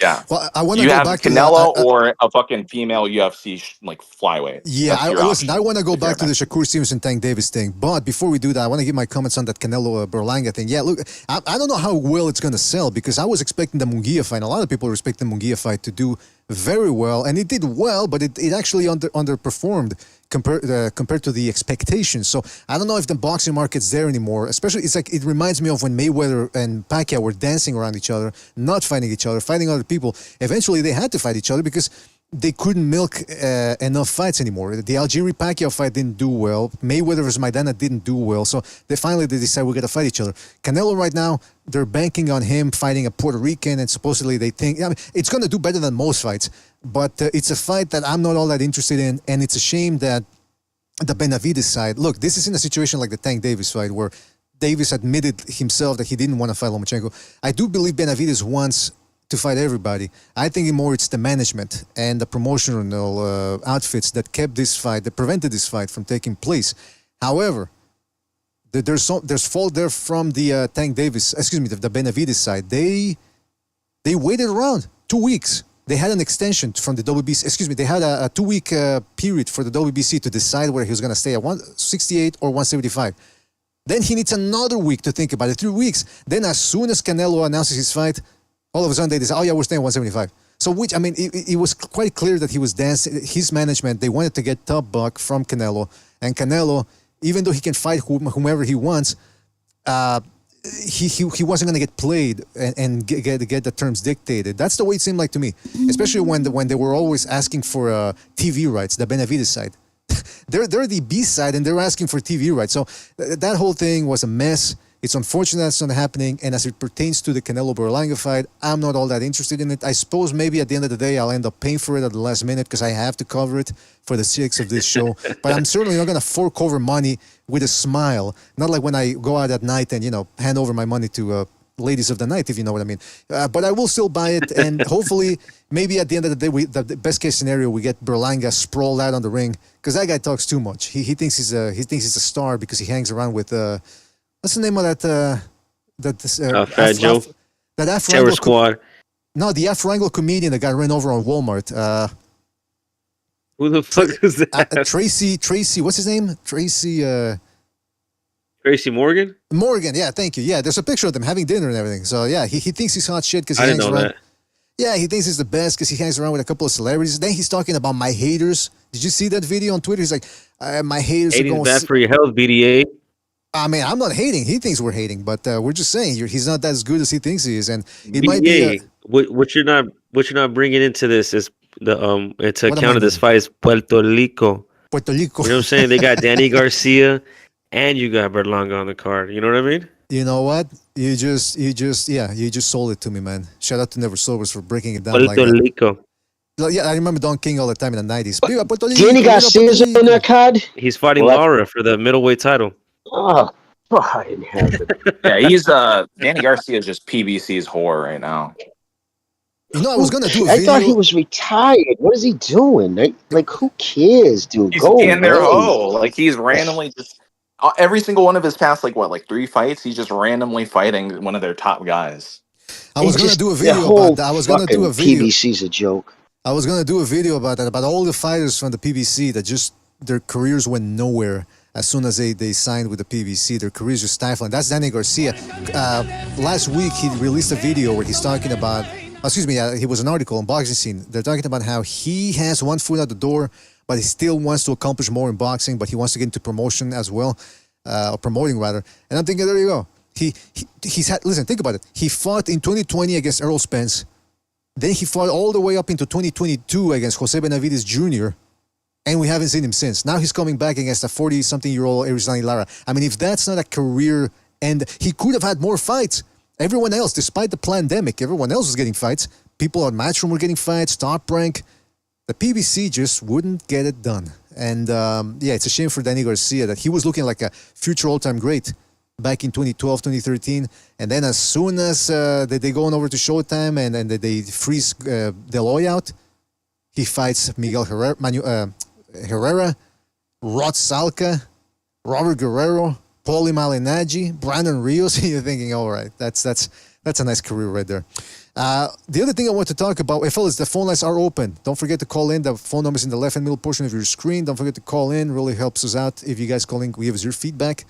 Yeah. Well, I want to go back to Canelo or a fucking female UFC like flyweight. Yeah, I want to go back to the Shakur Stevenson Tank Davis thing. But before we do that, I want to give my comments on that Canelo Berlanga thing. Yeah, look, I don't know how well it's going to sell because I was expecting the Munguia fight. And a lot of people were expecting the Munguia fight to do very well, and it did well, but it actually underperformed compared to the expectations. So I don't know if the boxing market's there anymore. Especially, it's like it reminds me of when Mayweather and Pacquiao were dancing around each other, not fighting each other, fighting other people. Eventually, they had to fight each other because they couldn't milk enough fights anymore. The Algieri-Pacquiao fight didn't do well. Mayweather vs. Maidana didn't do well. So they finally decide we're going to fight each other. Canelo right now, they're banking on him fighting a Puerto Rican, and supposedly they think, I mean, it's going to do better than most fights. But it's a fight that I'm not all that interested in, and it's a shame that the Benavidez side, look, this is in a situation like the Tank Davis fight where Davis admitted himself that he didn't want to fight Lomachenko. I do believe Benavidez wants to fight everybody. I think more it's the management and the promotional outfits that kept this fight, that prevented this fight from taking place. However, there's fault there from the Tank Davis, the Benavidez side. They waited around 2 weeks. They had an extension from the WBC, they had a 2-week period for the WBC to decide whether he was going to stay at 168 or 175. Then he needs another week to think about it, 3 weeks. Then as soon as Canelo announces his fight, all of a sudden they decide, oh yeah, we're staying 175. So it was quite clear that he was dancing, his management, they wanted to get top buck from Canelo. And Canelo, even though he can fight whomever he wants, he wasn't going to get played and get the terms dictated. That's the way it seemed like to me, especially when they were always asking for TV rights, the Benavidez side. They're the B side and they're asking for TV rights. So that whole thing was a mess. It's unfortunate that's not happening. And as it pertains to the Canelo-Berlanga fight, I'm not all that interested in it. I suppose maybe at the end of the day, I'll end up paying for it at the last minute because I have to cover it for the sake of this show. But I'm certainly not going to fork over money with a smile. Not like when I go out at night and, hand over my money to ladies of the night, if you know what I mean. But I will still buy it. And hopefully, maybe at the end of the day, the best case scenario, we get Berlanga sprawled out on the ring because that guy talks too much. He thinks he's a star because he hangs around with... what's the name of that? Fat Joe. That Terror Squad. No, the Afro-Anglo comedian that got ran over on Walmart. Who the fuck is that? Tracy, what's his name? Tracy Morgan? Morgan, yeah, thank you. Yeah, there's a picture of them having dinner and everything. So, yeah, he thinks he's hot shit because he hangs around. That. Yeah, he thinks he's the best because he hangs around with a couple of celebrities. Then he's talking about my haters. Did you see that video on Twitter? He's like, my haters are going... bad for your health, BDA. I mean, I'm not hating. He thinks we're hating, but we're just saying he's not as good as he thinks he is, and it might be. What you're not bringing into this is to account of this fight is Puerto Rico. Puerto Rico. You know what I'm saying? They got Danny Garcia, and you got Berlanga on the card. You know what I mean? You know what? You just sold it to me, man. Shout out to Never Sobers for breaking it down Puerto like that. Rico. Yeah, I remember Don King all the time in the 90s. Danny Garcia's on that card? He's fighting Lara for the middleweight title. Oh, fucking heaven. Yeah, he's Danny Garcia is just PBC's whore right now. I was gonna do a video. I thought he was retired. What is he doing? Like, who cares, dude? He's Go in their away. Like he's randomly just every single one of his past 3 fights, he's just randomly fighting one of their top guys. I was gonna do a video about that. I was gonna do a video. PBC's a joke. I was gonna do a video about that, about all the fighters from the PBC that just their careers went nowhere. As soon as they signed with the PBC, their careers are stifling. That's Danny Garcia. Last week, he released a video where he's talking about, he was an article on Boxing Scene. They're talking about how he has one foot out the door, but he still wants to accomplish more in boxing, but he wants to get into promotion as well, or promoting rather. And I'm thinking, there you go. Listen, think about it. He fought in 2020 against Errol Spence. Then he fought all the way up into 2022 against Jose Benavidez Jr., and we haven't seen him since. Now he's coming back against a 40-something-year-old Erislandy Lara. I mean, if that's not a career end, he could have had more fights. Everyone else, despite the pandemic, everyone else was getting fights. People on Matchroom were getting fights, Top Rank. The PBC just wouldn't get it done. And, it's a shame for Danny Garcia that he was looking like a future all-time great back in 2012, 2013. And then as soon as they go on over to Showtime and they freeze Deloy out, he fights Miguel Herrera, Rod Salka, Robert Guerrero, Paulie Malignaggi, Brandon Rios. You're thinking, all right, that's a nice career right there. The other thing I want to talk about, fellas, the phone lines are open. Don't forget to call in. The phone number is in the left and middle portion of your screen. Don't forget to call in. Really helps us out. If you guys call in, we give us your feedback.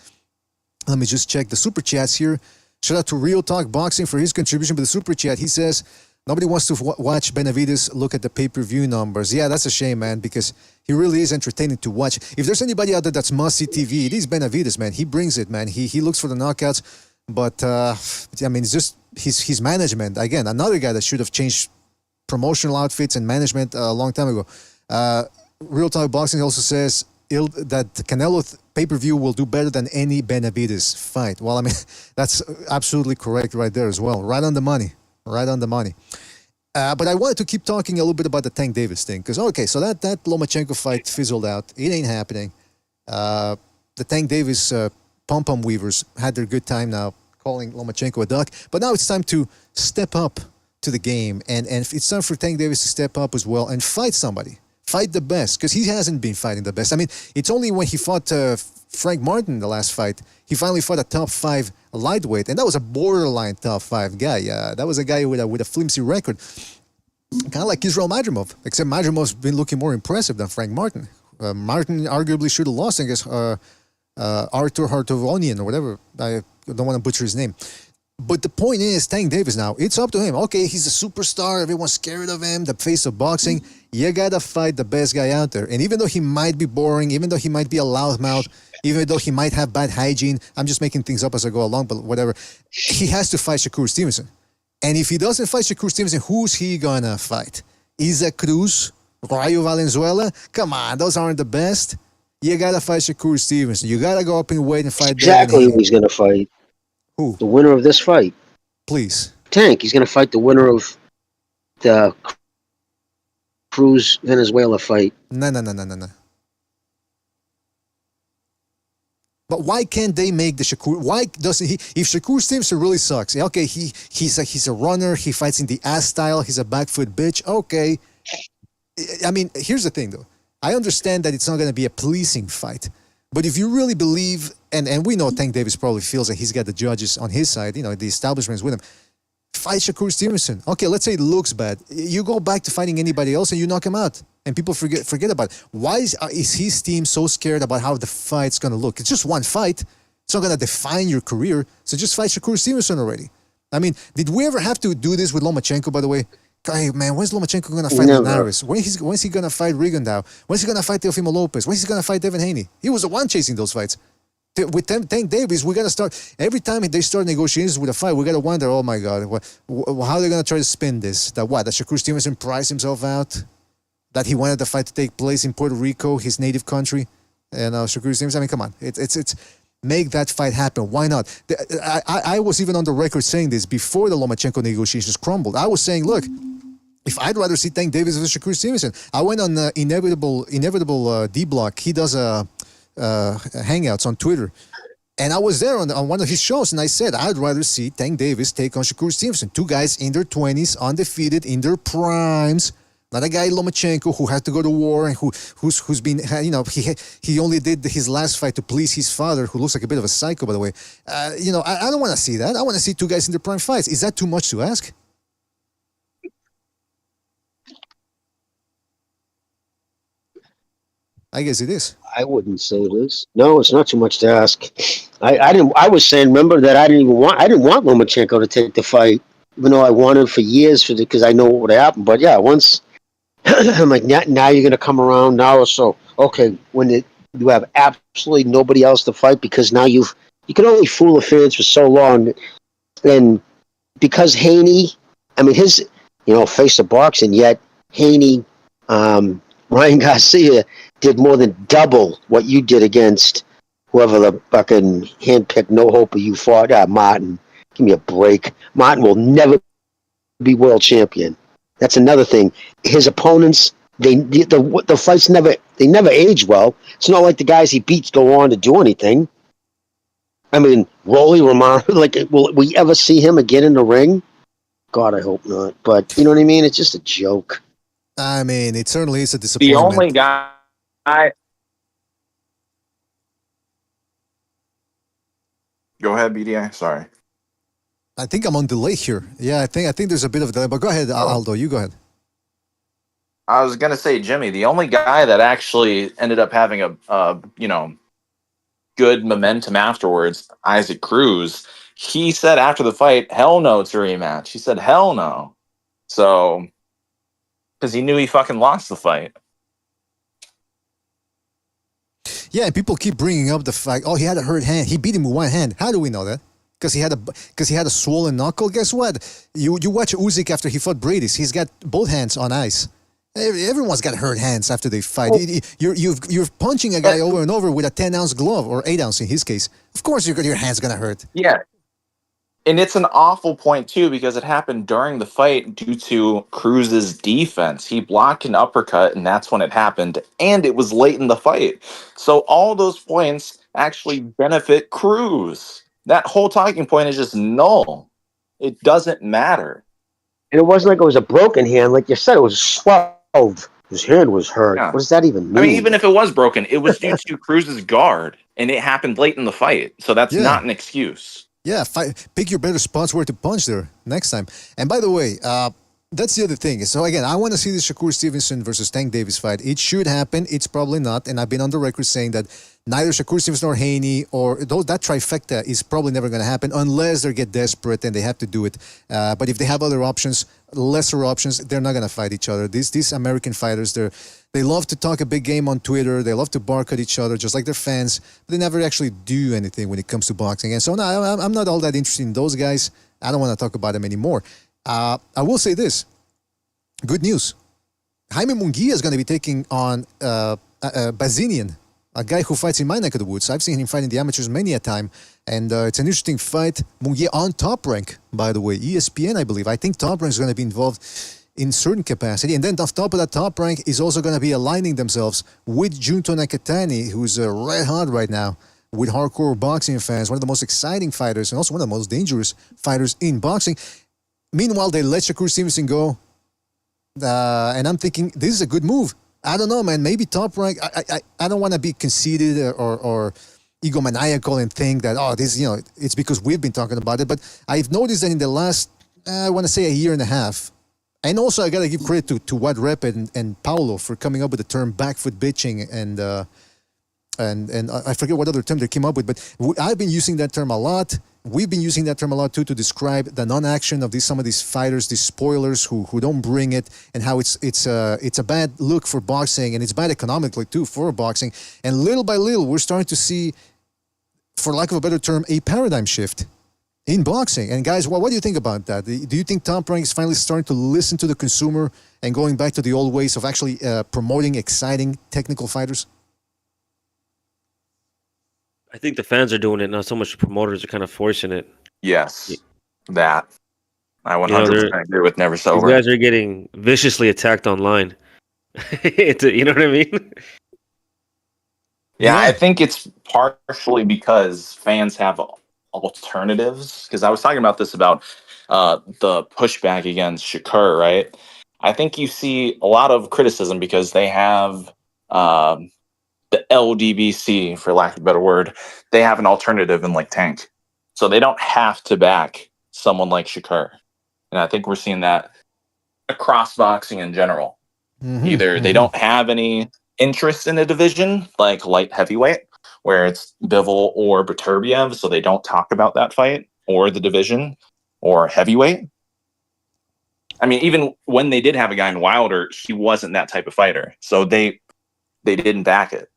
Let me just check the super chats here. Shout out to Real Talk Boxing for his contribution to the super chat. He says, nobody wants to watch Benavidez look at the pay-per-view numbers. Yeah, that's a shame, man, because he really is entertaining to watch. If there's anybody out there that's must-see TV, it is Benavidez, man. He brings it, man. He looks for the knockouts. But, it's just his management. Again, another guy that should have changed promotional outfits and management a long time ago. Real Talk Boxing also says that Canelo pay-per-view will do better than any Benavidez fight. Well, I mean, that's absolutely correct right there as well. Right on the money. Right on the money. But I wanted to keep talking a little bit about the Tank Davis thing. Because, okay, so that Lomachenko fight fizzled out. It ain't happening. The Tank Davis pom-pom weavers had their good time now calling Lomachenko a duck. But now it's time to step up to the game. And it's time for Tank Davis to step up as well and fight somebody. Fight the best, because he hasn't been fighting the best. I mean, it's only when he fought Frank Martin the last fight, he finally fought a top 5 lightweight, and that was a borderline top 5 guy. That was a guy with a flimsy record, kind of like Israel Madrimov, except Madrimov's been looking more impressive than Frank Martin. Martin arguably should have lost against Artur Hartovonian or whatever. I don't want to butcher his name. But the point is, Tank Davis now, it's up to him. Okay, he's a superstar. Everyone's scared of him, the face of boxing. You got to fight the best guy out there. And even though he might be boring, even though he might be a loudmouth, even though he might have bad hygiene, I'm just making things up as I go along, but whatever, he has to fight Shakur Stevenson. And if he doesn't fight Shakur Stevenson, who's he going to fight? Isaac Cruz? Rayo Valenzuela? Come on, those aren't the best. You got to fight Shakur Stevenson. You got to go up in weight and fight. Exactly who he's going to fight. Who? The winner of this fight. Please. Tank. He's going to fight the winner of the Cruz Venezuela fight. No. But why can't they make the Shakur? Why doesn't he? If Shakur Stevenson really sucks, okay, he's a runner. He fights in the ass style. He's a back foot bitch. Okay. I mean, here's the thing, though. I understand that it's not going to be a pleasing fight. But if you really believe, and we know Tank Davis probably feels that he's got the judges on his side, the establishment is with him, fight Shakur Stevenson. Okay, let's say it looks bad. You go back to fighting anybody else and you knock him out. And people forget about it. Why is his team so scared about how the fight's going to look? It's just one fight. It's not going to define your career. So just fight Shakur Stevenson already. I mean, did we ever have to do this with Lomachenko, by the way? Hey, man, when's Lomachenko going to fight Linares? When's he going to fight Rigondeaux? When's he going to fight Teofimo Lopez? When's he going to fight Devin Haney? He was the one chasing those fights. With Tank Davis, we got to start, every time they start negotiations with a fight, we got to wonder, oh my God, how are they going to try to spin this? That Shakur Stevenson priced himself out? That he wanted the fight to take place in Puerto Rico, his native country? And Shakur Stevenson, I mean, come on. It's make that fight happen. Why not? I was even on the record saying this before the Lomachenko negotiations crumbled. I was saying, look, if I'd rather see Tank Davis versus Shakur Stevenson, I went on Inevitable D-Block. He does hangouts on Twitter. And I was there on one of his shows, and I said, I'd rather see Tank Davis take on Shakur Stevenson. 2 guys in their 20s, undefeated, in their primes. Not a guy Lomachenko who had to go to war and who's been, he only did his last fight to please his father, who looks like a bit of a psycho, by the way. I don't want to see that. I want to see 2 guys in their prime fights. Is that too much to ask? I guess it is. I wouldn't say it is. No, it's not too much to ask. I was saying, remember that I didn't want Lomachenko to take the fight, even though I wanted for years because I know what would happen. But yeah, once I'm like, now you're gonna come around now or so. Okay, when you have absolutely nobody else to fight because now you can only fool the fans for so long, and because Haney, I mean his face of boxing, yet Haney, Ryan Garcia did more than double what you did against whoever the fucking handpicked no hope you fought. Martin, give me a break. Martin will never be world champion. That's another thing. His opponents, the fights never age well. It's not like the guys he beats go on to do anything. I mean, Rolly Romano, will we ever see him again in the ring? God, I hope not. But you know what I mean? It's just a joke. I mean, it certainly is a disappointment. The only guy Go ahead, BDI. Sorry. I think I'm on delay here. Yeah, I think there's a bit of delay, but go ahead, Aldo. You go ahead. I was gonna say, Jimmy, the only guy that actually ended up having a good momentum afterwards, Isaac Cruz. He said after the fight, "Hell no to rematch." He said, "Hell no." So, because he knew he fucking lost the fight. Yeah, and people keep bringing up the fact, he had a hurt hand. He beat him with one hand. How do we know that? because he had a swollen knuckle. Guess what? You watch Usyk after he fought Brady. He's got both hands on ice. Everyone's got hurt hands after they fight. You're punching a guy over and over with a 10-ounce glove or 8-ounce in his case. Of course, your hand's gonna hurt. Yeah. And it's an awful point, too, because it happened during the fight due to Cruz's defense. He blocked an uppercut, and that's when it happened. And it was late in the fight. So all those points actually benefit Cruz. That whole talking point is just null. It doesn't matter. And it wasn't like it was a broken hand. Like you said, it was swelled. His hand was hurt. Yeah. What does that even mean? I mean, even if it was broken, it was due to Cruz's guard, and it happened late in the fight. So that's not an excuse. Yeah, pick your better spots where to punch there next time. And by the way, that's the other thing. So again, I want to see the Shakur Stevenson versus Tank Davis fight. It should happen. It's probably not. And I've been on the record saying that neither Shakur Stevenson or Haney or that trifecta is probably never going to happen unless they get desperate and they have to do it. But if they have other options, lesser options, they're not going to fight each other. These American fighters, they love to talk a big game on Twitter. They love to bark at each other just like their fans. But they never actually do anything when it comes to boxing. And so no, I'm not all that interested in those guys. I don't want to talk about them anymore. I will say this. Good news. Jaime Munguia is going to be taking on Bazinian, a guy who fights in my neck of the woods. I've seen him fight in the amateurs many a time. And it's an interesting fight. Munguia on Top Rank, by the way. ESPN, I believe. I think Top Rank is going to be involved in certain capacity. And then off top of that, Top Rank is also going to be aligning themselves with Junto Nakatani, who's red hot right now with hardcore boxing fans, one of the most exciting fighters and also one of the most dangerous fighters in boxing. Meanwhile, they let Shakur Stevenson go. And I'm thinking, this is a good move. I don't know, man. Maybe Top Rank, I don't want to be conceited or egomaniacal and think that, it's because we've been talking about it. But I've noticed that in the last, I want to say a year and a half, and also I got to give credit to Wad Repet and Paulo for coming up with the term back foot bitching and I forget what other term they came up with, but I've been using that term a lot. We've been using that term a lot too to describe the non-action of some of these fighters, these spoilers who don't bring it, and how it's a bad look for boxing, and it's bad economically too for boxing. And little by little, we're starting to see, for lack of a better term, a paradigm shift in boxing. And guys, what do you think about that? Do you think Top Rank is finally starting to listen to the consumer and going back to the old ways of actually promoting exciting technical fighters? I think the fans are doing it, not so much the promoters are kind of forcing it. Yes, that. I 100% agree with Never Sober. You guys are getting viciously attacked online. You know what I mean? Yeah, I think it's partially because fans have alternatives. Because I was talking about this about the pushback against Shakur, right? I think you see a lot of criticism because they have the LDBC, for lack of a better word. They have an alternative in like Tank. So they don't have to back someone like Shakur. And I think we're seeing that across boxing in general. Either they don't have any interest in a division like light heavyweight, where it's Bivol or Beterbiev, so they don't talk about that fight or the division, or heavyweight. I mean, even when they did have a guy in Wilder, he wasn't that type of fighter, so they didn't back it.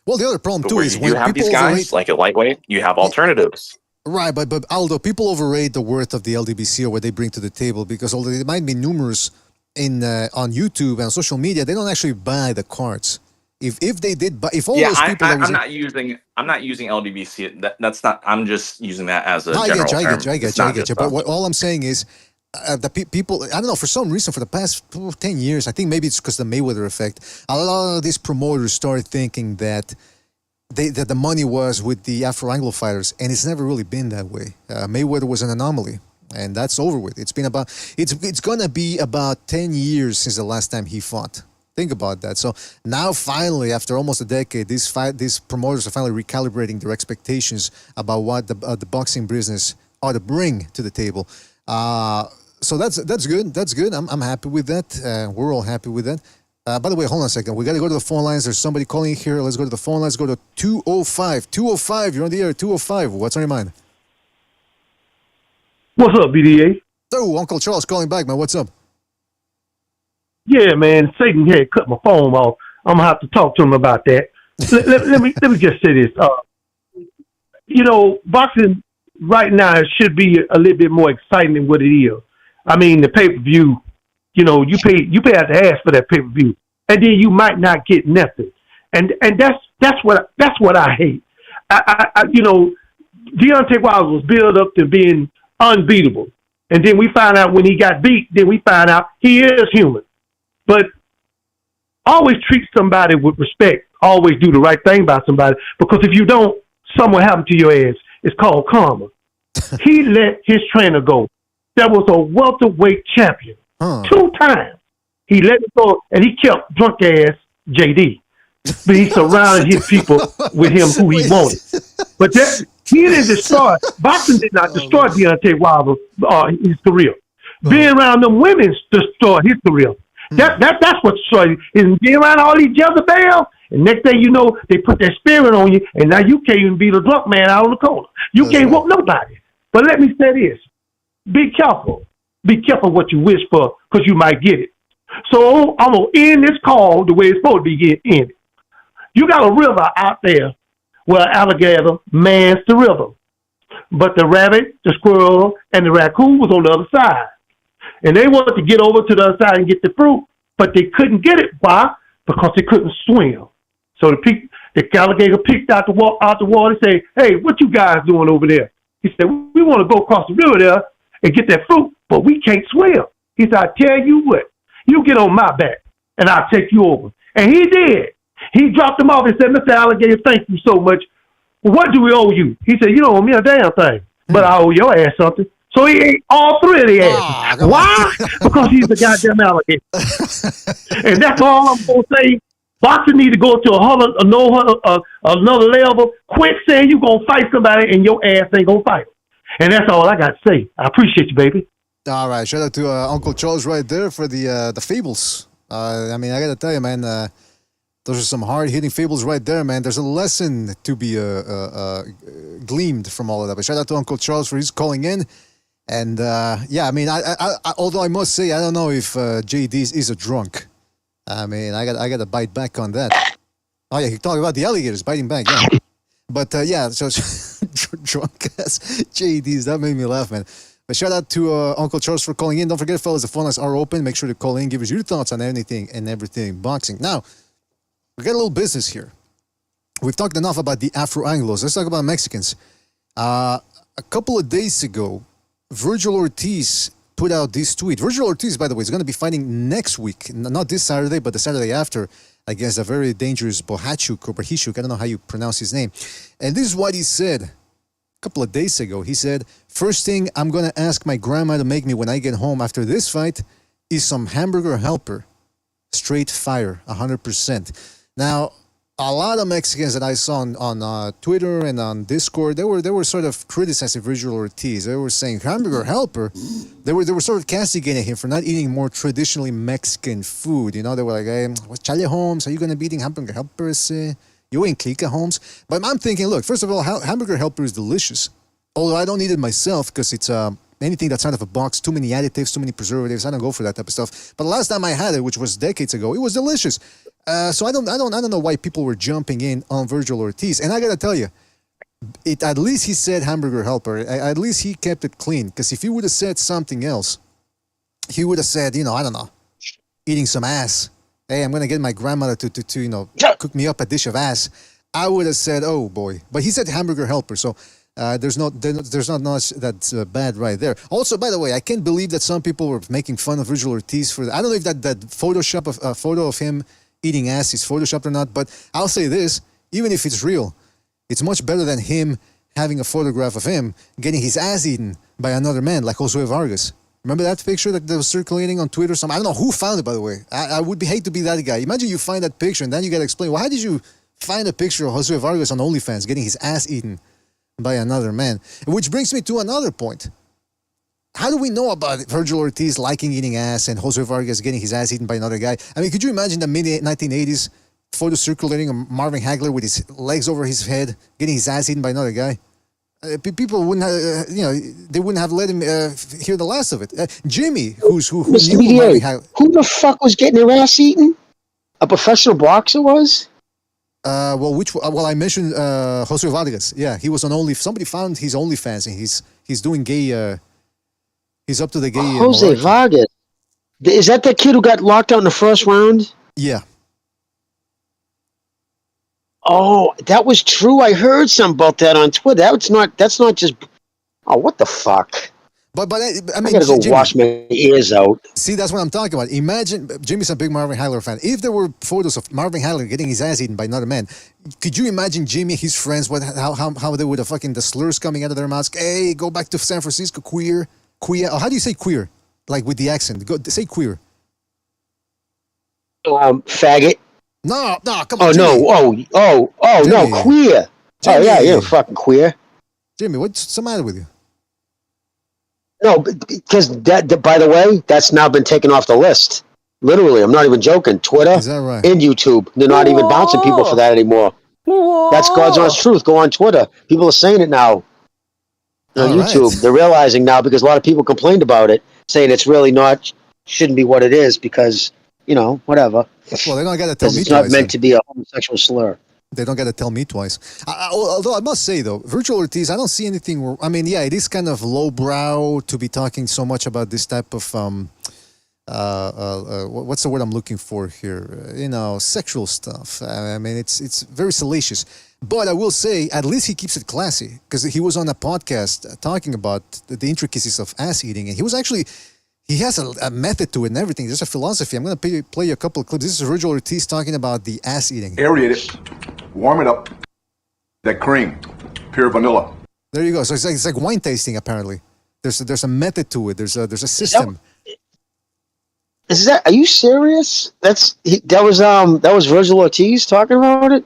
Well, the other problem But too is when you have these guys like at lightweight, you have alternatives. Right, but Aldo, people overrate the worth of the LDBC or what they bring to the table, because although they might be numerous on YouTube and social media, they don't actually buy the cards. If they did buy, if all those people, I'm not using LDBC. That's not. I'm just using that as a general term. I get you. But all I'm saying is, the people, I don't know, for some reason, for the past 10 years, I think maybe it's because of the Mayweather effect, a lot of these promoters started thinking that that the money was with the Afro-Anglo fighters, and it's never really been that way. Mayweather was an anomaly, and that's over with. It's gonna be about 10 years since the last time he fought. Think about that. So now, finally, after almost a decade, these promoters are finally recalibrating their expectations about what the boxing business ought to bring to the table. So that's good. That's good. I'm happy with that. We're all happy with that. By the way, hold on a second. We got to go to the phone lines. There's somebody calling here. Let's go to the phone lines. Go to 205. 205. You're on the air. 205. What's on your mind? What's up, BDA? Oh, Uncle Charles calling back, man. What's up? Yeah, man. Satan had cut my phone off. I'm gonna have to talk to him about that. let me just say this. Boxing right now it should be a little bit more exciting than what it is. I mean, the pay-per-view, you know, you pay out the ass for that pay-per-view, and then you might not get nothing. And that's what I hate. I you know, Deontay Wilder was built up to being unbeatable. And then we find out when he got beat, then we find out he is human. But always treat somebody with respect. Always do the right thing by somebody. Because if you don't, something will happen to your ass. It's called karma. He let his trainer go. That was a welterweight champion. 2 times. He let it go, and he kept drunk ass JD. But he surrounded his people with him who he wanted. But that he didn't destroy. Boxing did not destroy Deontay Wilder his career. Being around them women destroyed his career. That's what destroyed him. Being around all these Jezebels, and next thing you know, they put their spirit on you, and now you can't even beat a drunk man out on the corner. You can't whoop nobody. But let me say this: be careful. Be careful what you wish for, because you might get it. So I'm gonna end this call the way it's supposed to be ended. You got a river out there where an alligator mans the river. But the rabbit, the squirrel, and the raccoon was on the other side. And they wanted to get over to the other side and get the fruit, but they couldn't get it. Why? Because they couldn't swim. So the alligator picked out the water and said, "Hey, what you guys doing over there?" He said, "We want to go across the river there and get that fruit, but we can't swim." He said, "I tell you what, you get on my back, and I'll take you over." And he did. He dropped him off and said, "Mr. Alligator, thank you so much. What do we owe you?" He said, "You don't owe me a damn thing, but I owe your ass something." So he ate all 3 of the asses. Why? Because he's a goddamn alligator. And that's all I'm going to say. Boxing need to go to another level. Quit saying you're going to fight somebody and your ass ain't going to fight. And that's all I got to say. I appreciate you, baby. All right. Shout out to Uncle Charles right there for the fables. I mean, I got to tell you, man, those are some hard-hitting fables right there, man. There's a lesson to be gleamed from all of that. But shout out to Uncle Charles for his calling in. And, yeah, I mean, I although I must say, I don't know if JD is a drunk. I mean, I got to bite back on that. Oh, yeah, he talked about the alligators biting back, yeah. But, yeah, so drunk as JDs, that made me laugh, man. But shout out to Uncle Charles for calling in. Don't forget, fellas, the phone lines are open. Make sure to call in. Give us your thoughts on anything and everything boxing. Now, we got a little business here. We've talked enough about the Afro-Anglos. Let's talk about Mexicans. A couple of days ago, Virgil Ortiz put out this tweet. Virgil Ortiz, by the way, is going to be fighting next week. Not this Saturday, but the Saturday after, against a very dangerous Bohachuk or Bahishuk. I don't know how you pronounce his name. And this is what he said a couple of days ago. He said, "First thing I'm going to ask my grandma to make me when I get home after this fight is some hamburger helper. Straight fire, 100%. Now, a lot of Mexicans that I saw on Twitter and on Discord, they were sort of criticizing Virgil Ortiz. They were saying hamburger helper. They were sort of castigating him for not eating more traditionally Mexican food. You know, they were like, "Hey, Chale Holmes, are you going to be eating hamburger helpers? You ain't Clica Holmes." But I'm thinking, look, first of all, hamburger helper is delicious. Although I don't eat it myself because it's anything that's out of a box, too many additives, too many preservatives. I don't go for that type of stuff. But the last time I had it, which was decades ago, it was delicious. So I don't know why people were jumping in on Virgil Ortiz. And I gotta tell you, at least he said hamburger helper. At least he kept it clean. Because if he would have said something else, he would have said, I don't know, eating some ass. Hey, I'm gonna get my grandmother to cook me up a dish of ass. I would have said, oh boy. But he said hamburger helper. So there's not much that's bad right there. Also, by the way, I can't believe that some people were making fun of Virgil Ortiz for that. I don't know if that Photoshop of photo of him eating ass is photoshopped or not, but I'll say this, even if it's real, it's much better than him having a photograph of him getting his ass eaten by another man like Josue Vargas. Remember that picture that was circulating on Twitter? I don't know who found it, by the way. I would hate to be that guy. Imagine you find that picture and then you got to explain, well, how did you find a picture of Josue Vargas on OnlyFans getting his ass eaten by another man? Which brings me to another point. How do we know about Virgil Ortiz liking eating ass and Josue Vargas getting his ass eaten by another guy? I mean, could you imagine the mid-1980s photo circulating of Marvin Hagler with his legs over his head getting his ass eaten by another guy? People wouldn't have, they wouldn't have let him hear the last of it. Jimmy, who Mr. knew Marvin BDA, who the fuck was getting their ass eaten? A professional boxer was? Well, I mentioned Jose Vargas. Yeah, he was on Only. Somebody found his OnlyFans, and he's doing gay. He's up to the gay. Jose Vargas. Is that the kid who got locked out in the first round? Yeah. Oh, that was true. I heard something about that on Twitter. That's not just. Oh, what the fuck? But I mean, I gotta go wash my ears out. See, that's what I'm talking about. Imagine, Jimmy's a big Marvin Hagler fan. If there were photos of Marvin Hagler getting his ass eaten by another man, could you imagine Jimmy, his friends, how they would have fucking the slurs coming out of their mouths? Hey, go back to San Francisco, queer. Oh, how do you say queer? Like with the accent. Go say queer. Faggot. No, come on. Jimmy. Jimmy. No, queer. Jimmy. Oh yeah, you're fucking queer. Jimmy, what's the matter with you? No, because that, by the way, that's now been taken off the list. Literally, I'm not even joking. Twitter Is that right? and YouTube, they're not even bouncing people for that anymore. That's God's honest truth. Go on Twitter. People are saying it now on YouTube. Right. They're realizing now because a lot of people complained about it, saying it's really shouldn't be what it is because, whatever. Well, they don't got to tell me it's not meant to be a homosexual slur. They don't got to tell me twice. Although I must say, though, Virtual Ortiz, I don't see anything. I mean, yeah, it is kind of lowbrow to be talking so much about this type of, what's the word I'm looking for here? Sexual stuff. I mean, it's very salacious. But I will say, at least he keeps it classy because he was on a podcast talking about the intricacies of ass eating. And he was actually, he has a method to it and everything. There's a philosophy. I'm going to play you a couple of clips. This is Virgil Ortiz talking about the ass eating. Aerate it, warm it up, that cream, pure vanilla. There you go. So it's like wine tasting, apparently. There's a method to it. There's a system. Are you serious? That was Virgil Ortiz talking about it?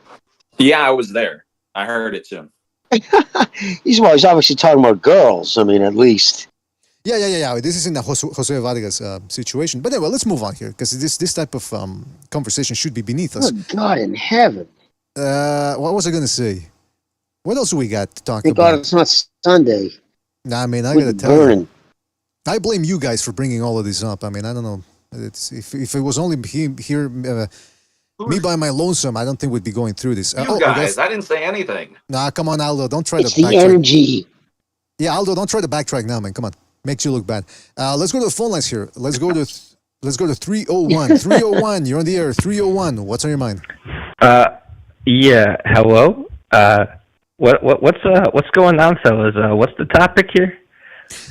Yeah, I was there. I heard it too. He's obviously talking about girls. I mean, at least. Yeah. This is in the Jose Vargas situation. But anyway, let's move on here because this type of conversation should be beneath us. Good God in heaven. What was I going to say? What else do we got to talk Thank about? God it's not Sunday. Nah, I mean, I got to tell you. I blame you guys for bringing all of this up. I mean, I don't know. If it was only here, me by my lonesome, I don't think we'd be going through this. You guys, I didn't say anything. Nah, come on, Aldo. Don't try it's to backtrack. the energy. Yeah, Aldo, don't try to backtrack now, man. Come on. Makes you look bad. Let's go to the phone lines here. Let's go to 301. 301, you're on the air. 301, what's on your mind? Yeah, hello. What's going on, fellas? What's the topic here?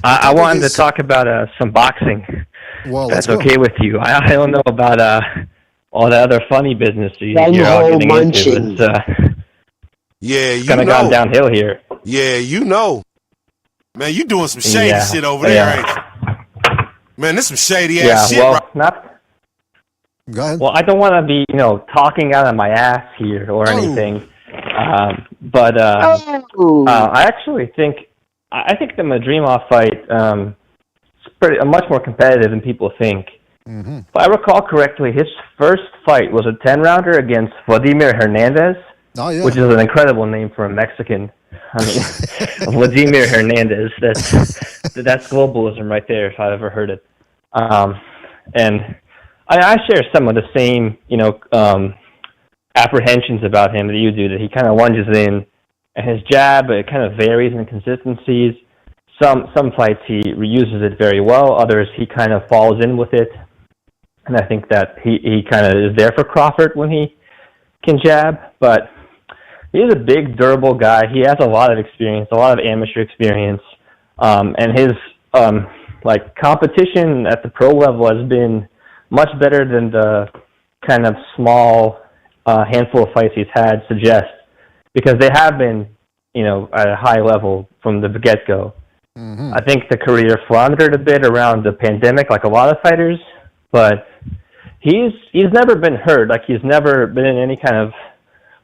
I wanted to talk about some boxing. Well, that's okay with you. I don't know about all the other funny business you're all getting into. It's kind of gone downhill here. Yeah, man, you doing some shady shit over there, ain't you? Man, this some shady ass shit. Go ahead. Well, I don't want to be, talking out of my ass here or anything. But I actually think the Madrimov fight is much more competitive than people think. Mm-hmm. If I recall correctly, his first fight was a 10-rounder against Vladimir Hernandez, which is an incredible name for a Mexican. I mean, Vladimir Hernandez. That's globalism right there, if I ever heard it. And I share some of the same, apprehensions about him that you do. That he kind of lunges in, and his jab it kind of varies in consistencies. Some fights he reuses it very well. Others he kind of falls in with it. And I think that he kind of is there for Crawford when he can jab. But he's a big, durable guy. He has a lot of experience, a lot of amateur experience. And his competition at the pro level has been much better than the kind of small handful of fights he's had suggest. Because they have been, at a high level from the get-go. Mm-hmm. I think the career floundered a bit around the pandemic, like a lot of fighters, but he's never been hurt. Like he's never been in any kind of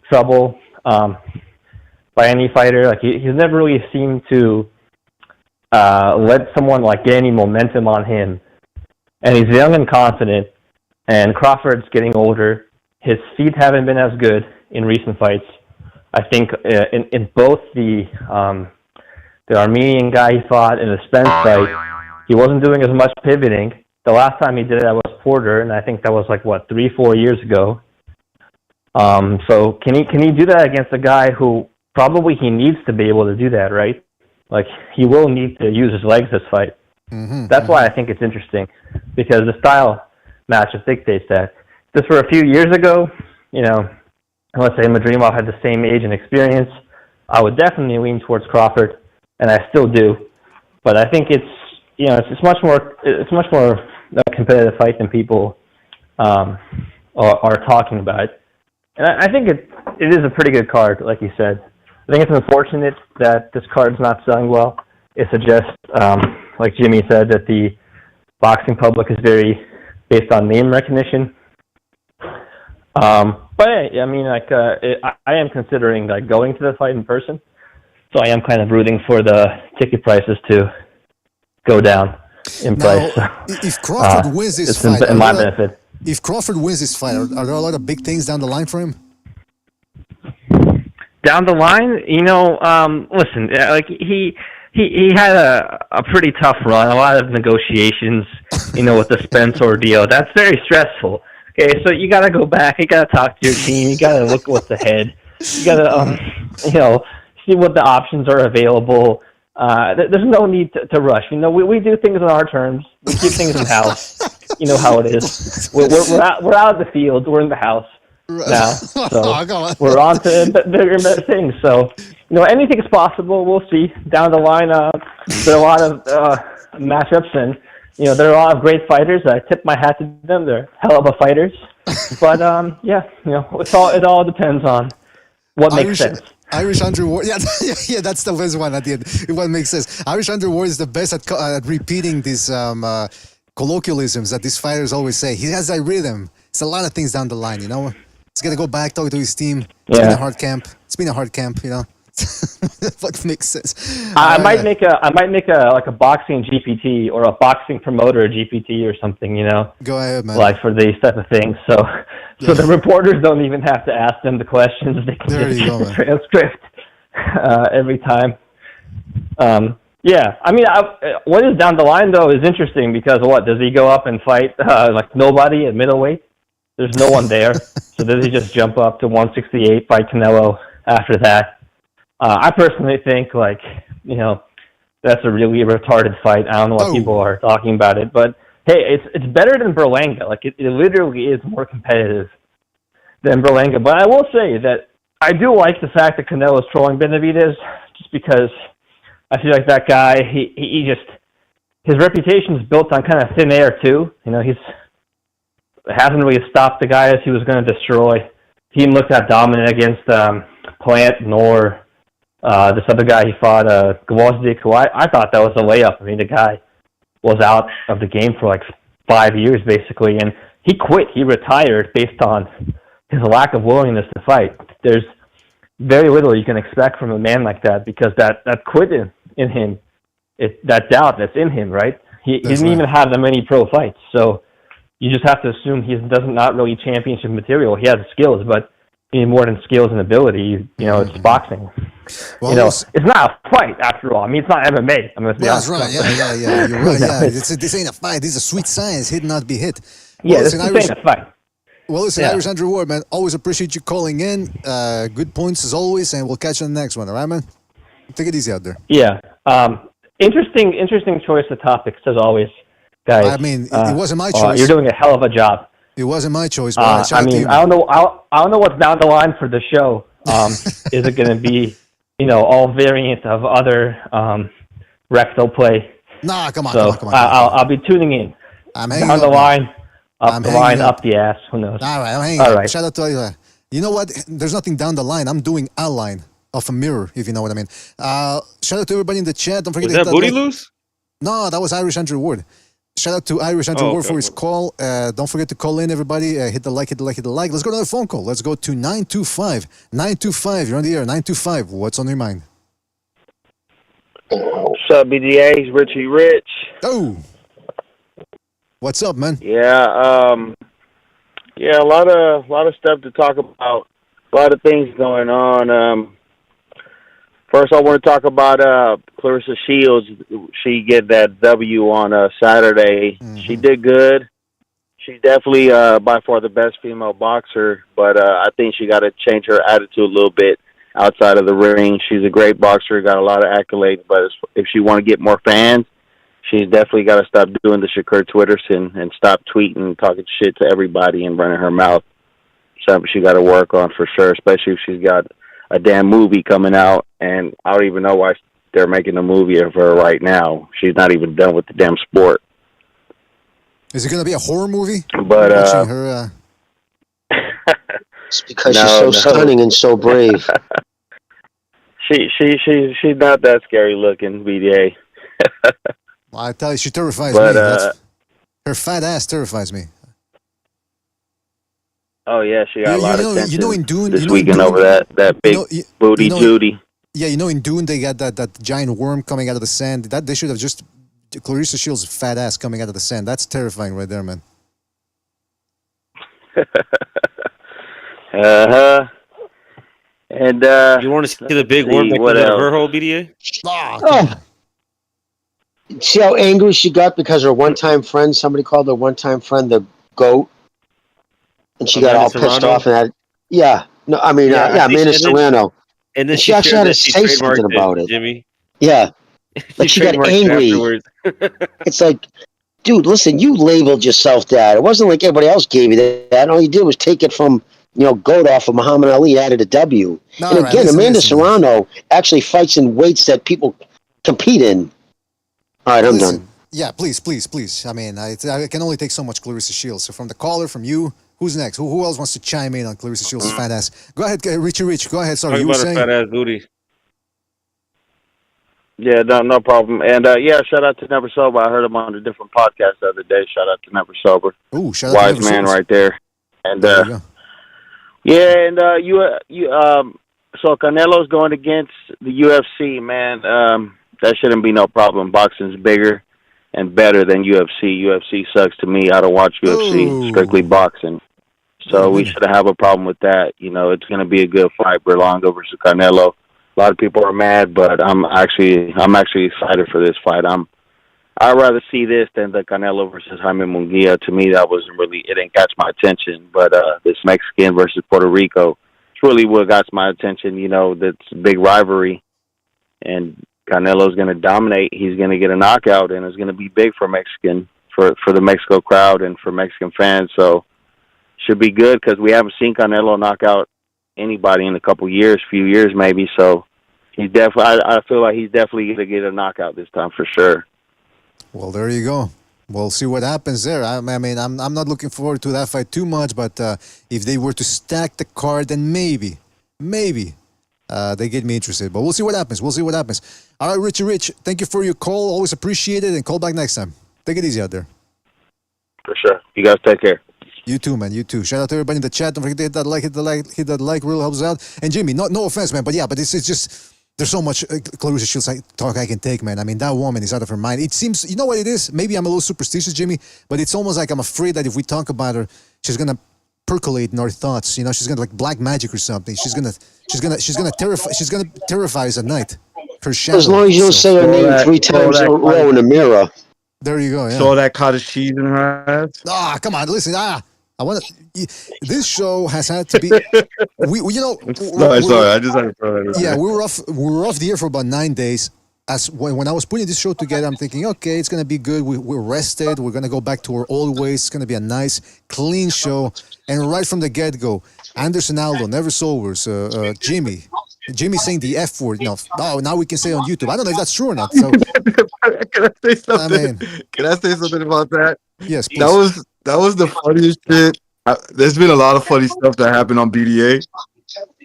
trouble by any fighter. Like he's never really seemed to let someone get any momentum on him. And he's young and confident. And Crawford's getting older. His feet haven't been as good in recent fights. I think in both the Armenian guy he fought and the Spence fight, he wasn't doing as much pivoting. The last time he did it, was Porter, and I think that was 3-4 years ago. So can he do that against a guy who probably he needs to be able to do that, right? Like, he will need to use his legs this fight. That's why I think it's interesting, because the style matchup dictates that. If this were a few years ago, let's say Madrimov had the same age and experience, I would definitely lean towards Crawford, and I still do. But I think it's much more a competitive fight than people are talking about. And I think it is a pretty good card, like you said. I think it's unfortunate that this card's not selling well. It suggests, like Jimmy said, that the boxing public is very based on name recognition. But I mean, I am considering going to the fight in person, so I am kind of rooting for the ticket prices to go down in price. If Crawford wins this fight, in my benefit. If Crawford wins this fight, are there a lot of big things down the line for him? Down the line, listen, he had a pretty tough run, a lot of negotiations, with the Spence ordeal. That's very stressful. Okay, so you got to go back, you got to talk to your team, you got to look what's ahead, you got to, see what the options are available. There's no need to rush. We do things on our terms. We keep things in house. You know how it is. We're out of the field. We're in the house now. So we're on to bigger and better things. So, anything's possible. We'll see down the line. There are a lot of matchups, and there are a lot of great fighters. I tip my hat to them. They're hell of a fighters. But it all depends on what makes sense. Irish Andrew Ward, yeah, that's the best one at the end. What makes sense? Irish Andrew Ward is the best at repeating these colloquialisms that these fighters always say. He has that rhythm. It's a lot of things down the line, He's got to go back, talk to his team. It's been a hard camp. What makes sense? I might make a boxing GPT or a boxing promoter GPT or something, Go ahead, man. Like for these type of things. So the reporters don't even have to ask them the questions. They can just get the transcript every time. Yeah, I mean, what is down the line though is interesting because does he go up and fight like nobody at middleweight? There's no one there, so does he just jump up to 168, fight Canelo after that? I personally think that's a really retarded fight. I don't know what people are talking about it, but hey, it's better than Berlanga. It literally is more competitive than Berlanga. But I will say that I do like the fact that Canelo is trolling Benavidez, just because I feel like that guy, his reputation is built on kind of thin air too. He's hasn't really stopped the guys he was going to destroy. He didn't look that dominant against Plant, nor this other guy he fought, Gvozdyk, who I thought that was a layup. I mean, the guy was out of the game for 5 years, basically, and he quit. He retired based on his lack of willingness to fight. There's very little you can expect from a man like that, because that quit in him, that doubt that's in him, right? He didn't even have that many pro fights, so you just have to assume he doesn't not really championship material. He has skills, but you need more than skills and ability. It's boxing. Well, it's not a fight after all. I mean, it's not MMA. That's right. Yeah. You're right. Yeah, this ain't a fight. This is a sweet science. Hit, not be hit. Yeah, this ain't a fight. Well, listen, Irish Andrew Ward, man. Always appreciate you calling in. Good points as always, and we'll catch you on the next one. All right, man. Take it easy out there. Yeah. Interesting choice of topics as always, guys. I mean, it wasn't my choice. You're doing a hell of a job. It wasn't my choice. But I don't know. I don't know what's down the line for the show. Is it going to be, all variant of other rectal play? Nah, come on. I'll be tuning in. I'm hanging down the line, up the line, up the ass. Who knows? All right, I'm hanging. All right. Shout out to you. You know what? There's nothing down the line. I'm doing a line off a mirror, if you know what I mean. Shout out to everybody in the chat. Don't forget. Was that Booty Loose? No, that was Irish Andrew Ward. Shout out to Irish Andrew Ward for his call. Don't forget to call in, everybody. Hit the like. Let's go to another phone call. Let's go to 925. 925, you're on the air. 925, what's on your mind? What's up, BDA? It's Richie Rich. Oh. What's up, man? Yeah, a lot of stuff to talk about. A lot of things going on. First, I want to talk about Clarissa Shields. She get that W on Saturday. Mm-hmm. She did good. she's definitely by far the best female boxer, but I think she got to change her attitude a little bit outside of the ring. She's a great boxer, got a lot of accolades, but if she want to get more fans, she's definitely got to stop doing the Shakur Twitters and stop tweeting and talking shit to everybody and running her mouth. Something she got to work on for sure, especially if she's got a damn movie coming out, and I don't even know why they're making a movie of her right now. She's not even done with the damn sport. Is it going to be a horror movie? But watching her, it's because she's so stunning and so brave. She's not that scary looking, BDA. Well, I tell you, she terrifies but, me. Her fat ass terrifies me. Oh yeah, she got a lot of attention in Dune, this weekend over that big booty Judy. Yeah, in Dune they got that giant worm coming out of the sand. That they should have just Clarissa Shields' fat ass coming out of the sand. That's terrifying right there, man. And you want to see the big worm that comes out of her whole BDA? Oh. See how angry she got because her one-time friend, somebody called her one-time friend the goat, and she got all pissed off. And Amanda Serrano. And then she actually had to say something about it. Jimmy. Yeah, like she got angry. It's like, dude, listen, you labeled yourself that. It wasn't like everybody else gave you that. All you did was take it from goat off of Muhammad Ali, added a W. No, and again, Amanda Serrano actually fights in weights that people compete in. All right, I'm done. Yeah, please. I mean, I can only take so much Clarissa Shields. So from the caller, from you, who's next? Who else wants to chime in on Clarissa Shields' fat ass? Go ahead, Richie Rich. Go ahead. Sorry, you were saying. Fat ass booty. Yeah, no problem. And shout out to Never Sober. I heard him on a different podcast the other day. Shout out to Never Sober. Ooh, shout out to Wise man right there. And there so Canelo's going against the UFC, man. That shouldn't be no problem. Boxing's bigger and better than UFC. UFC sucks to me. I don't watch UFC. Strictly boxing. So we shouldn't have a problem with that. It's going to be a good fight, Berlanga versus Canelo. A lot of people are mad, but I'm actually excited for this fight. I'd rather see this than the Canelo versus Jaime Munguia. To me, it didn't catch my attention. But this Mexican versus Puerto Rico, it's really what got my attention. That's a big rivalry, and Canelo's going to dominate. He's going to get a knockout, and it's going to be big for the Mexico crowd and for Mexican fans. So should be good because we haven't seen Canelo knock out anybody in a few years maybe. So he's definitely. I feel like he's definitely going to get a knockout this time for sure. Well, there you go. We'll see what happens there. I mean, I'm not looking forward to that fight too much, but if they were to stack the card, then maybe they get me interested. But we'll see what happens. All right, Richie Rich, thank you for your call. Always appreciate it, and call back next time. Take it easy out there. For sure. You guys take care. You too, man. You too. Shout out to everybody in the chat. Don't forget to hit that like, really helps out. And Jimmy, no offense, man, but it's just there's so much Clarissa Shields talk I can take, man. I mean, that woman is out of her mind. It seems, you know what it is? Maybe I'm a little superstitious, Jimmy, but it's almost like I'm afraid that if we talk about her, she's gonna percolate in our thoughts. She's gonna like black magic or something. She's gonna terrify us at night. Her shadow. As long as you don't say her name 3 times in a row in the mirror. There you go. Yeah. Saw that cottage cheese in her ass. Come on, listen. I want to. This show has had to be. Sorry. I just had to throw that. Yeah, we were off the air for about 9 days. As when I was putting this show together, I'm thinking, okay, it's gonna be good. We're rested. We're gonna go back to our old ways. It's gonna be a nice, clean show. And right from the get-go, Anderson Aldo, Never Sobers, Jimmy saying the F word. Now we can say on YouTube. I don't know if that's true or not. So, can I say something? Can I say something about that? Yes, please. That was the funniest shit. There's been a lot of funny stuff that happened on BDA.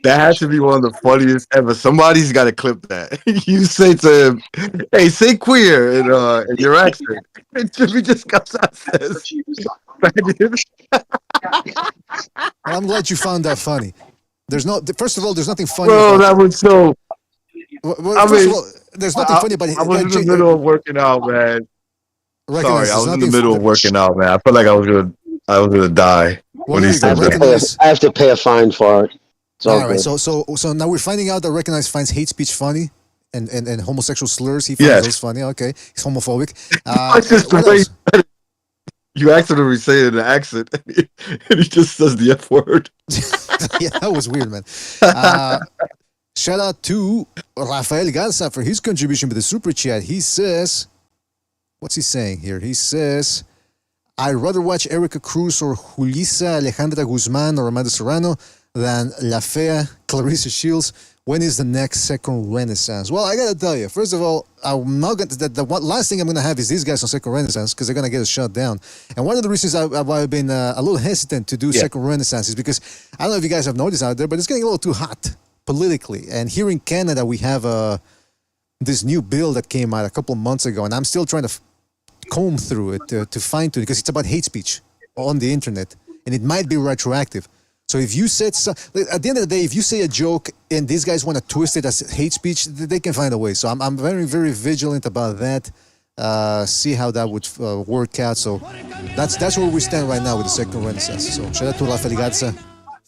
That has to be one of the funniest ever. Somebody's got to clip that. You say to him, "Hey, say queer," in your accent. And Jimmy just comes out and says, I'm glad you found that funny. First of all, there's nothing funny. Bro, that was so. There's nothing funny about it. I was in the middle of working out, man. Sorry, I was in the middle of working out, man. I felt like I was gonna die when he said that. I have to pay a fine for it. All right, so now we're finding out that Recognize finds hate speech funny and homosexual slurs. He finds those funny. Okay, he's homophobic. You asked him to say it in an accent, and he just says the F word. Yeah, that was weird, man. Shout out to Rafael Garza for his contribution to the super chat. He says, what's he saying here? He says, I'd rather watch Erica Cruz or Julissa Alejandra Guzman or Amanda Serrano than La Fea Clarissa Shields. When is the next second Renaissance? Well, I gotta tell you, first of all, I'm not gonna. The last thing I'm gonna have is these guys on second Renaissance because they're gonna get us shut down. And one of the reasons I've been a little hesitant to do second Renaissance is because I don't know if you guys have noticed out there, but it's getting a little too hot politically. And here in Canada, we have this new bill that came out a couple of months ago, and I'm still trying to comb through it to find it because it's about hate speech on the internet, and it might be retroactive. So if you said at the end of the day, if you say a joke and these guys want to twist it as hate speech, they can find a way. So I'm very, very vigilant about that. See how that would work out. So that's where we stand right now with the second Renaissance. So shout out to Rafael Garza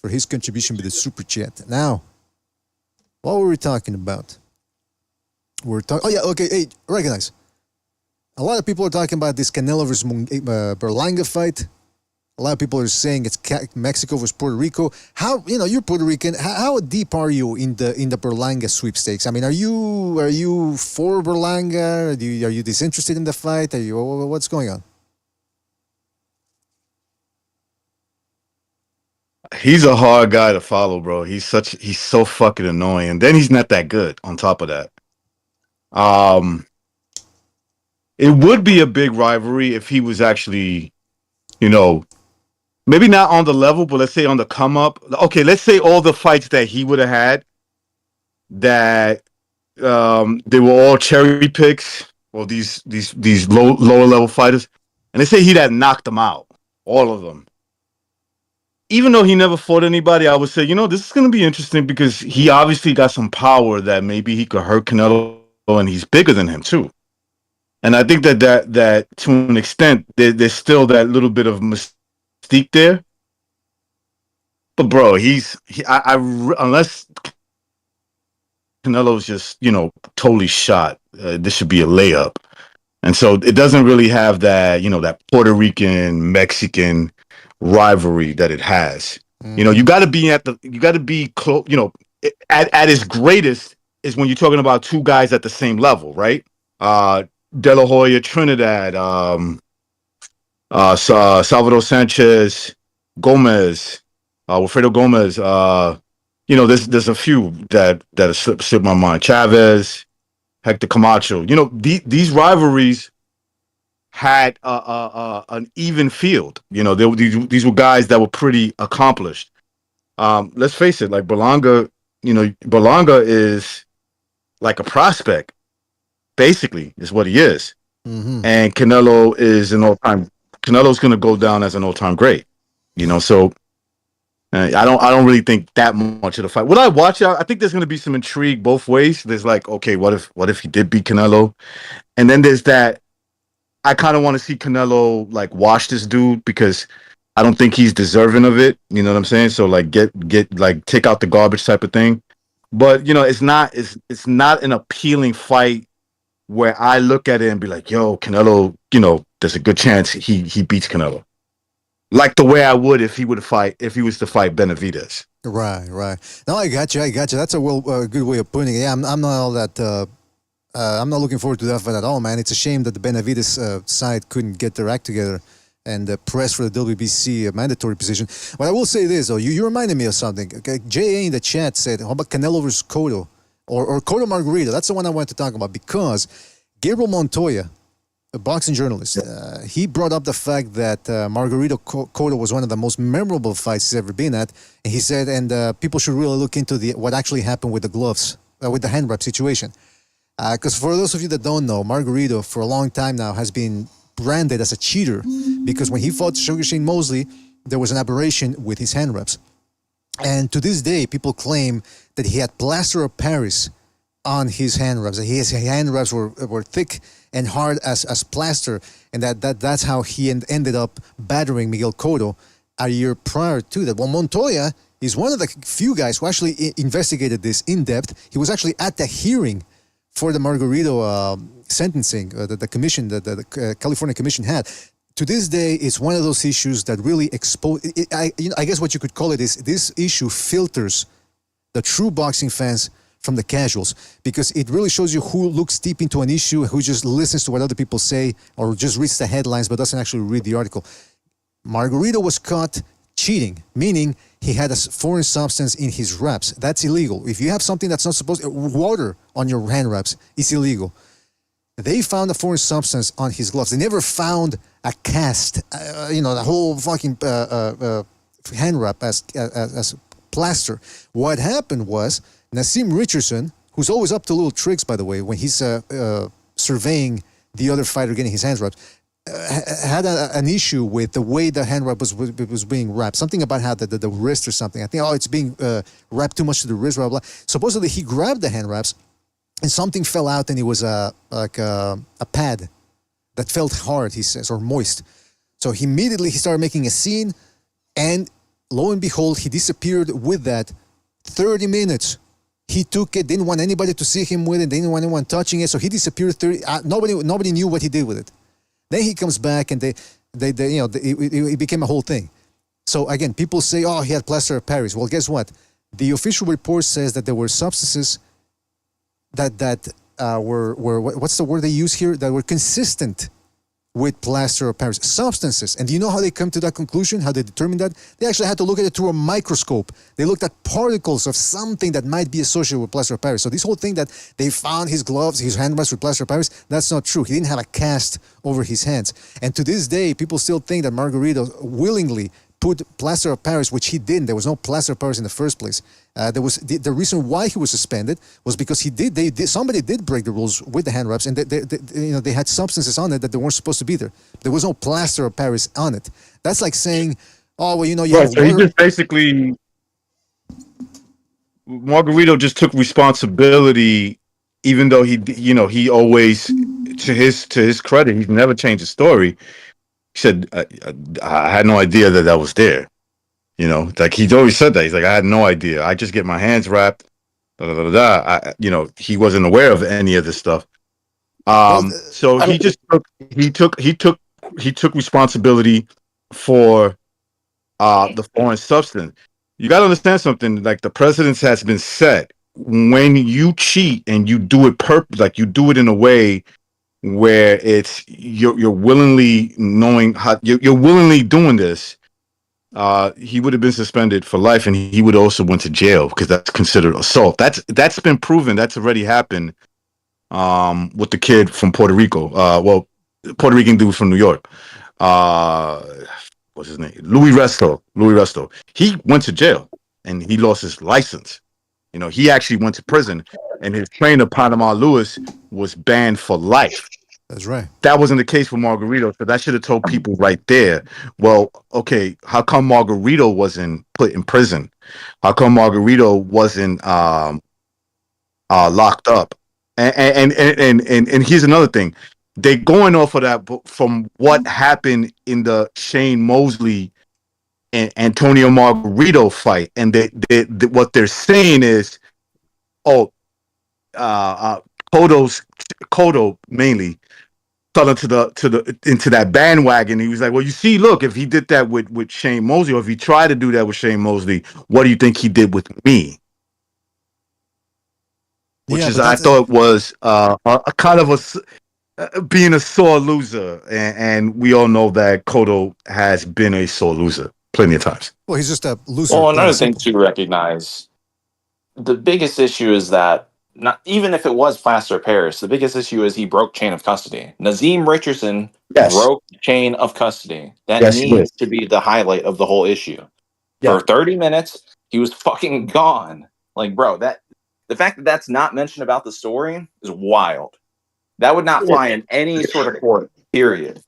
for his contribution with the super chat. Now, what were we talking about? Oh yeah, okay. Hey, recognize. A lot of people are talking about this Canelo versus Berlanga fight. A lot of people are saying it's Mexico versus Puerto Rico. How, you're Puerto Rican. How deep are you in the Berlanga sweepstakes? I mean, are you for Berlanga? Are you disinterested in the fight? What's going on? He's a hard guy to follow, bro. He's so fucking annoying. And then he's not that good on top of that. It would be a big rivalry if he was actually, maybe not on the level, but let's say on the come up. Okay, let's say all the fights that he would have had, that they were all cherry picks, or these lower level fighters, and they say he'd have knocked them out, all of them. Even though he never fought anybody, I would say, this is going to be interesting because he obviously got some power that maybe he could hurt Canelo, and he's bigger than him too. And I think that to an extent, there's still that little bit of mystique there. But bro, unless Canelo's just totally shot, this should be a layup. And so it doesn't really have that that Puerto Rican Mexican rivalry that it has. You got to be close. At its greatest is when you're talking about two guys at the same level, right? De La Hoya, Trinidad, Salvador Sanchez, Gomez, Wilfredo Gomez. There's a few that slipped my mind. Chavez, Hector Camacho. These rivalries had an even field. These were guys that were pretty accomplished. Let's face it, like Berlanga is like a prospect. Basically, is what he is. Mm-hmm. And Canelo is Canelo's going to go down as an all-time great. So I don't really think that much of the fight. Would I watch it? I think there's going to be some intrigue both ways. There's like, okay, what if he did beat Canelo? And then there's that I kind of want to see Canelo like wash this dude because I don't think he's deserving of it. You know what I'm saying? So like get like take out the garbage type of thing. But it's not an appealing fight where I look at it and be like, yo, Canelo, there's a good chance he beats Canelo. Like the way I would if he was to fight Benavidez. Right. No, I got you. That's a good way of putting it. Yeah, I'm not all that. I'm not looking forward to that fight at all, man. It's a shame that the Benavidez side couldn't get their act together and press for the WBC mandatory position. But I will say this, though. You reminded me of something. Okay? J.A. in the chat said, how about Canelo versus Cotto? Or Cotto Margarito. That's the one I wanted to talk about because Gabriel Montoya, a boxing journalist, he brought up the fact that Margarito Cotto was one of the most memorable fights he's ever been at. And he said, people should really look into what actually happened with the gloves, with the hand wrap situation. Because for those of you that don't know, Margarito for a long time now has been branded as a cheater because when he fought Sugar Shane Mosley, there was an aberration with his hand wraps. And to this day, people claim that he had plaster of Paris on his hand wraps. His hand wraps were thick and hard as plaster, and that's how he ended up battering Miguel Cotto a year prior to that. Well, Montoya is one of the few guys who actually investigated this in depth. He was actually at the hearing for the Margarito sentencing, the commission, the California commission had. to this day, it's one of those issues that really expose. I guess what you could call it is this issue filters the true boxing fans from the casuals, because it really shows you who looks deep into an issue, who just listens to what other people say, or just reads the headlines but doesn't actually read the article. Margarito was caught cheating, meaning he had a foreign substance in his wraps. That's illegal. If you have something that's not supposed, water on your hand wraps, it's illegal. They found a foreign substance on his gloves. They never found a cast, the whole fucking hand wrap as plaster. What happened was Nassim Richardson, who's always up to little tricks, by the way, when he's surveying the other fighter getting his hands wrapped, had an issue with the way the hand wrap was being wrapped. Something about how the wrist or something. I think, it's being wrapped too much to the wrist, blah, blah, blah. Supposedly, he grabbed the hand wraps and something fell out, and it was like a pad that felt hard, he says, or moist. So immediately he started making a scene, and lo and behold, he disappeared with that. 30 minutes. He took it, didn't want anybody to see him with it, didn't want anyone touching it, so he disappeared. Nobody knew what he did with it. Then he comes back, and it became a whole thing. So again, people say, oh, he had plaster of Paris. Well, guess what? The official report says that there were substances that were what's the word they use here? That were consistent with plaster of Paris. Substances. And do you know how they come to that conclusion? How they determine that? They actually had to look at it through a microscope. They looked at particles of something that might be associated with plaster of Paris. So this whole thing that they found his gloves, his hand wraps with plaster of Paris, that's not true. He didn't have a cast over his hands. And to this day, people still think that Margarito willingly put plaster of Paris, which he didn't. There was no plaster of Paris in the first place. There was the reason why he was suspended was because somebody did break the rules with the hand wraps, and they had substances on it that they weren't supposed to be there. There was no plaster of Paris on it. That's like saying, oh well, you have so he just basically Margarito just took responsibility, even though he always, to his credit, he's never changed his story. He said, I had no idea that was there. Like he's always said that. He's like, I had no idea. I just get my hands wrapped. He wasn't aware of any of this stuff. So he took responsibility for the foreign substance. You got to understand something. Like the precedence has been set. When you cheat and you do it like you do it in a way where it's you're willingly knowing how you're willingly doing this, he would have been suspended for life, and he would also went to jail because that's considered assault. That's been proven. That's already happened with the kid from Puerto Rico. Puerto Rican dude from New York. What's his name? Louis Resto. He went to jail and he lost his license. He actually went to prison, and his trainer, Panama Lewis, was banned for life. That's right. That wasn't the case for Margarito, so that should have told people right there. Well, okay, how come Margarito wasn't put in prison? How come Margarito wasn't locked up? And here's another thing. They're going off of that from what happened in the Shane Mosley and Antonio Margarito fight, and what they're saying is, Cotto mainly fell into that bandwagon. He was like, well, you see, look, if he did that with Shane Mosley, or if he tried to do that with Shane Mosley, what do you think he did with me? I thought was a kind of being a sore loser, and we all know that Cotto has been a sore loser plenty of times. Well, he's just a loser. Well, another thing to recognize, the biggest issue is that not even if it was plaster of Paris, the biggest issue is he broke chain of custody. Nazim Richardson broke chain of custody. That needs to be the highlight of the whole issue. Yeah. For 30 minutes, he was fucking gone. Like, bro, the fact that that's not mentioned about the story is wild. That would not fly in any sort of court, period.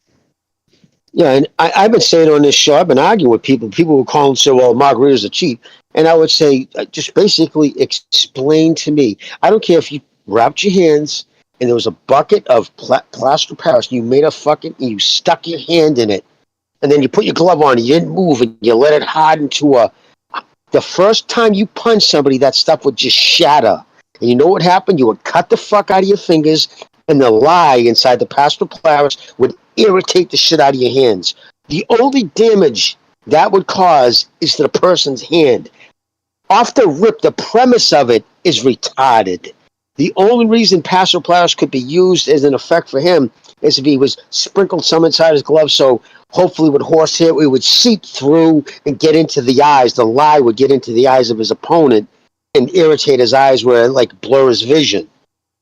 Yeah, and I've been saying on this show, I've been arguing with people. People will call and say, well, Margarito's a cheat. And I would say, just basically explain to me. I don't care if you wrapped your hands and there was a bucket of plaster of Paris, and you made and you stuck your hand in it, and then you put your glove on, and you didn't move, and you let it harden to the first time you punch somebody, that stuff would just shatter. And you know what happened? You would cut the fuck out of your fingers, and the lie inside the pastral polaris would irritate the shit out of your hands. The only damage that would cause is to the person's hand. Off the rip, the premise of it is retarded. The only reason pastral polaris could be used as an effect for him is if he was sprinkled some inside his glove, so hopefully with horsehair it would seep through and get into the eyes. The lie would get into the eyes of his opponent and irritate his eyes where it like blur his vision.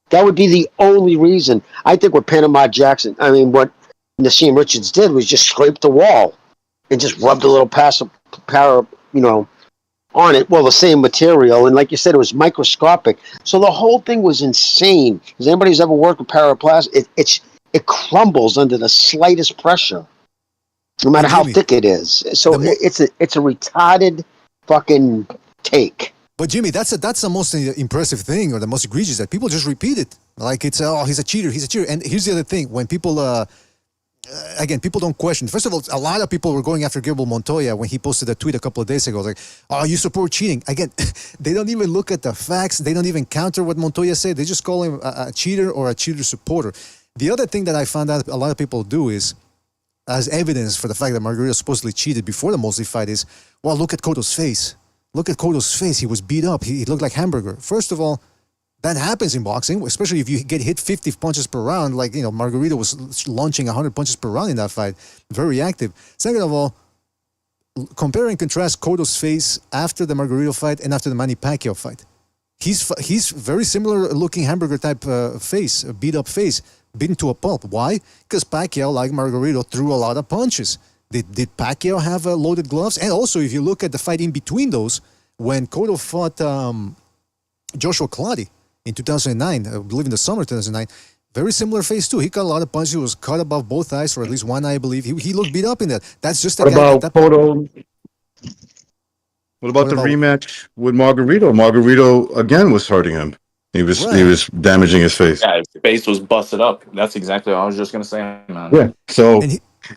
That would be the only reason. I think what what Nassim Richards did was just scrape the wall and just rubbed a little on it. Well, the same material, and like you said, it was microscopic. So the whole thing was insane. Has anybody's ever worked with paraplast? It crumbles under the slightest pressure, no matter how thick it is. So it's a retarded fucking take. But Jimmy, that's the most impressive thing, or the most egregious, that people just repeat it. Like it's he's a cheater. And here's the other thing: when people again, people don't question. First of all, a lot of people were going after Gabriel Montoya when he posted a tweet a couple of days ago. Like, oh, you support cheating. Again, they don't even look at the facts. They don't even counter what Montoya said. They just call him a cheater or a cheater supporter. The other thing that I found out a lot of people do is, as evidence for the fact that Margarito supposedly cheated before the Mosley fight, is, well, look at Cotto's face. Look at Cotto's face. He was beat up. He looked like hamburger. First of all, that happens in boxing, especially if you get hit 50 punches per round. Like, Margarito was launching 100 punches per round in that fight. Very active. Second of all, compare and contrast Cotto's face after the Margarito fight and after the Manny Pacquiao fight. He's very similar looking hamburger type face, a beat up face, beaten to a pulp. Why? Because Pacquiao, like Margarito, threw a lot of punches. Did Pacquiao have loaded gloves? And also, if you look at the fight in between those, when Cotto fought Joshua Clottey in 2009, I believe in the summer of 2009, very similar face too. He got a lot of punches. He was cut above both eyes, or at least one eye, I believe. He looked beat up in that. That's just a What guy. about Cotto? What about the rematch with Margarito? Margarito again was hurting him. He was damaging his face. Yeah, his face was busted up. That's exactly what I was just gonna say, man. Yeah. So,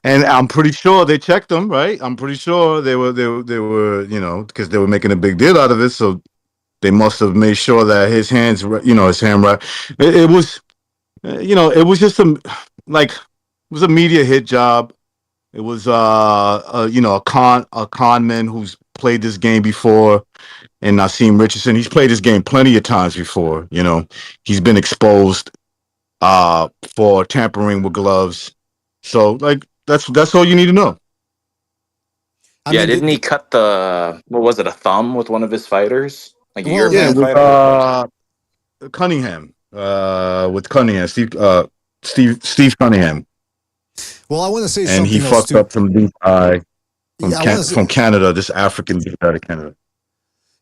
and I'm pretty sure they checked him, right? I'm pretty sure they were, because they were making a big deal out of it. So they must have made sure that his hands, his hand right. It was, it was just it was a media hit job. It was, a con man who's played this game before, and Nassim Richardson. He's played this game plenty of times before. He's been exposed for tampering with gloves. So, that's all you need to know. Didn't he cut a thumb with one of his fighters? Like a European fighter? Cunningham. With Cunningham, Steve Cunningham. Well, I want to say and something. And he fucked up some deep eye from Canada, this African deep out of Canada.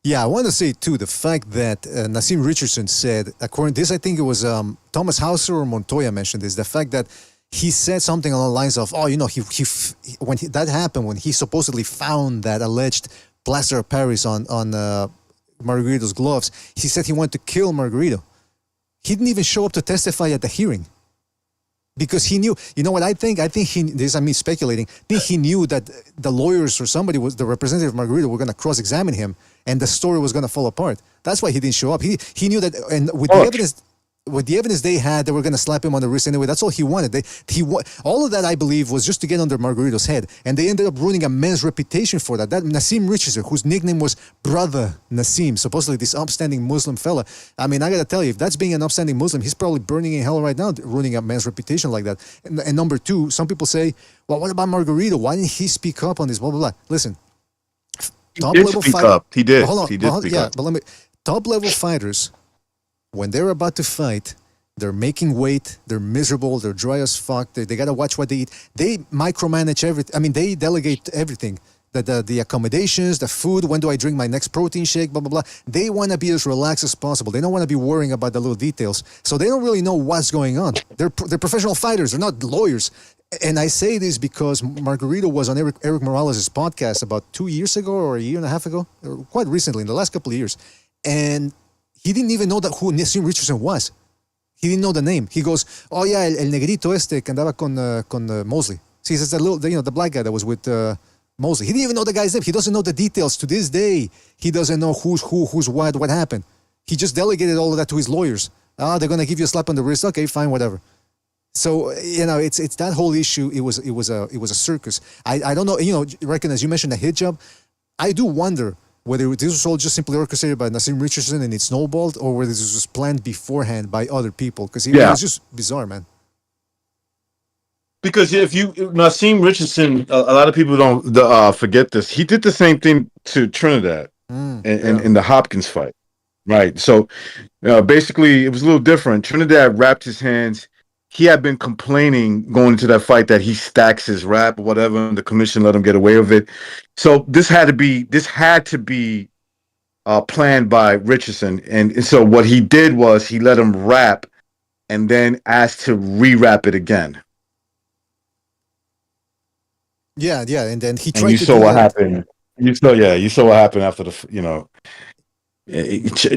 Yeah, I want to say too the fact that Nassim Richardson said, according to this, I think it was Thomas Hauser or Montoya mentioned this, the fact that he said something along the lines of, that happened, when he supposedly found that alleged plaster of Paris on Margarito's gloves, he said he wanted to kill Margarito. He didn't even show up to testify at the hearing. Because he knew, what I think? This is me speculating. I think he knew that the lawyers or somebody was the representative of Margarito were going to cross-examine him, and the story was going to fall apart. That's why he didn't show up. He knew that, and with the evidence they had, they were going to slap him on the wrist anyway. That's all he wanted. All of that, I believe, was just to get under Margarito's head, and they ended up ruining a man's reputation for that. That Nassim Richardson, whose nickname was Brother Nassim, supposedly this upstanding Muslim fella. I mean, I got to tell you, if that's being an upstanding Muslim, he's probably burning in hell right now, ruining a man's reputation like that. And number two, some people say, well, what about Margarito? Why didn't he speak up on this? Blah, blah, blah. Listen, top-level fighters. He did. Top-level fighters, when they're about to fight, they're making weight, they're miserable, they're dry as fuck, they got to watch what they eat. They micromanage everything. I mean, they delegate everything. The accommodations, the food, when do I drink my next protein shake, blah, blah, blah. They want to be as relaxed as possible. They don't want to be worrying about the little details. So they don't really know what's going on. They're professional fighters. They're not lawyers. And I say this because Margarito was on Eric Morales' podcast about 2 years ago or a year and a half ago, or quite recently, in the last couple of years. And he didn't even know who Nassim Richardson was. He didn't know the name. He goes, oh yeah, el negrito que andaba con Mosley. See, it's the black guy that was with Mosley. He didn't even know the guy's name. He doesn't know the details. To this day, he doesn't know who's what happened. He just delegated all of that to his lawyers. Oh, they're gonna give you a slap on the wrist. Okay, fine, whatever. So it's that whole issue. It was a circus. I don't know. Reckon as you mentioned the hit job, I do wonder whether this was all just simply orchestrated by Nasim Richardson and it snowballed, or whether this was planned beforehand by other people. Because it was just bizarre, man. Because Nasim Richardson, a lot of people don't forget this. He did the same thing to Trinidad in the Hopkins fight, right? So basically, it was a little different. Trinidad wrapped his hands. He had been complaining going into that fight that he stacks his wrap or whatever, and the commission let him get away with it. So this had to be planned by Richardson, and so what he did was he let him wrap, and then asked to re-wrap it again. Yeah, and then he tried. And you saw what happened. You saw what happened after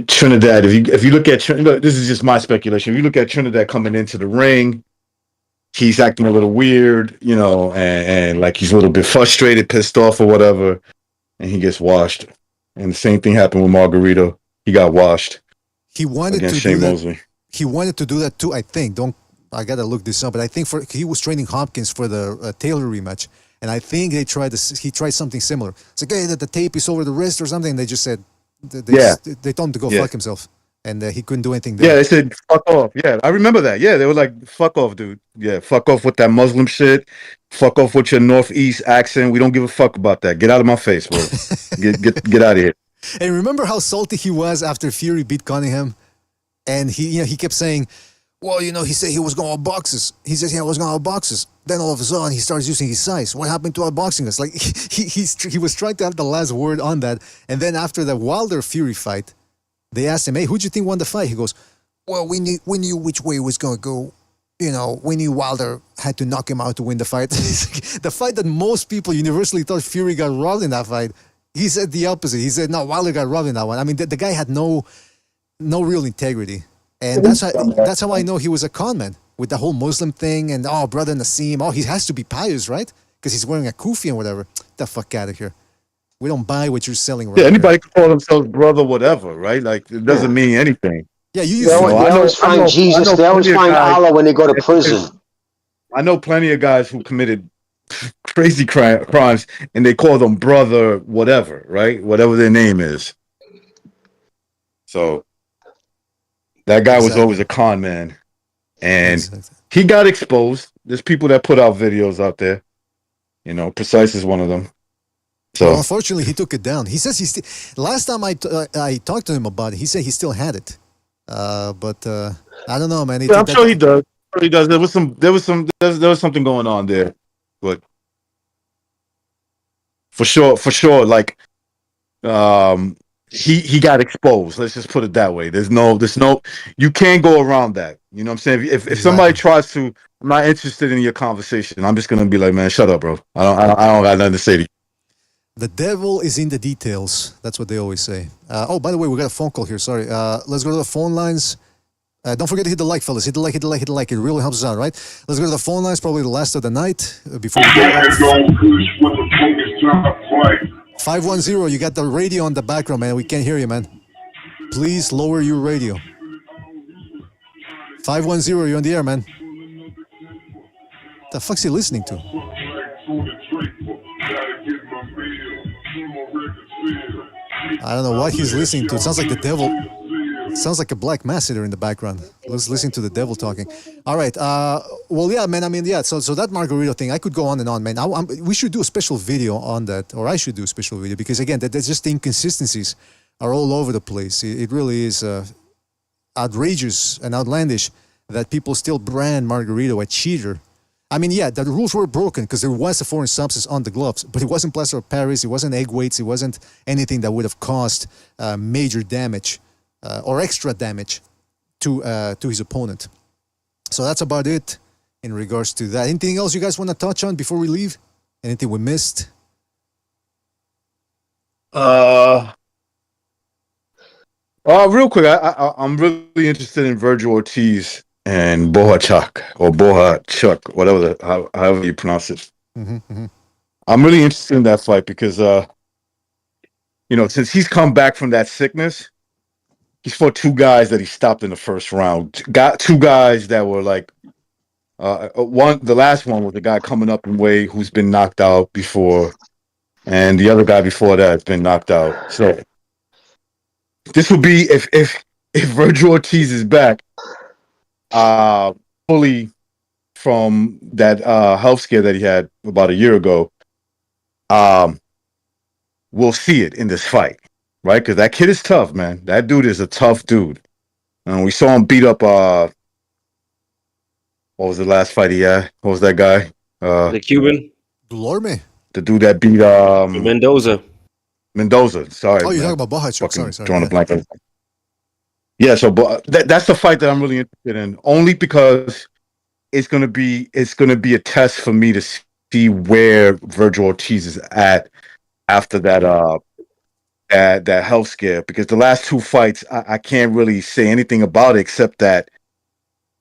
Trinidad. If you look at this is just my speculation. If you look at Trinidad coming into the ring, he's acting a little weird, and like he's a little bit frustrated, pissed off, or whatever, and he gets washed. And the same thing happened with Margarito. He got washed. He wanted to Shane do that. Mosley. He wanted to do that too. I think. I gotta look this up, but I think he was training Hopkins for the Taylor rematch. And I think he tried something similar. It's like, hey, the tape is over the wrist or something. And they just said, they told him to go fuck himself. And he couldn't do anything there. Yeah, they said, fuck off. Yeah, I remember that. Yeah, they were like, fuck off, dude. Yeah, fuck off with that Muslim shit. Fuck off with your Northeast accent. We don't give a fuck about that. Get out of my face, bro. get out of here. And remember how salty he was after Fury beat Cunningham? And he kept saying, well, he said he was going to boxes. He says, I was going to boxes. Then all of a sudden, he starts using his size. What happened to our boxing? It's like he was trying to have the last word on that. And then after the Wilder Fury fight, they asked him, hey, who'd you think won the fight? He goes, well, we knew which way it was going to go. We knew Wilder had to knock him out to win the fight. The fight that most people universally thought Fury got robbed in that fight, he said the opposite. He said, no, Wilder got robbed in that one. I mean, the guy had no real integrity. And that's how I know he was a con man with the whole Muslim thing and brother Nasim. He has to be pious, right? Because he's wearing a kufi and whatever. Get the fuck out of here. We don't buy what you're selling. Right anybody can call themselves brother, whatever, right? Like it doesn't mean anything. Yeah, they always find Jesus. They always find Allah when they go to prison. I know plenty of guys who committed crazy crimes and they call them brother, whatever, right? Whatever their name is. So. That guy was always a con man, and he got exposed. There's people that put out videos out there. Precise is one of them. So well, unfortunately, he took it down. He says last time I talked to him about it, he said he still had it, but I don't know, man. I'm sure he does. He does. There was something going on there, but for sure, like He got exposed. Let's just put it that way. There's no. You can't go around that. You know what I'm saying? If somebody tries to, I'm not interested in your conversation. I'm just gonna be like, man, shut up, bro. I don't got nothing to say to you. The devil is in the details. That's what they always say. By the way, we got a phone call here. Sorry. Let's go to the phone lines. Don't forget to hit the like, fellas. Hit the like. It really helps us out, right? Let's go to the phone lines. Probably the last of the night before. 510, you got the radio on the background, man. We can't hear you, man. Please lower your radio. 510, you're on the air, man. The fuck's he listening to? I don't know what he's listening to. It sounds like the devil. It sounds like a black mass hitter in the background. Let's listen to the devil talking. All right. Well, yeah, man. I mean, yeah. So that Margarito thing, I could go on and on, man. We should do a special video on that, or I should do a special video because again, that's just the inconsistencies are all over the place. It really is outrageous and outlandish that people still brand Margarito a cheater. I mean, yeah, the rules were broken because there was a foreign substance on the gloves, but it wasn't plaster of Paris, it wasn't egg weights, it wasn't anything that would have caused major damage or extra damage to his opponent. So that's about it in regards to that. Anything else you guys want to touch on before we leave? Anything we missed? Real quick, I'm really interested in Virgil Ortiz and Bohachuk or Bohachuk, however you pronounce it. I'm really interested in that fight because, since he's come back from that sickness, he's fought two guys that he stopped in the first round. Got two guys that were like, the last one was a guy coming up in weight who's been knocked out before, and the other guy before that has been knocked out. So this will be if Virgil Ortiz is back, fully from that health scare that he had about a year ago. We'll see it in this fight, right? Because that kid is tough, man. That dude is a tough dude. We saw him beat up. What was the last fight he had? What was that guy? The Cuban. Delorme. The dude that beat Mendoza. Sorry. Oh, you're talking about Bohachuk. Sorry. Drawing a blank. Yeah, so that's the fight that I'm really interested in, only because it's gonna be a test for me to see where Virgil Ortiz is at after that that health scare. Because the last two fights, I can't really say anything about it except that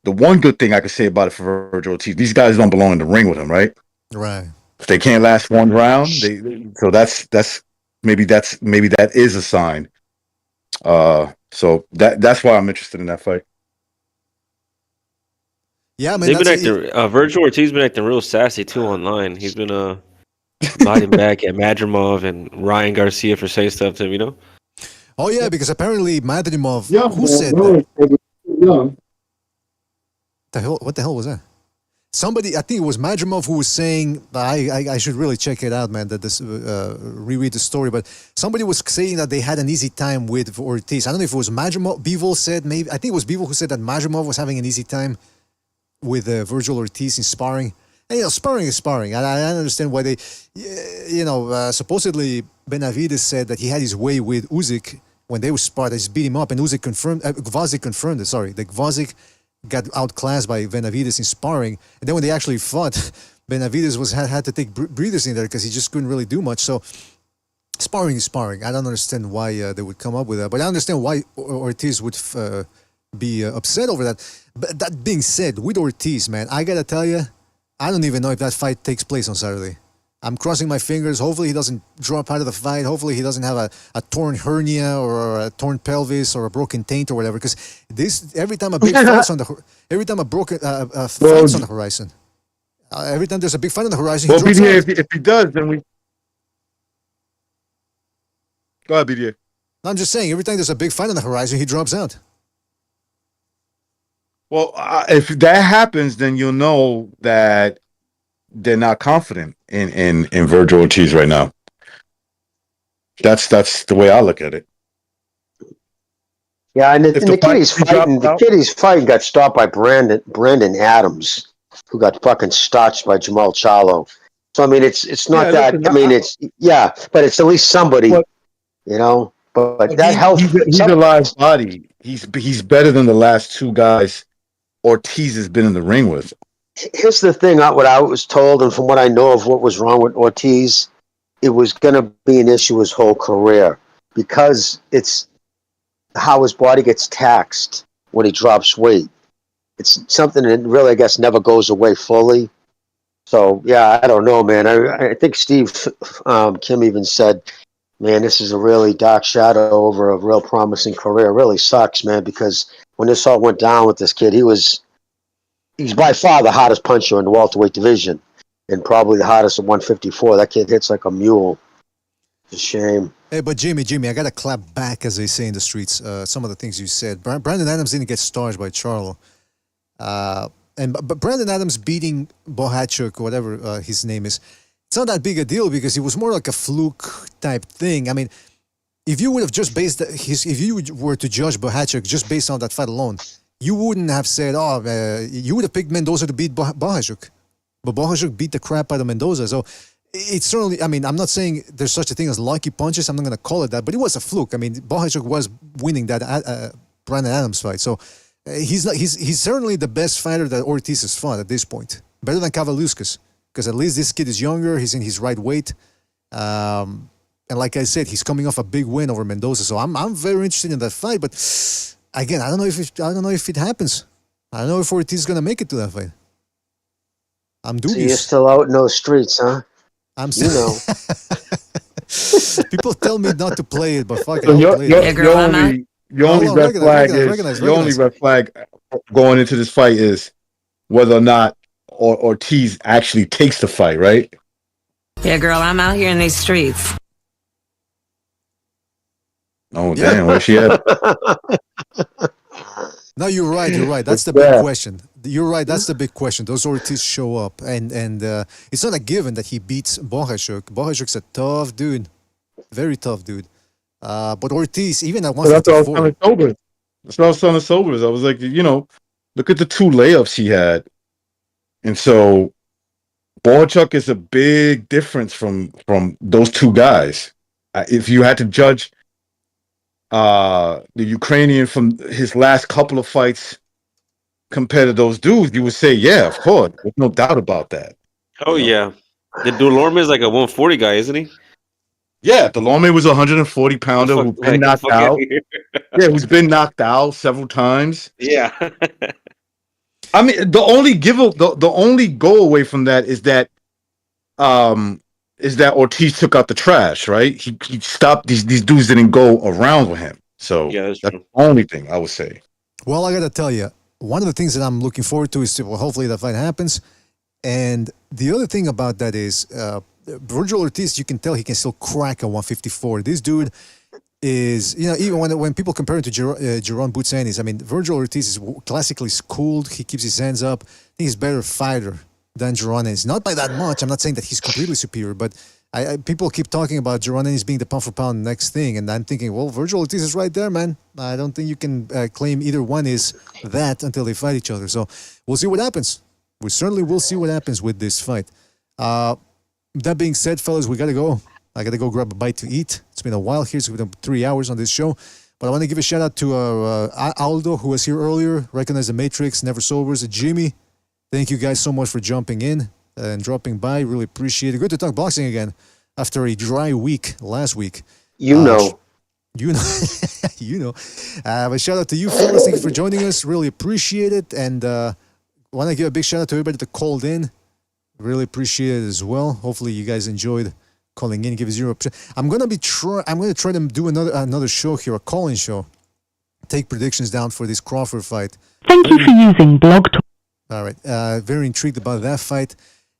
the one good thing I could say about it for Virgil Ortiz, these guys don't belong in the ring with him, right? Right. If they can't last one round, so that's maybe that is a sign. So that's why I'm interested in that fight. Yeah, man. They've been acting. Virgil Ortiz been acting real sassy too online. He's been biting back at Madrimov and Ryan Garcia for saying stuff to him. You know. Oh yeah, because apparently Madrimov. Who said that? What the hell was that? Somebody, I think it was Madrimov, who was saying, I should really check it out, man, that this reread the story, but somebody was saying that they had an easy time with Ortiz. I don't know if it was Madrimov. Bivol said, maybe, I think it was Bivol who said that Madrimov was having an easy time with Virgil Ortiz in sparring. And, sparring is sparring. I understand why they, supposedly Benavidez said that he had his way with Usyk when they were sparred. They just beat him up, and Usyk confirmed, Gvozdyk confirmed it, sorry. That Gvozdyk got outclassed by Benavidez in sparring, and then when they actually fought, Benavidez had to take breathers in there because he just couldn't really do much. So sparring is sparring. I don't understand why they would come up with that, but I understand why Ortiz would be upset over that. But that being said, with Ortiz, man, I gotta tell you, I don't even know if that fight takes place on Saturday. I'm crossing my fingers. Hopefully he doesn't drop out of the fight. Hopefully he doesn't have a torn hernia or a torn pelvis or a broken taint or whatever. Because every time a big fight's on the fight's on the horizon, every time there's a big fight on the horizon, he drops out. If he does, then we go ahead, BDA. I'm just saying, every time there's a big fight on the horizon, he drops out. Well, if that happens, then you'll know that they're not confident in Virgil Ortiz right now. That's the way I look at it. Yeah, and the kid he's fighting got stopped by Brandon Adams, who got fucking starched by Jamal Charlo. So I mean, it's not that. Listen, I mean, but it's at least somebody, But that helps. He's a live body. He's better than the last two guys Ortiz has been in the ring with. Here's the thing, what I was told, and from what I know of what was wrong with Ortiz, it was going to be an issue his whole career because it's how his body gets taxed when he drops weight. It's something that really, I guess, never goes away fully. So, yeah, I don't know, man. I think Steve Kim even said, man, this is a really dark shadow over a real promising career. It really sucks, man, because when this all went down with this kid, he's by far the hottest puncher in the welterweight division, and probably the hottest at 154. That kid hits like a mule. It's a shame. Hey, but Jimmy, I got to clap back, as they say in the streets, some of the things you said. Brandon Adams didn't get starched by Charlo. But Brandon Adams beating Bohachuk, whatever his name is, it's not that big a deal because it was more like a fluke type thing. I mean, if you would have just if you were to judge Bohachuk just based on that fight alone, you wouldn't have said, you would have picked Mendoza to beat Bohachuk. But Bohachuk beat the crap out of Mendoza. So it's certainly, I mean, I'm not saying there's such a thing as lucky punches. I'm not going to call it that. But it was a fluke. I mean, Bohachuk was winning that Brandon Adams fight. So he's certainly the best fighter that Ortiz has fought at this point. Better than Kavaluskas. Because at least this kid is younger. He's in his right weight. And like I said, he's coming off a big win over Mendoza. So I'm very interested in that fight. But again, I don't know if it happens. I don't know if Ortiz is gonna make it to that fight. I'm dubious. So you're still out in those streets, huh? I'm still. People tell me not to play it, but fuck it, I'll play it. Your only red flag is your only red flag going into this fight is whether or not Ortiz actually takes the fight, right? Yeah, girl, I'm out here in these streets. Oh damn, where she at? No, you're right. You're right. That's the big question. You're right. That's the big question. Those Ortiz show up, and it's not a given that he beats Bohachuk. Bohachuk's a tough dude, very tough dude. But Ortiz, even at 154, that's what I was telling Sobers. I was like, look at the 2 layups he had, and so Bohachuk is a big difference from those 2 guys. If you had to judge the Ukrainian from his last couple of fights compared to those dudes, you would say, yeah, of course. There's no doubt about that. Oh, yeah. The Delorme is like a 140 guy, isn't he? Yeah, Delorme was a 140-pounder who's been knocked out. Yeah, who's been knocked out several times. Yeah. I mean, the only go away from that is that Ortiz took out the trash, right? He stopped these dudes didn't go around with him. So that's the only thing I would say. Well, I gotta tell you, one of the things that I'm looking forward to is hopefully that fight happens. And the other thing about that is Virgil Ortiz, you can tell he can still crack a 154. This dude is, even when people compare him to Jaron Boutsanis, I mean, Virgil Ortiz is classically schooled. He keeps his hands up. I think he's a better fighter than Jaron is. Not by that much. I'm not saying that he's completely superior, but people keep talking about Jaron Ennis being the pound-for-pound next thing, and I'm thinking, well, Virgil Ortiz is right there, man. I don't think you can claim either one is that until they fight each other. So we'll see what happens. We certainly will see what happens with this fight. That being said, fellas, we got to go. I got to go grab a bite to eat. It's been a while here. It's been 3 hours on this show. But I want to give a shout-out to Aldo, who was here earlier. Recognize the Matrix, Never Sobers, Jimmy. Thank you guys so much for jumping in and dropping by. Really appreciate it. Good to talk boxing again after a dry week last week. You know. But shout out to you fellas. Thank you for joining us. Really appreciate it. And want to give a big shout out to everybody that called in. Really appreciate it as well. Hopefully you guys enjoyed calling in. Give 0%. I'm gonna try to do another show here, a call-in show. Take predictions down for this Crawford fight. Thank you for using Blog Talk. All right. Very intrigued about that fight.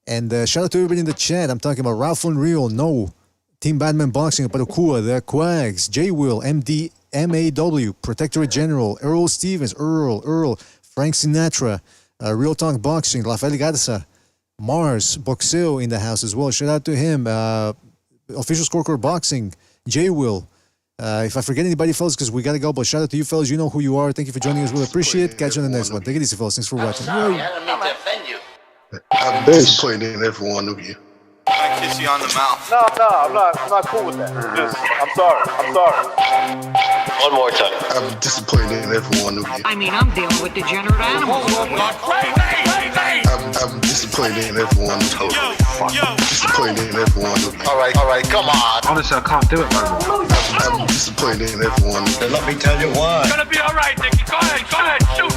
And shout out to everybody in the chat. I'm talking about Ralph Unreal, No, Team Batman Boxing, Parukua, The Quags, J Will, MD, MAW, Protectorate General, Earl Stevens, Earl, Frank Sinatra, Real Talk Boxing, Rafael Garza, Mars, Boxeo in the house as well. Shout out to him. Official Scorecard Boxing, J Will. If I forget anybody, fellas, because we got to go, but shout out to you, fellas. You know who you are. Thank you for joining us. Really appreciate it. Catch you on the next one. Take it easy, fellas. Thanks for watching. I didn't mean to offend you. I'm disappointed in every one of you. I kiss you on the mouth. No, I'm not cool with that. I'm sorry. One more time. I'm disappointed in every one of you. I mean, I'm dealing with degenerate animals. I'm disappointed in everyone. Totally disappointed in every one of you. All right, come on. Honestly, I can't do it, man. I'm disappointed in everyone. Let me tell you why. It's gonna be all right, Nicky. Go ahead, shoot.